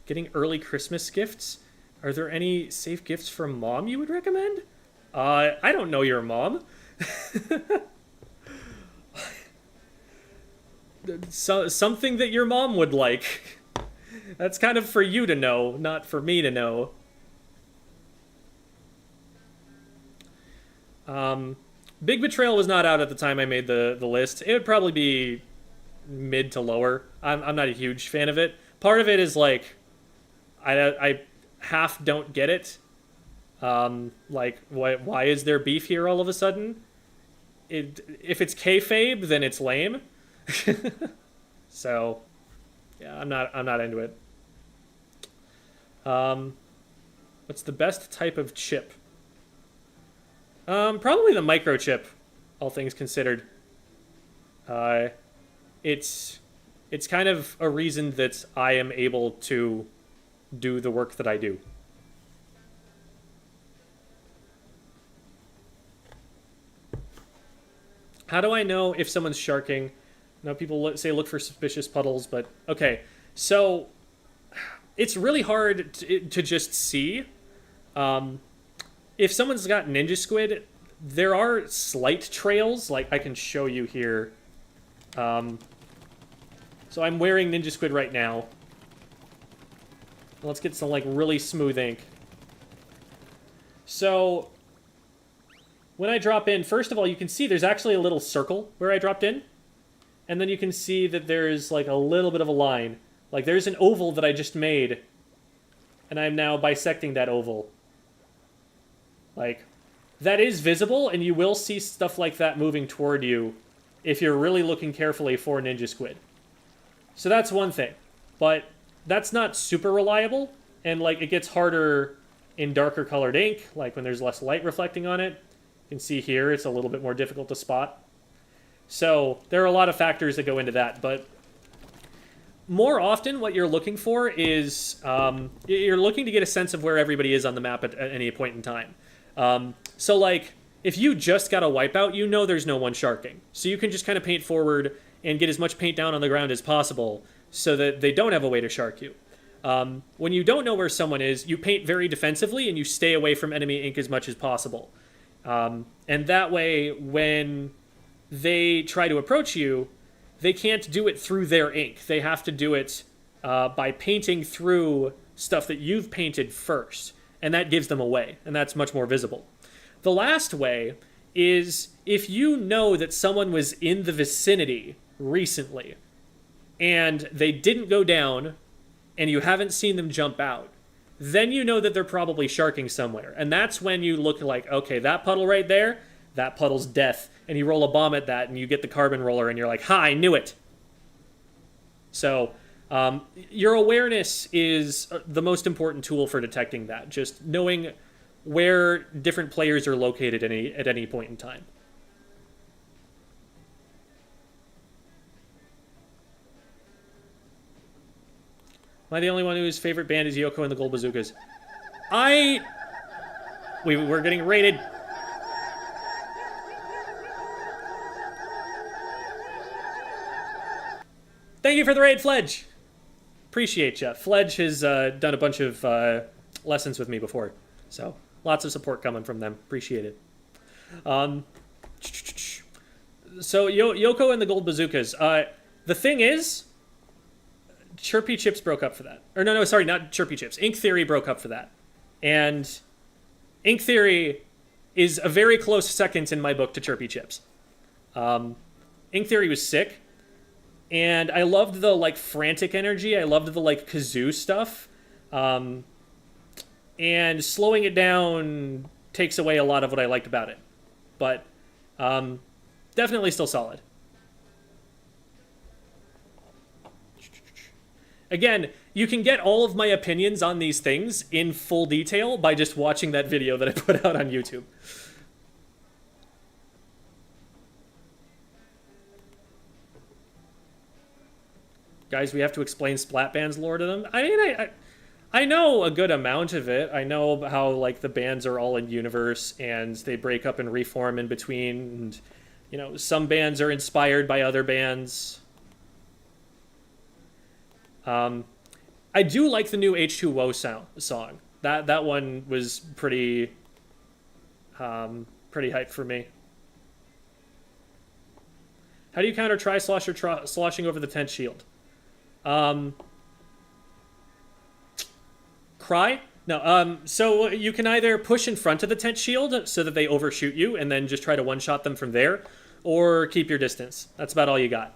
Getting early Christmas gifts? Are there any safe gifts from Mom you would recommend? I don't know your mom. Something that your mom would like. That's kind of for you to know, not for me to know. Big Betrayal was not out at the time I made the list. It would probably be mid to lower. I'm not a huge fan of it. Part of it is like, I half don't get it. Like, why is there beef here all of a sudden? If it's kayfabe, then it's lame. So, yeah, I'm not into it. What's the best type of chip? Probably the microchip, all things considered. It's kind of a reason that I am able to do the work that I do. How do I know if someone's sharking? No, people say look for suspicious puddles, but okay. So it's really hard to just see. If someone's got Ninja Squid, there are slight trails. Like, I can show you here. So I'm wearing Ninja Squid right now. Let's get some, like, really smooth ink. So when I drop in, first of all, you can see there's actually a little circle where I dropped in. And then you can see that there's, like, a little bit of a line. Like, there's an oval that I just made. And I'm now bisecting that oval. Like, that is visible, and you will see stuff like that moving toward you if you're really looking carefully for Ninja Squid. So that's one thing. But that's not super reliable, and, like, it gets harder in darker colored ink, like when there's less light reflecting on it. You can see here it's a little bit more difficult to spot. So there are a lot of factors that go into that, but more often what you're looking for is you're looking to get a sense of where everybody is on the map at any point in time. So, like, if you just got a wipeout, you know there's no one sharking. So you can just kind of paint forward and get as much paint down on the ground as possible so that they don't have a way to shark you. When you don't know where someone is, you paint very defensively and you stay away from enemy ink as much as possible. And that way, when they try to approach you, they can't do it through their ink. They have to do it by painting through stuff that you've painted first. And that gives them away, and that's much more visible. The last way is if you know that someone was in the vicinity recently and they didn't go down and you haven't seen them jump out, then you know that they're probably sharking somewhere. And that's when you look like, okay, that puddle right there, that puddle's death. And you roll a bomb at that and you get the carbon roller and you're like, ha, I knew it. So your awareness is the most important tool for detecting that. Just knowing where different players are located at any point in time. Am I the only one whose favorite band is Yoko and the Gold Bazookas? We're getting raided. Thank you for the raid, Fledge. Appreciate ya. Fledge has done a bunch of lessons with me before, so lots of support coming from them. Appreciate it. So Yoko and the Gold Bazookas. The thing is, Chirpy Chips broke up for that. Or no, sorry, not Chirpy Chips. Ink Theory broke up for that. And Ink Theory is a very close second in my book to Chirpy Chips. Ink Theory was sick. And I loved the, like, frantic energy. I loved the, like, kazoo stuff. And slowing it down takes away a lot of what I liked about it. But definitely still solid. Again, you can get all of my opinions on these things in full detail by just watching that video that I put out on YouTube. Guys, we have to explain Splatband's lore to them. I mean, I know a good amount of it. I know how, like, the bands are all in universe and they break up and reform in between. And, you know, some bands are inspired by other bands. I do like the new H2O song. That one was pretty hype for me. How do you counter tri-slosh or sloshing over the tent shield? Cry? No, so you can either push in front of the tent shield so that they overshoot you and then just try to one-shot them from there, or keep your distance. That's about all you got.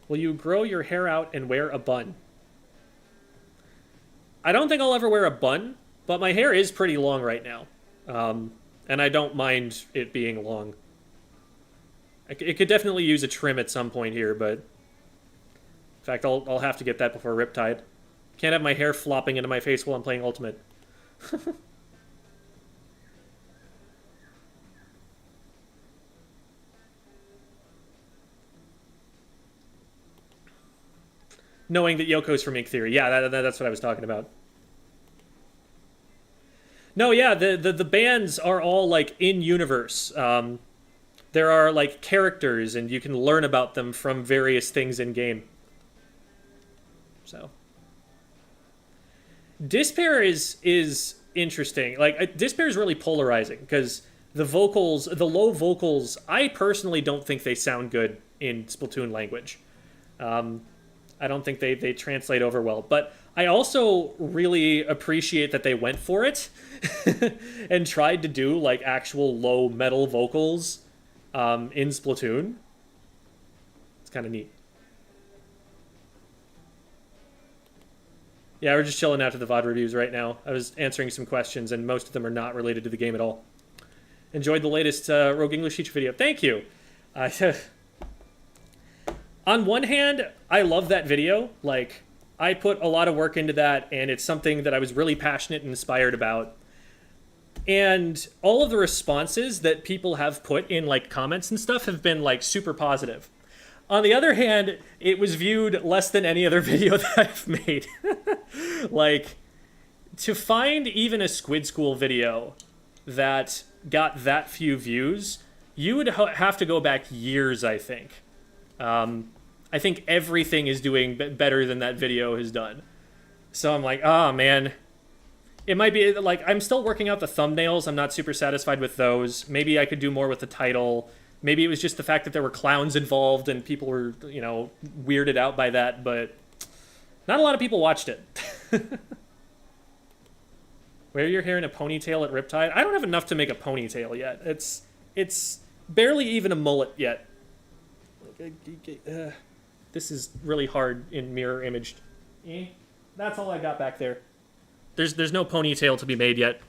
Will you grow your hair out and wear a bun? I don't think I'll ever wear a bun, but my hair is pretty long right now. And I don't mind it being long. It could definitely use a trim at some point here, but... In fact, I'll have to get that before Riptide. Can't have my hair flopping into my face while I'm playing Ultimate. Knowing that Yoko's from Ink Theory. Yeah, that's what I was talking about. No, yeah, the bands are all, like, in-universe. There are, like, characters, and you can learn about them from various things in-game. So. Despair is interesting. Like, Despair is really polarizing, because the low vocals, I personally don't think they sound good in Splatoon language. I don't think they translate over well. But I also really appreciate that they went for it and tried to do, like, actual low metal vocals in Splatoon. It's kind of neat. Yeah, we're just chilling after the VOD reviews right now. I was answering some questions, and most of them are not related to the game at all. Enjoyed the latest Rogue English teacher video. Thank you! On one hand, I love that video. Like, I put a lot of work into that, and it's something that I was really passionate and inspired about. And all of the responses that people have put in, like, comments and stuff have been, like, super positive. On the other hand, it was viewed less than any other video that I've made. Like, to find even a Squid School video that got that few views, you would have to go back years, I think. I think everything is doing better than that video has done. So I'm like, oh man. It might be, like, I'm still working out the thumbnails. I'm not super satisfied with those. Maybe I could do more with the title. Maybe it was just the fact that there were clowns involved and people were, you know, weirded out by that, but not a lot of people watched it. Wear your hair in a ponytail at Riptide? I don't have enough to make a ponytail yet. It's barely even a mullet yet. This is really hard in mirror imaged. That's all I got back there. There's no ponytail to be made yet.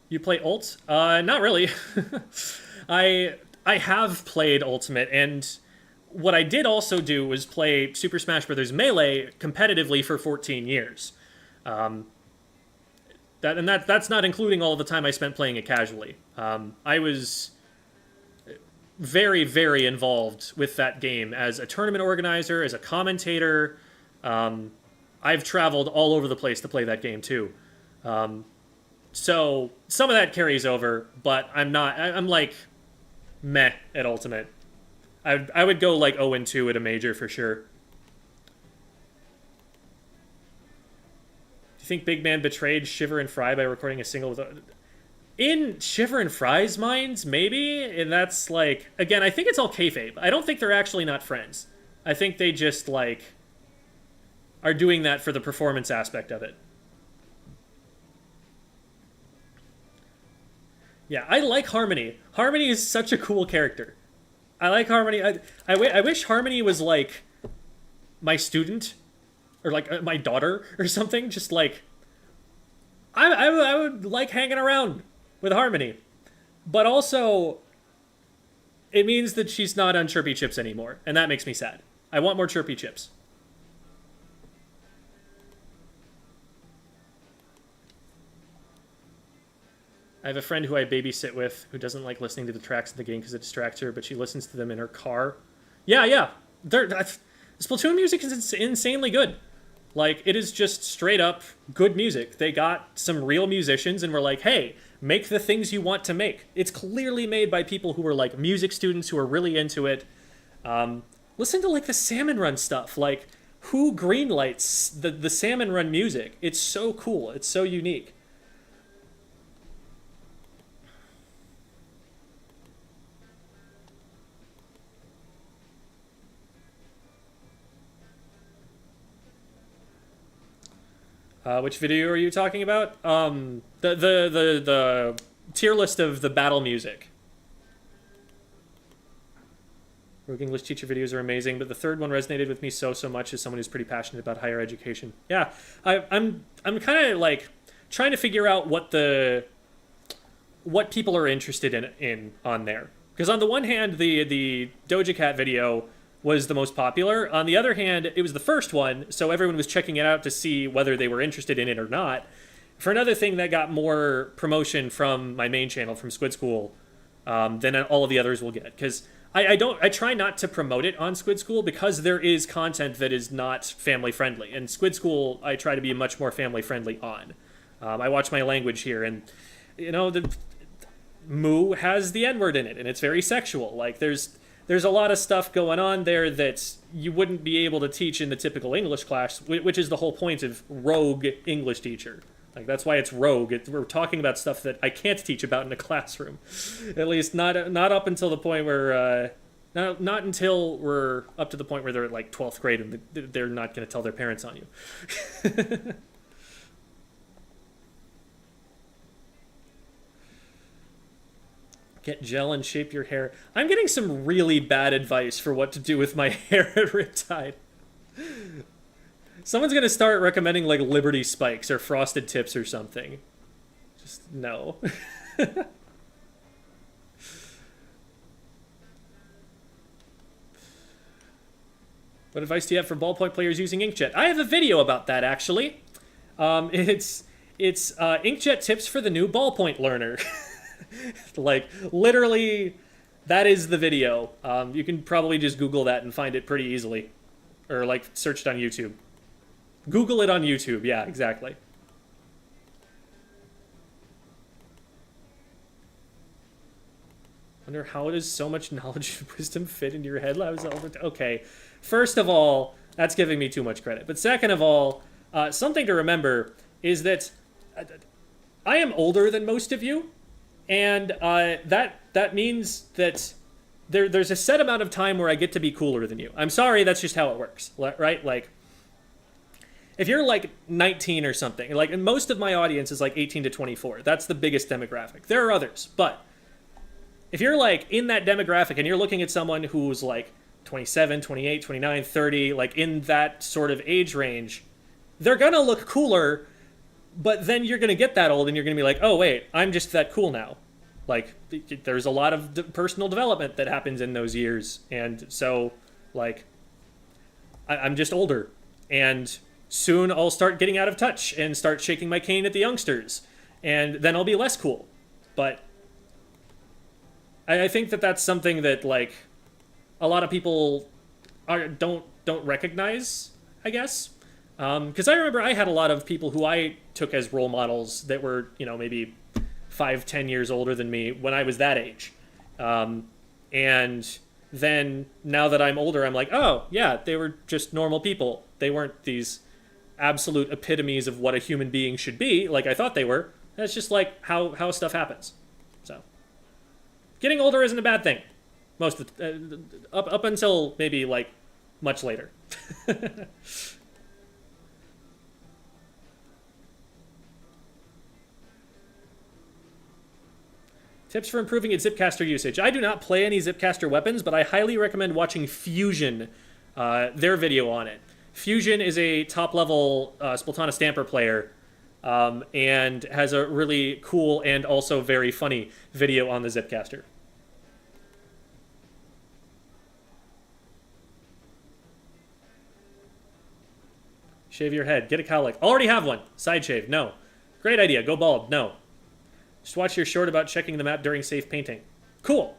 You play ult? Not really. I have played Ultimate, and what I did also do was play Super Smash Bros. Melee competitively for 14 years. That's not including all the time I spent playing it casually. I was very, very involved with that game as a tournament organizer, as a commentator. I've traveled all over the place to play that game too. So some of that carries over, but I'm like meh at Ultimate. I would go like 0-2 at a major for sure. Do you think Big Man betrayed Shiver and Fry by recording a single with... In Shiver and Fry's minds, maybe? And that's like... Again, I think it's all kayfabe. I don't think they're actually not friends. I think they just, like, are doing that for the performance aspect of it. Yeah, I like Harmony. Harmony is such a cool character. I like Harmony. I wish Harmony was, like, my student. Or, like, my daughter or something. Just, like... I would like hanging around with Harmony. But also, it means that she's not on Chirpy Chips anymore. And that makes me sad. I want more Chirpy Chips. I have a friend who I babysit with who doesn't like listening to the tracks of the game because it distracts her, but she listens to them in her car. Yeah. Splatoon music is insanely good. Like, it is just straight up good music. They got some real musicians and were like, hey, make the things you want to make. It's clearly made by people who are, like, music students who are really into it. Listen to, like, the Salmon Run stuff. Like, who greenlights the Salmon Run music? It's so cool. It's so unique. Which video are you talking about? The tier list of the battle music. Rogue English teacher videos are amazing, but the third one resonated with me so much as someone who's pretty passionate about higher education. Yeah, I'm kind of like trying to figure out what people are interested in on there. Because on the one hand, the Doja Cat video was the most popular. On the other hand, it was the first one, so everyone was checking it out to see whether they were interested in it or not. For another thing that got more promotion from my main channel, from Squid School, than all of the others will get. Because I try not to promote it on Squid School because there is content that is not family friendly. And Squid School, I try to be much more family friendly on. I watch my language here, and, you know, the Moo has the N-word in it, and it's very sexual. Like, there's a lot of stuff going on there that you wouldn't be able to teach in the typical English class, which is the whole point of Rogue English teacher. Like, that's why it's Rogue. We're talking about stuff that I can't teach about in a classroom. At least not up until the point where... not until we're up to the point where they're at, like, 12th grade and they're not going to tell their parents on you. Get gel and shape your hair. I'm getting some really bad advice for what to do with my hair at Riptide. Someone's gonna start recommending, like, Liberty Spikes or Frosted Tips or something. Just no. What advice do you have for ballpoint players using inkjet? I have a video about that, actually. It's inkjet tips for the new ballpoint learner. Like, literally, that is the video. You can probably just Google that and find it pretty easily. Or, like, search it on YouTube. Google it on YouTube, yeah, exactly. Wonder how does so much knowledge and wisdom fit into your head? Okay, first of all, that's giving me too much credit. But second of all, something to remember is that I am older than most of you, and that means that there's a set amount of time where I get to be cooler than you. I'm sorry, that's just how it works, right? Like, if you're like 19 or something, like, and most of my audience is like 18 to 24. That's the biggest demographic. There are others, but if you're like in that demographic and you're looking at someone who's like 27, 28, 29, 30, like in that sort of age range, they're gonna look cooler, but then you're gonna get that old and you're gonna be like, oh wait, I'm just that cool now. Like, there's a lot of personal development that happens in those years, and so, like, I'm just older, and soon I'll start getting out of touch and start shaking my cane at the youngsters, and then I'll be less cool. But I think that that's something that, like, a lot of people don't recognize, I guess. Because I remember I had a lot of people who I took as role models that were, you know, maybe 5-10 years older than me when I was that age. And then now that I'm older, I'm like, oh, yeah, they were just normal people. They weren't these absolute epitomes of what a human being should be, like I thought they were. That's just like how stuff happens. So, getting older isn't a bad thing. Most of up until maybe like much later. Tips for improving its Zipcaster usage. I do not play any Zipcaster weapons, but I highly recommend watching Fusion, their video on it. Fusion is a top-level Splatana Stamper player, and has a really cool and also very funny video on the Zipcaster. Shave your head. Get a cowlick. Already have one. Side shave. No. Great idea. Go bald. No. Just watch your short about checking the map during safe painting. Cool.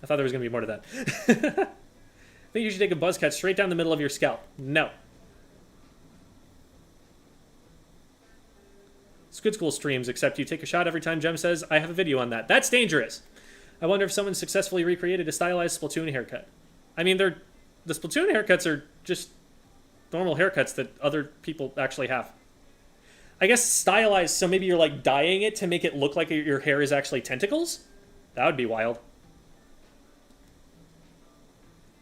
I thought there was going to be more to that. I think you should take a buzz cut straight down the middle of your scalp. No. Squid School streams, except you take a shot every time Jem says, I have a video on that. That's dangerous. I wonder if someone successfully recreated a stylized Splatoon haircut. I mean, the Splatoon haircuts are just normal haircuts that other people actually have. I guess stylized, so maybe you're like dyeing it to make it look like your hair is actually tentacles? That would be wild.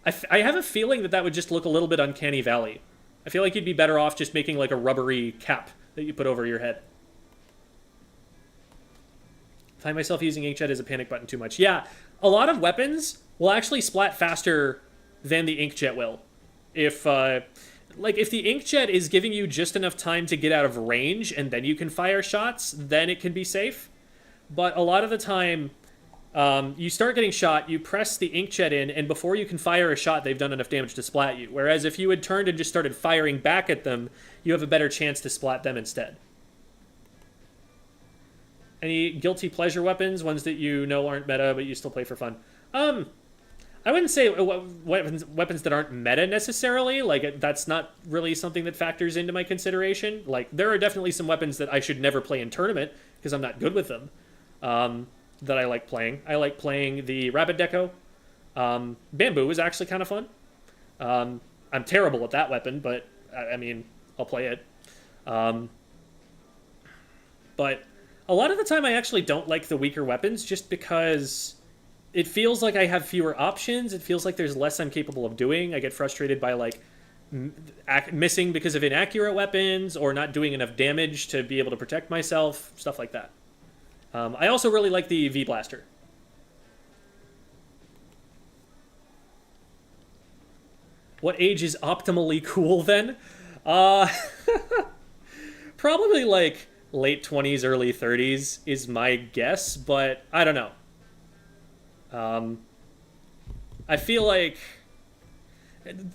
I have a feeling that would just look a little bit uncanny valley. I feel like you'd be better off just making like a rubbery cap that you put over your head. Find myself using inkjet as a panic button too much. Yeah, a lot of weapons will actually splat faster than the inkjet will. If the inkjet is giving you just enough time to get out of range and then you can fire shots, then it can be safe. But a lot of the time, you start getting shot, you press the inkjet in, and before you can fire a shot, they've done enough damage to splat you. Whereas if you had turned and just started firing back at them, you have a better chance to splat them instead. Any guilty pleasure weapons, ones that you know aren't meta, but you still play for fun? I wouldn't say weapons that aren't meta necessarily. Like, that's not really something that factors into my consideration. Like, there are definitely some weapons that I should never play in tournament because I'm not good with them, that I like playing. I like playing the Rapid Deco. Bamboo is actually kind of fun. I'm terrible at that weapon, but, I mean, I'll play it. But a lot of the time I actually don't like the weaker weapons just because it feels like I have fewer options. It feels like there's less I'm capable of doing. I get frustrated by, like, missing because of inaccurate weapons or not doing enough damage to be able to protect myself, stuff like that. I also really like the V-Blaster. What age is optimally cool, then? Probably, like, late 20s, early 30s is my guess, but I don't know. I feel like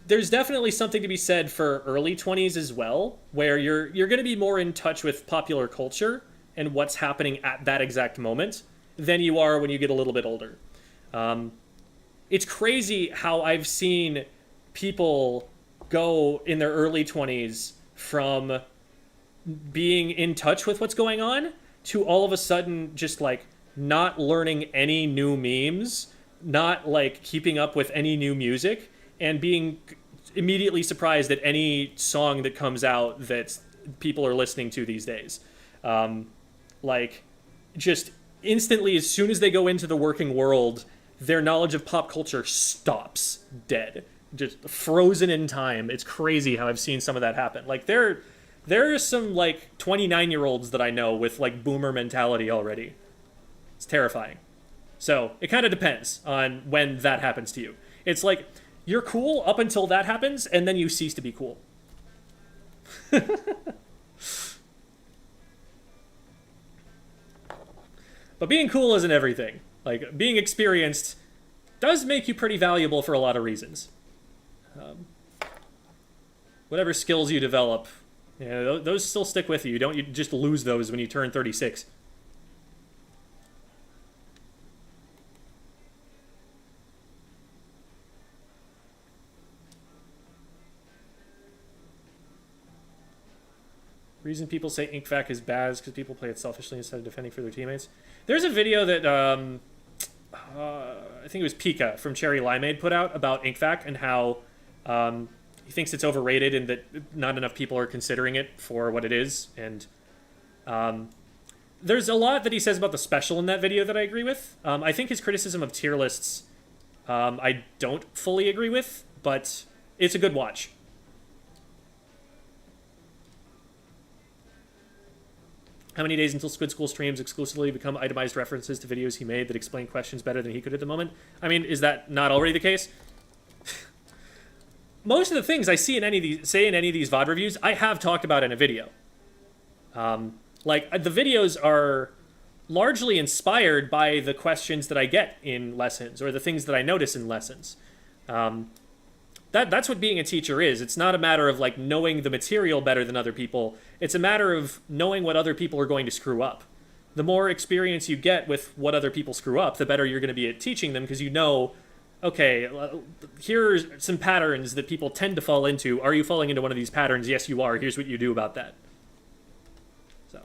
there's definitely something to be said for early 20s as well, where you're going to be more in touch with popular culture and what's happening at that exact moment. than you are when you get a little bit older. It's crazy how I've seen people go in their early 20s from being in touch with what's going on to all of a sudden just like not learning any new memes, not like keeping up with any new music, and being immediately surprised at any song that comes out that people are listening to these days. Like, just instantly, as soon as they go into the working world, their knowledge of pop culture stops dead, just frozen in time. It's crazy how I've seen some of that happen. Like, there are some like 29-year-olds that I know with like boomer mentality already. It's terrifying. So it kind of depends on when that happens to you. It's like you're cool up until that happens, and then you cease to be cool. But being cool isn't everything. Like, being experienced does make you pretty valuable for a lot of reasons. Whatever skills you develop, those still stick with you. You don't just lose those when you turn 36. Reason people say InkVac is bad is because people play it selfishly instead of defending for their teammates. There's a video that I think it was Pika from Cherry Limeade put out about InkVac and how he thinks it's overrated and that not enough people are considering it for what it is. And there's a lot that he says about the special in that video that I agree with. I think his criticism of tier lists I don't fully agree with, but it's a good watch. How many days until Squid School streams exclusively become itemized references to videos he made that explain questions better than he could at the moment? I mean, is that not already the case? Most of the things I see in any of these VOD reviews, I have talked about in a video. Like, the videos are largely inspired by the questions that I get in lessons or the things that I notice in lessons. That's what being a teacher is. It's not a matter of like knowing the material better than other people. It's a matter of knowing what other people are going to screw up. The more experience you get with what other people screw up, the better you're going to be at teaching them because you know, okay, here's some patterns that people tend to fall into. Are you falling into one of these patterns? Yes, you are. Here's what you do about that. So.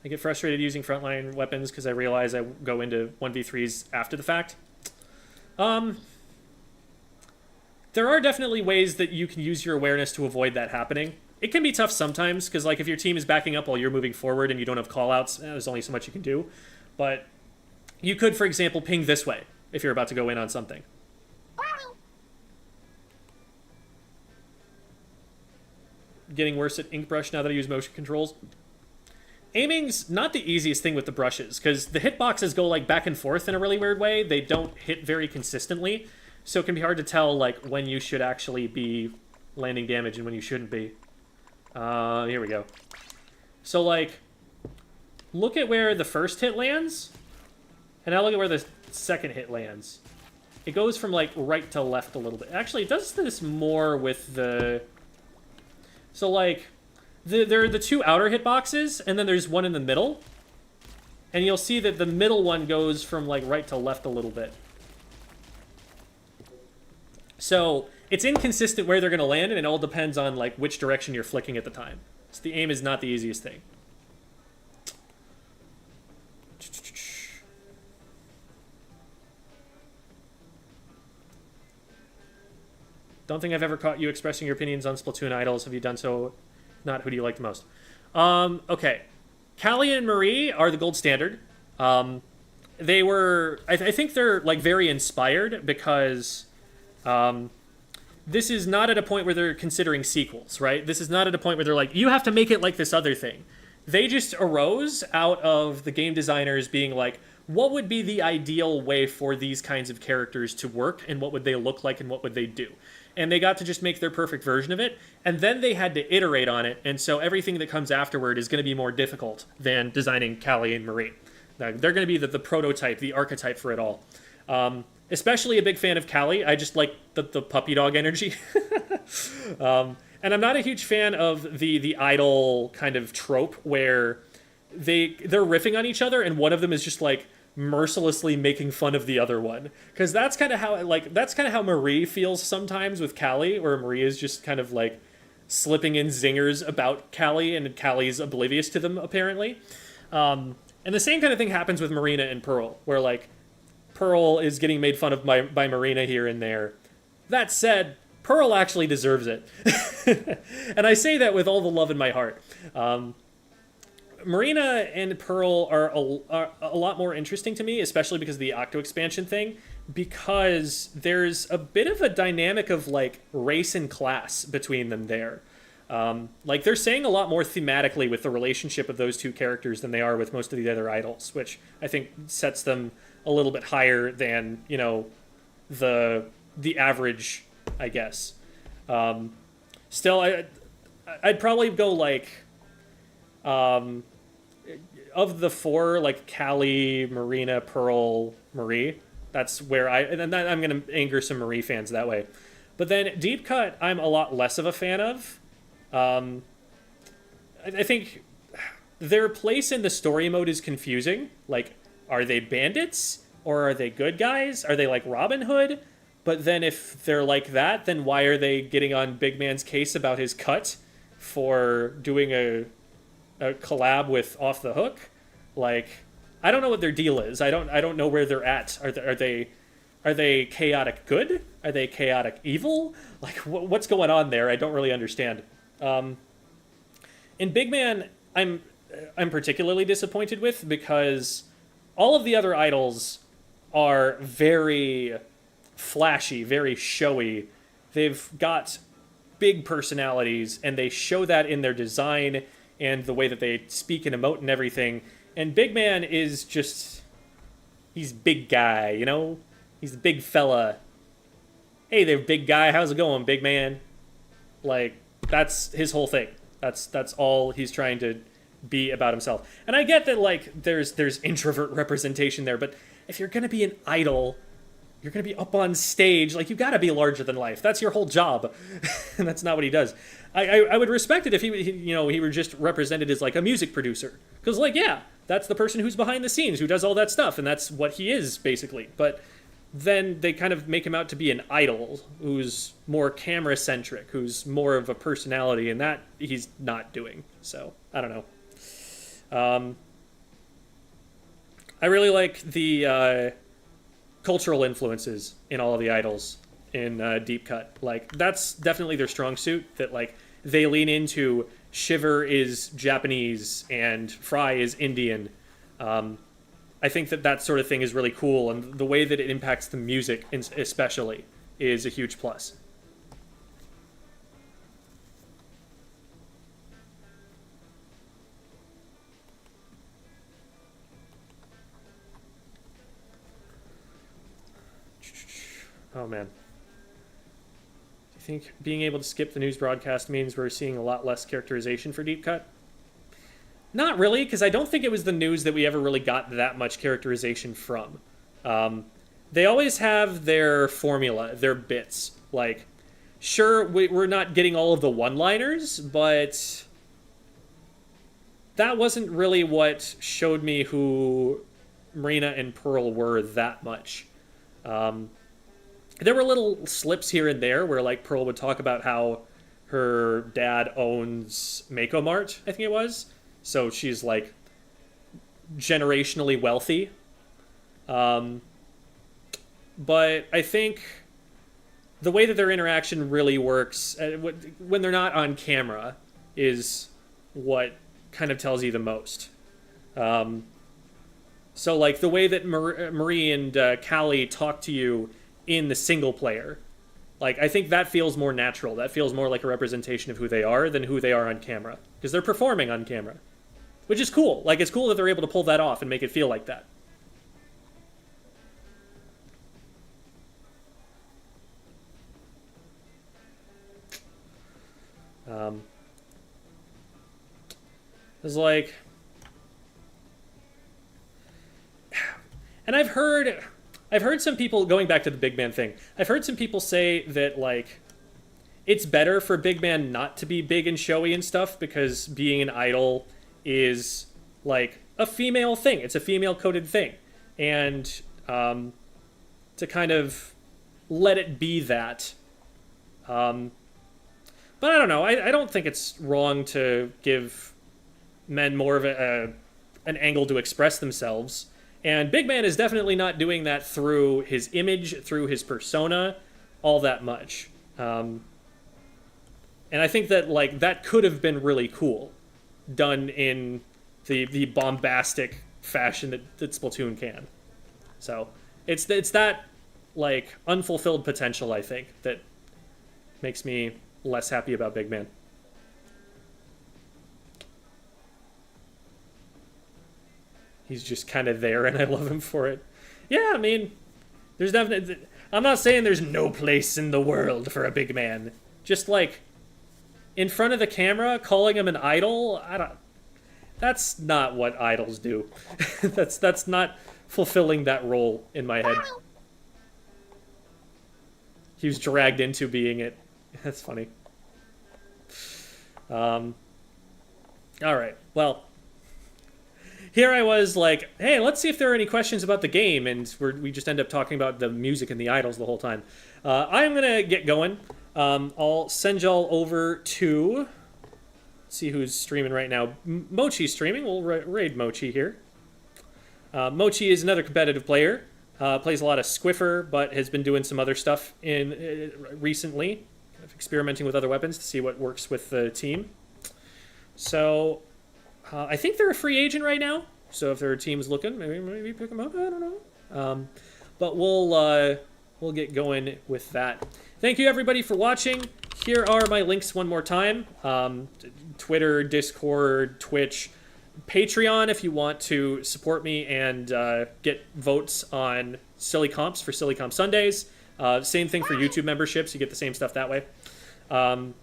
I get frustrated using frontline weapons because I realize I go into 1v3s after the fact. There are definitely ways that you can use your awareness to avoid that happening. It can be tough sometimes, because like if your team is backing up while you're moving forward and you don't have callouts, there's only so much you can do. But you could, for example, ping this way if you're about to go in on something. Getting worse at ink brush now that I use motion controls. Aiming's not the easiest thing with the brushes, because the hitboxes go like back and forth in a really weird way. They don't hit very consistently, so it can be hard to tell like when you should actually be landing damage and when you shouldn't be. Here we go. So like, look at where the first hit lands, and now look at where the second hit lands. It goes from like right to left a little bit. Actually, it does this more with the... So like... There are the two outer hitboxes, and then there's one in the middle. And you'll see that the middle one goes from like right to left a little bit. So it's inconsistent where they're going to land, and it all depends on like which direction you're flicking at the time. So the aim is not the easiest thing. Don't think I've ever caught you expressing your opinions on Splatoon idols. Have you done so? Not, who do you like the most? Okay. Callie and Marie are the gold standard. They were... I think they're, like, very inspired because this is not at a point where they're considering sequels, right? This is not at a point where they're like, you have to make it like this other thing. They just arose out of the game designers being like, what would be the ideal way for these kinds of characters to work, and what would they look like, and what would they do? And they got to just make their perfect version of it, and then they had to iterate on it, and so everything that comes afterward is going to be more difficult than designing Callie and Marie. Now, they're going to be the prototype, the archetype for it all. Especially a big fan of Callie. I just like the puppy dog energy. And I'm not a huge fan of the idol kind of trope where they're riffing on each other and one of them is just like mercilessly making fun of the other one, because that's kind of how Marie feels sometimes with Callie, where Marie is just kind of like slipping in zingers about Callie and Callie's oblivious to them apparently. And the same kind of thing happens with Marina and Pearl, where like Pearl is getting made fun of by Marina here and there. That said, Pearl actually deserves it. And I say that with all the love in my heart. Marina and Pearl are a lot more interesting to me, especially because of the Octo expansion thing, because there's a bit of a dynamic of like race and class between them there. Like they're saying a lot more thematically with the relationship of those two characters than they are with most of the other idols, which I think sets them a little bit higher than, you know, the average, I guess. Still, I'd probably go like, of the four, like Callie, Marina, Pearl, Marie. That's where I'm going to anger some Marie fans that way. But then Deep Cut, I'm a lot less of a fan of. I think their place in the story mode is confusing. Like, are they bandits? Or are they good guys? Are they like Robin Hood? But then if they're like that, then why are they getting on Big Man's case about his cut for doing a collab with Off the Hook? Like, I don't know what their deal is. I don't know where they're at. Are they chaotic good? Are they chaotic evil? Like, what's going on there? I don't really understand. In Big Man, I'm particularly disappointed with, because all of the other idols are very flashy, very showy. They've got big personalities, and they show that in their design and the way that they speak and emote and everything. And Big Man is just... he's big guy, you know? He's a big fella. Hey there, big guy. How's it going, big man? Like, that's his whole thing. That's all he's trying to be about himself. And I get that, like, there's introvert representation there, but if you're gonna be an idol, you're gonna be up on stage, like, you gotta be larger than life. That's your whole job. And that's not what he does. I would respect it if he were just represented as, like, a music producer. Because, like, yeah, that's the person who's behind the scenes, who does all that stuff, and that's what he is, basically. But then they kind of make him out to be an idol who's more camera-centric, who's more of a personality, and that he's not doing. So, I don't know. I really like the cultural influences in all of the idols in Deep Cut. Like, that's definitely their strong suit, that, like, they lean into Shiver is Japanese and Fry is Indian. I think that sort of thing is really cool, and the way that it impacts the music especially is a huge plus. Oh man. Do you think being able to skip the news broadcast means we're seeing a lot less characterization for Deep Cut? Not really, because I don't think it was the news that we ever really got that much characterization from. They always have their formula, their bits. Like, sure, we're not getting all of the one-liners, but that wasn't really what showed me who Marina and Pearl were that much. There were little slips here and there where, like, Pearl would talk about how her dad owns Mako Mart, I think it was. So she's, like, generationally wealthy. But I think the way that their interaction really works, when they're not on camera, is what kind of tells you the most. So, like, the way that Marie and Callie talk to you in the single player, like, I think that feels more natural. That feels more like a representation of who they are than who they are on camera. Because they're performing on camera. Which is cool. Like, it's cool that they're able to pull that off and make it feel like that. It's like... And I've heard some people, going back to the Big Man thing, I've heard some people say that, like, it's better for Big Man not to be big and showy and stuff, because being an idol is like a female thing. It's a female coded thing. And to kind of let it be that. But I don't know. I don't think it's wrong to give men more of an angle to express themselves. And Big Man is definitely not doing that through his image, through his persona, all that much. And I think that like that could have been really cool, done in the bombastic fashion that Splatoon can. So it's that like unfulfilled potential, I think, that makes me less happy about Big Man. He's just kind of there, and I love him for it. Yeah, I mean, there's definitely... I'm not saying there's no place in the world for a Big Man. Just, like, in front of the camera, calling him an idol, I don't... That's not what idols do. That's not fulfilling that role in my head. He was dragged into being it. That's funny. Alright, well... Here I was like, hey, let's see if there are any questions about the game, and we just end up talking about the music and the idols the whole time. I'm going to get going. I'll send y'all over to... see who's streaming right now. Mochi's streaming. We'll raid Mochi here. Mochi is another competitive player. Plays a lot of Squiffer, but has been doing some other stuff recently. Kind of experimenting with other weapons to see what works with the team. So... I think they're a free agent right now, so if there are teams looking, maybe pick them up. I don't know. But we'll get going with that. Thank you everybody for watching. Here are my links one more time: Twitter, Discord, Twitch, Patreon if you want to support me and get votes on silly comps for Silly Comp Sundays. Same thing for YouTube memberships; you get the same stuff that way. And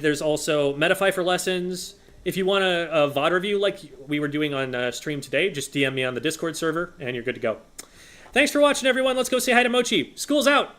there's also Metafy for lessons. If you want a VOD review like we were doing on stream today, just DM me on the Discord server, and you're good to go. Thanks for watching, everyone. Let's go say hi to Mochi. School's out!